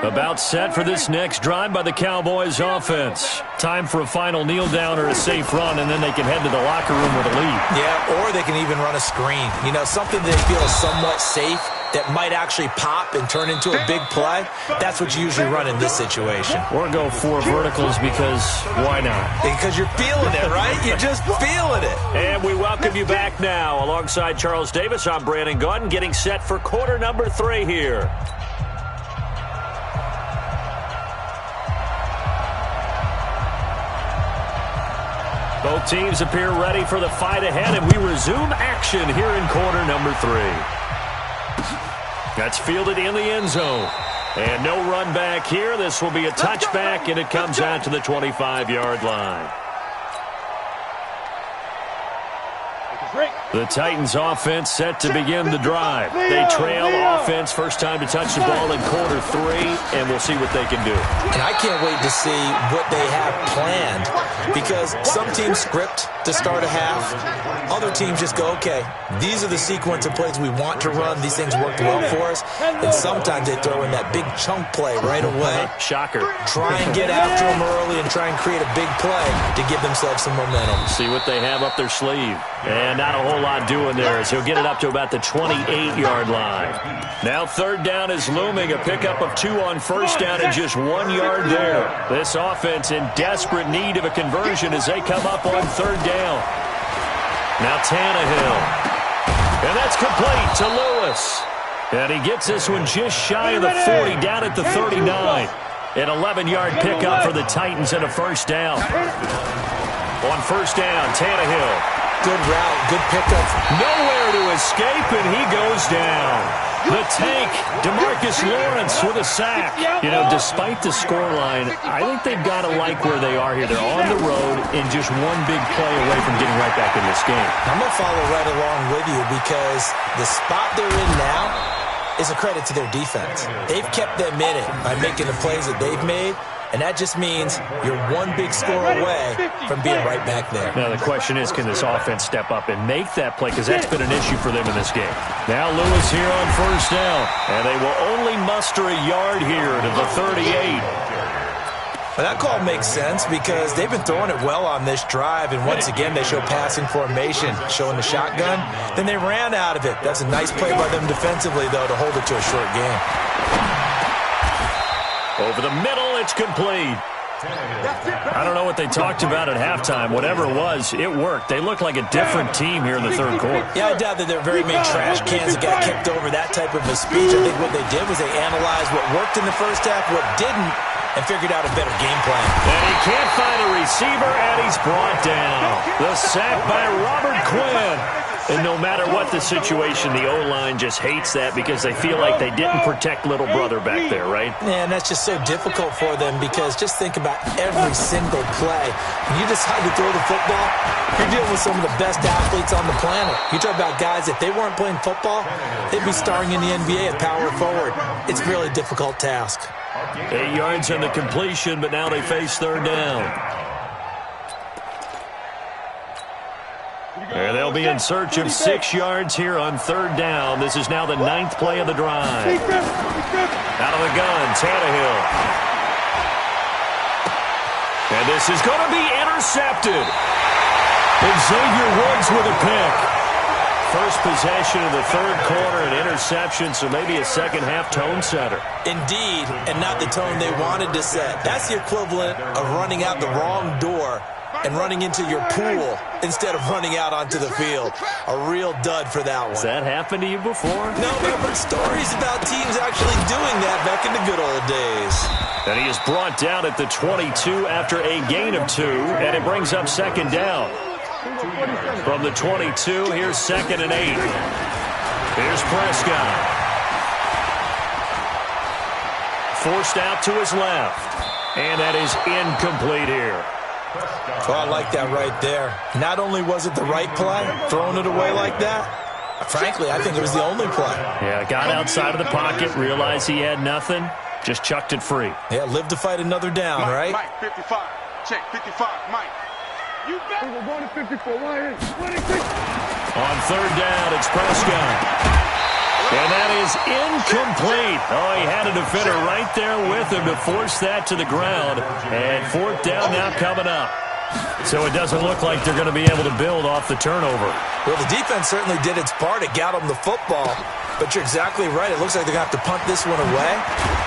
About set for this next drive by the Cowboys offense. Time for a final kneel down or a safe run, and then they can head to the locker room with a lead. Yeah, or they can even run a screen. You know, something they feel is somewhat safe that might actually pop and turn into a big play. That's what you usually run in this situation. Or go 4 verticals because why not? Because you're feeling it, right? You're just feeling it. And we welcome you back now. Alongside Charles Davis, I'm Brandon Gaudin, getting set for quarter number 3 here. Both teams appear ready for the fight ahead, and we resume action here in quarter number 3. That's fielded in the end zone. And no run back here. This will be a touchback, and it comes out to the 25-yard line. The Titans offense set to begin the drive. They trail offense, first time to touch the ball in quarter 3, and we'll see what they can do. And I can't wait to see what they have planned, because some teams script to start a half. Other teams just go, okay, these are the sequence of plays we want to run. These things worked well for us. And sometimes they throw in that big chunk play right away. Shocker. Try and get after them early and try and create a big play to give themselves some momentum. See what they have up their sleeve. And not a whole lot doing there, as he'll get it up to about the 28-yard line. Now third down is looming. A pickup of 2 on first down and just 1 yard there. This offense in desperate need of a conversion as they come up on third down. Now Tannehill. And that's complete to Lewis. And he gets this one just shy of the 40, down at the 39. An 11-yard pickup for the Titans and a first down. On first down, Tannehill. Good route, good pickup. Nowhere to escape, and he goes down. The tank, DeMarcus Lawrence with a sack. You know, despite the scoreline, I think they've got to like where they are here. They're on the road and just one big play away from getting right back in this game. I'm going to follow right along with you, because the spot they're in now is a credit to their defense. They've kept them in it by making the plays that they've made. And that just means you're one big score away from being right back there. Now the question is, can this offense step up and make that play? Because that's been an issue for them in this game. Now Lewis here on first down. And they will only muster a yard here to the 38. Well, that call makes sense, because they've been throwing it well on this drive. And once again, they show passing formation, showing the shotgun. Then they ran out of it. That's a nice play by them defensively, though, to hold it to a short game. Over the middle, it's complete. I don't know what they talked about at halftime. Whatever it was, it worked. They look like a different team here in the third quarter. Yeah, I doubt that there are very many trash cans that got kicked over that type of a speech. I think what they did was they analyzed what worked in the first half, what didn't, and figured out a better game plan. And he can't find a receiver, and he's brought down. The sack by Robert Quinn. And no matter what the situation, the O-line just hates that, because they feel like they didn't protect little brother back there, right? Man, that's just so difficult for them, because just think about every single play. When you decide to throw the football, you're dealing with some of the best athletes on the planet. You talk about guys, if they weren't playing football, they'd be starring in the NBA at power forward. It's a really difficult task. 8 yards on the completion, but now they face third down. And they'll be in search of 6 yards here on third down. This is now the 9th play of the drive. Out of the gun, Tannehill. And this is going to be intercepted. Xavier Woods with a pick. First possession of the third quarter, an interception, so maybe a second-half tone setter. Indeed, and not the tone they wanted to set. That's the equivalent of running out the wrong door and running into your pool instead of running out onto the field. A real dud for that one. Has that happened to you before? No, but I've heard stories about teams actually doing that back in the good old days. And he is brought down at the 22 after a gain of 2, and it brings up second down. From the 22, here's 2nd and 8. Here's Prescott. Forced out to his left. And that is incomplete here. Oh, I like that right there. Not only was it the right play, throwing it away like that, frankly, I think it was the only play. Yeah, got outside of the pocket, realized he had nothing, just chucked it free. Yeah, live to fight another down, right? Mike, 55. Check, 55, Mike. You bet. We're going to 54. On third down, it's Prescott. And that is incomplete. Oh, he had a defender right there with him to force that to the ground. And fourth down now coming up. So it doesn't look like they're going to be able to build off the turnover. Well, the defense certainly did its part. It got them the football. But you're exactly right. It looks like they're going to have to punt this one away.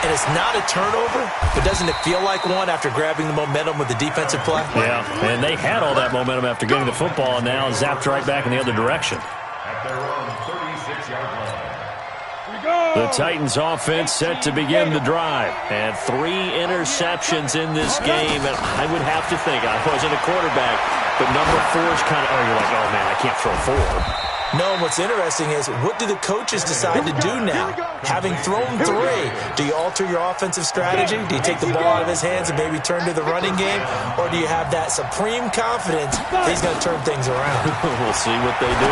And it's not a turnover, but doesn't it feel like one after grabbing the momentum with the defensive play? Yeah, and they had all that momentum after getting the football, and now zapped right back in the other direction. At their own 36-yard line. The Titans offense set to begin the drive. And 3 interceptions in this game. And I would have to think, I wasn't a quarterback, but number 4 is kind of, you're like, oh, man, I can't throw 4. No, what's interesting is, what do the coaches decide to do now? Having thrown 3, do you alter your offensive strategy? Do you take the ball out of his hands and maybe turn to the running game? Or do you have that supreme confidence that he's going to turn things around? We'll see what they do.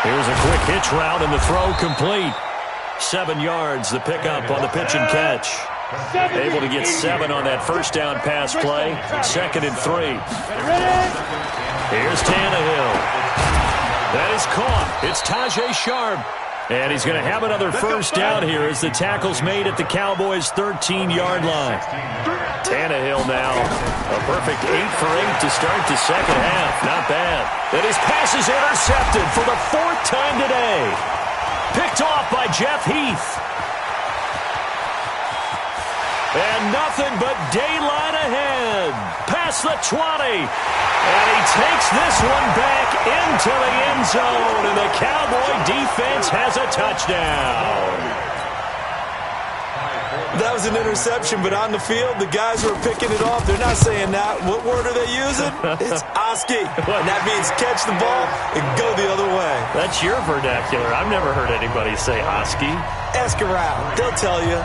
Here's a quick hitch route, and the throw complete. 7 yards, the pickup on the pitch and catch. Able to get 7 on that first down pass play. 2nd and 3. Here's Tannehill. That is caught. It's Tajay Sharp. And he's going to have another first down here as the tackle's made at the Cowboys' 13-yard line. Tannehill now. A perfect 8 for 8 to start the second half. Not bad. And his pass is intercepted for the 4th time today. Picked off by Jeff Heath. And nothing but daylight ahead. Past the 20. And he takes this one back into the end zone. And the Cowboy defense has a touchdown. That was an interception, but on the field, the guys who are picking it off, they're not saying that. What word are they using? It's Oski. And that means catch the ball and go the other way. That's your vernacular. I've never heard anybody say Oski. Ask around. They'll tell you.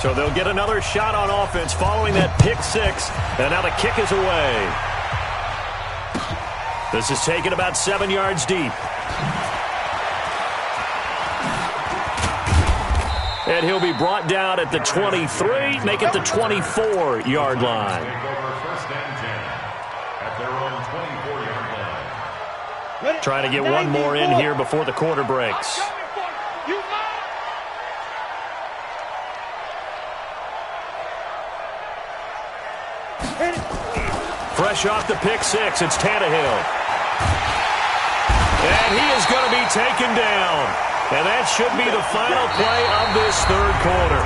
So they'll get another shot on offense following that pick 6. And now the kick is away. This is taken about 7 yards deep. And he'll be brought down at the 23, make it the 24-yard line. Trying to get one more in here before the quarter breaks. Fresh off the pick 6, it's Tannehill. And he is going to be taken down. And that should be the final play of this third quarter.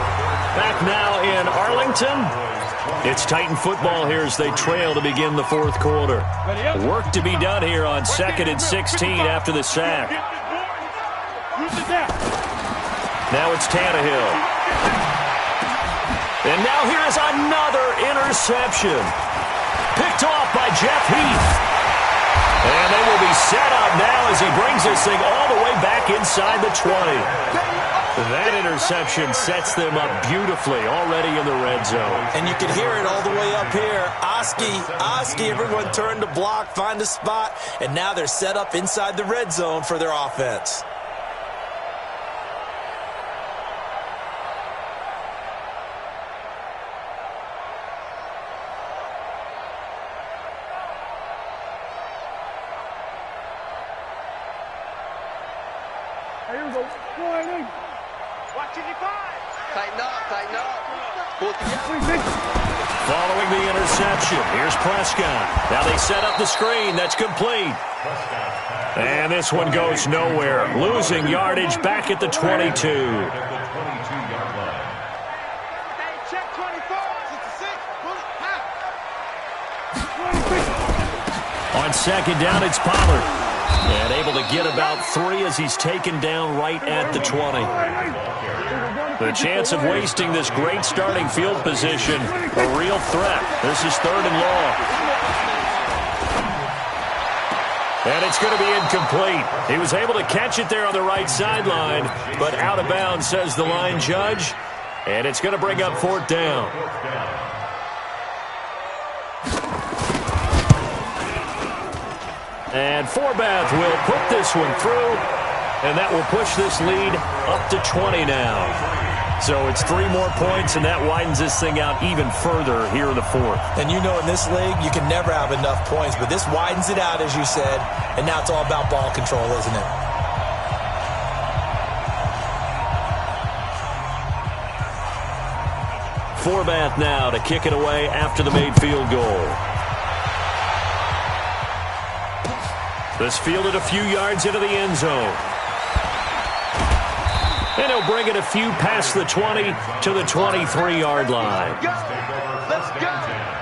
Back now in Arlington. It's Titan football here as they trail to begin the fourth quarter. Work to be done here on 2nd and 16 after the sack. Now it's Tannehill. And now here is another interception. Picked off by Jeff Heath. And they will be set up now as he brings this thing all the way back inside the 20. That interception sets them up beautifully already in the red zone. And you can hear it all the way up here. Oski, everyone turned to block, find a spot, and now they're set up inside the red zone for their offense. Here we go. Watching your five. Tighten up. Pull together. Following the interception, here's Prescott. Now they set up the screen. That's complete. And this one goes nowhere. Losing yardage back at the 22. Check 24. 66. Pull it. On second down, it's Pollard. And able to get about 3 as he's taken down right at the 20. The chance of wasting this great starting field position, a real threat. This is 3rd and long. And it's going to be incomplete. He was able to catch it there on the right sideline, but out of bounds, says the line judge. And it's going to bring up 4th down. And Forbath will put this one through, and that will push this lead up to 20 now. So it's 3 more points, and that widens this thing out even further here in the fourth. And you know in this league, you can never have enough points, but this widens it out, as you said, and now it's all about ball control, isn't it? Forbath now to kick it away after the made field goal. This fielded a few yards into the end zone. And he'll bring it a few past the 20 to the 23-yard line. Let's go.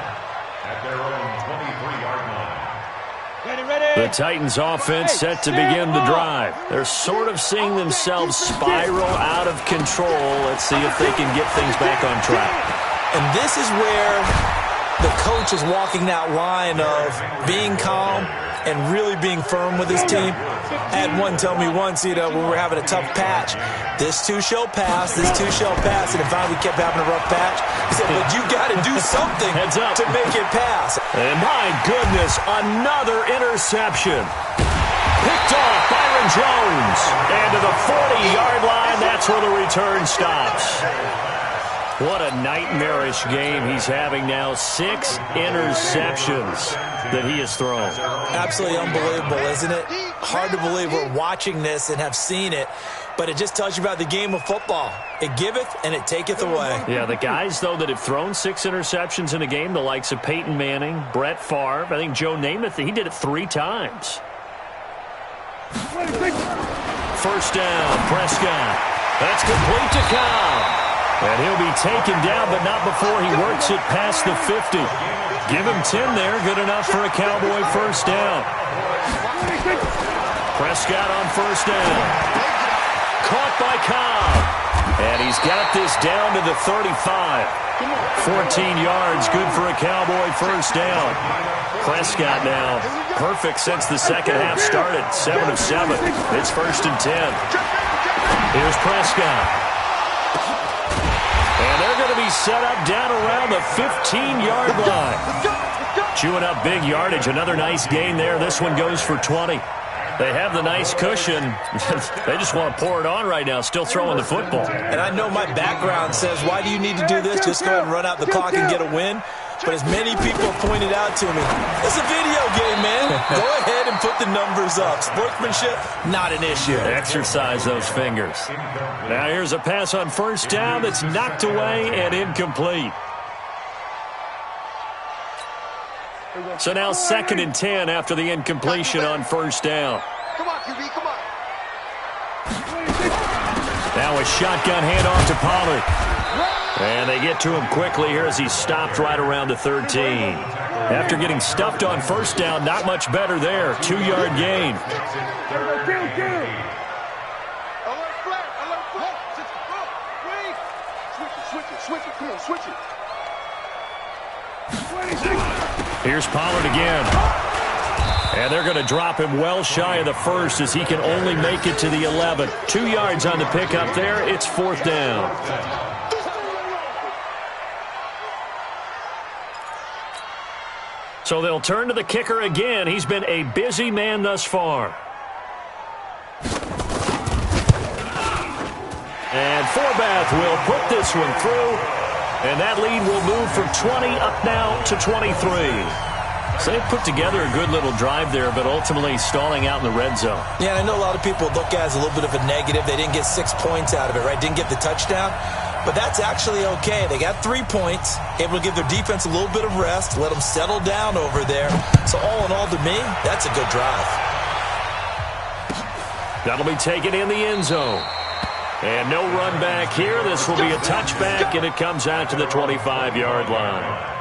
The Titans offense set to begin the drive. They're sort of seeing themselves spiral out of control. Let's see if they can get things back on track. And this is where the coach is walking that line of being calm and really being firm with his team. I had one tell me once, when we were having a tough patch, this too shall pass, this too shall pass. And finally we kept having a rough patch. He said, but you got to do something to make it pass. And my goodness, another interception. Picked off Byron Jones. And to the 40-yard line, that's where the return stops. What a nightmarish game he's having now. 6 interceptions that he has thrown. Absolutely unbelievable, isn't it? Hard to believe we're watching this and have seen it, but it just tells you about the game of football. It giveth and it taketh away. Yeah, the guys, though, that have thrown 6 interceptions in a game, the likes of Peyton Manning, Brett Favre, I think Joe Namath, he did it 3 times. First down, Prescott. That's complete to Cobb. And he'll be taken down, but not before he works it past the 50. Give him 10 there. Good enough for a Cowboy first down. Prescott on first down. Caught by Cobb. And he's got this down to the 35. 14 yards, good for a Cowboy first down. Prescott now perfect since the second half started. 7 of 7. It's first and 10. Here's Prescott. And they're going to be set up down around the 15-yard line. Chewing up big yardage. Another nice gain there. This one goes for 20. They have the nice cushion. They just want to pour it on right now, still throwing the football. And I know my background says, why do you need to do this? Just go ahead and run out the clock and get a win. But as many people have pointed out to me, it's a video game, man. Go ahead and put the numbers up. Sportsmanship, not an issue. Exercise those fingers. Now here's a pass on first down that's knocked away and incomplete. So now 2nd and 10 after the incompletion on first down. Come on, QB, come on. Now a shotgun handoff to Pollard. And they get to him quickly here as he's stopped right around the 13. After getting stuffed on first down, not much better there. 2-yard gain. Switch it, come on, switch it. Here's Pollard again. And they're going to drop him well shy of the first as he can only make it to the 11. 2 yards on the pickup there. It's 4th down. So they'll turn to the kicker again. He's been a busy man thus far. And Forbath will put this one through. And that lead will move from 20 up now to 23. So they put together a good little drive there, but ultimately stalling out in the red zone. Yeah, and I know a lot of people look at it as a little bit of a negative. They didn't get 6 points out of it, right? Didn't get the touchdown. But that's actually okay. They got 3 points, able to give their defense a little bit of rest, let them settle down over there. So all in all, to me, that's a good drive. That'll be taken in the end zone. And no run back here. This will be a touchback, and it comes out to the 25-yard line.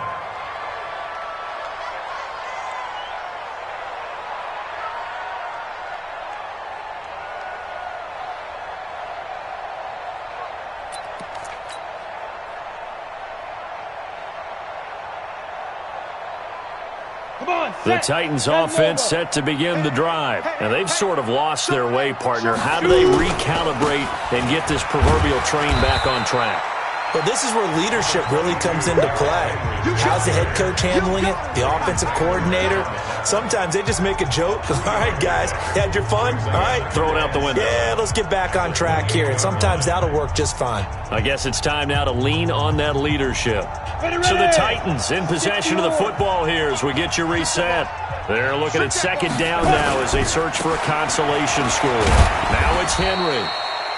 The Titans offense set to begin the drive. And they've sort of lost their way, partner. How do they recalibrate and get this proverbial train back on track? Well, this is where leadership really comes into play. How's the head coach handling it? The offensive coordinator? Sometimes they just make a joke. All right, guys, you had your fun? All right. Throw it out the window. Yeah, let's get back on track here. And sometimes that'll work just fine. I guess it's time now to lean on that leadership. So the Titans in possession of the football here as we get you reset. They're looking at 2nd down now as they search for a consolation score. Now it's Henry.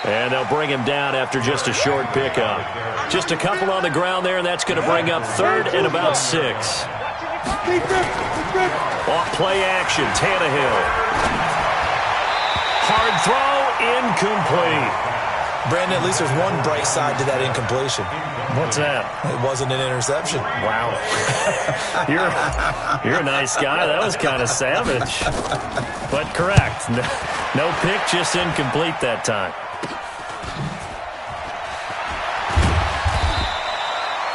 And they'll bring him down after just a short pickup. Just a couple on the ground there, and that's going to bring up 3rd and about 6. Off play action, Tannehill. Hard throw, incomplete. Brandon, at least there's one bright side to that incompletion. What's that? It wasn't an interception. Wow. You're a nice guy. That was kind of savage. But correct. No pick, just incomplete that time.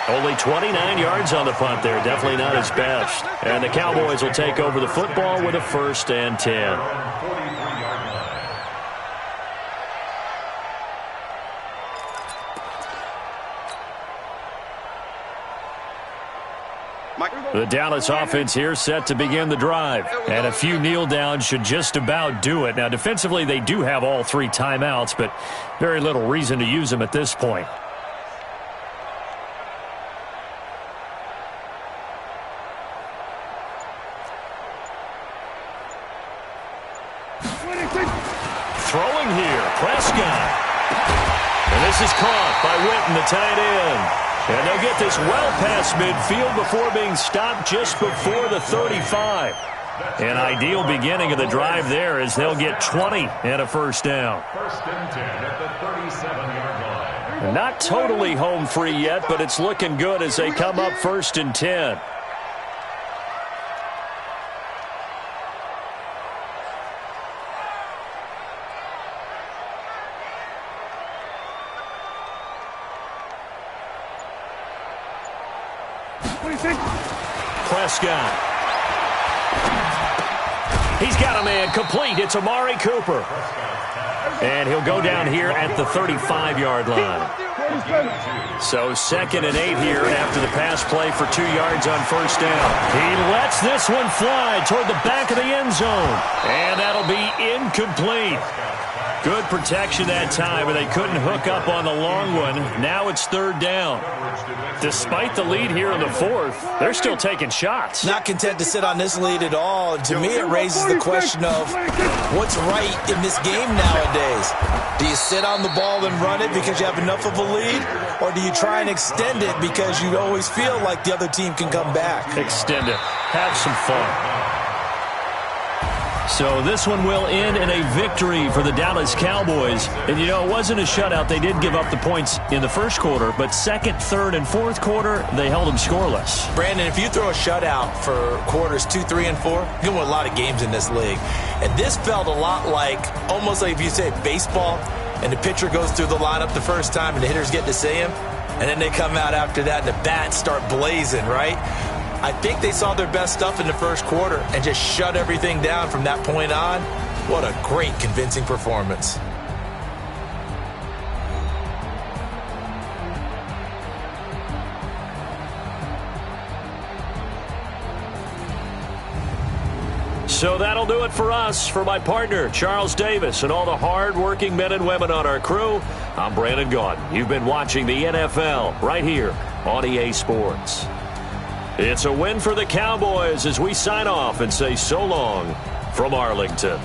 Only 29 yards on the punt there. Definitely not his best. And the Cowboys will take over the football with a 1st and 10. The Dallas offense here set to begin the drive. And a few kneel downs should just about do it. Now, defensively, they do have all 3 timeouts, but very little reason to use them at this point. Throwing here, Prescott. And this is caught by Witten, the tight end. And they'll get this well past midfield before being stopped just before the 35. An ideal beginning of the drive there as they'll get 20 and a 1st down. 1st and 10 at the 37-yard line. Not totally home free yet, but it's looking good as they come up 1st and 10. Prescott. He's got a man complete. It's Amari Cooper. And he'll go down here at the 35-yard line. So 2nd and 8 here after the pass play for 2 yards on 1st down. He lets this one fly toward the back of the end zone. And that'll be incomplete. Good protection that time, but they couldn't hook up on the long one. Now it's 3rd down. Despite the lead here in the 4th, they're still taking shots. Not content to sit on this lead at all. To me, it raises the question of what's right in this game nowadays. Do you sit on the ball and run it because you have enough of a lead? Or do you try and extend it because you always feel like the other team can come back? Extend it. Have some fun. So this one will end in a victory for the Dallas Cowboys. And, you know, it wasn't a shutout. They did give up the points in the 1st quarter, but 2nd, 3rd, and 4th quarter, they held them scoreless. Brandon, if you throw a shutout for quarters 2, 3, and 4, you win a lot of games in this league. And this felt a lot like, almost like if you say baseball, and the pitcher goes through the lineup the first time and the hitters get to see him, and then they come out after that and the bats start blazing, right? I think they saw their best stuff in the 1st quarter and just shut everything down from that point on. What a great, convincing performance. So that'll do it for us. For my partner, Charles Davis, and all the hard-working men and women on our crew, I'm Brandon Gaudin. You've been watching the NFL right here on EA Sports. It's a win for the Cowboys as we sign off and say so long from Arlington.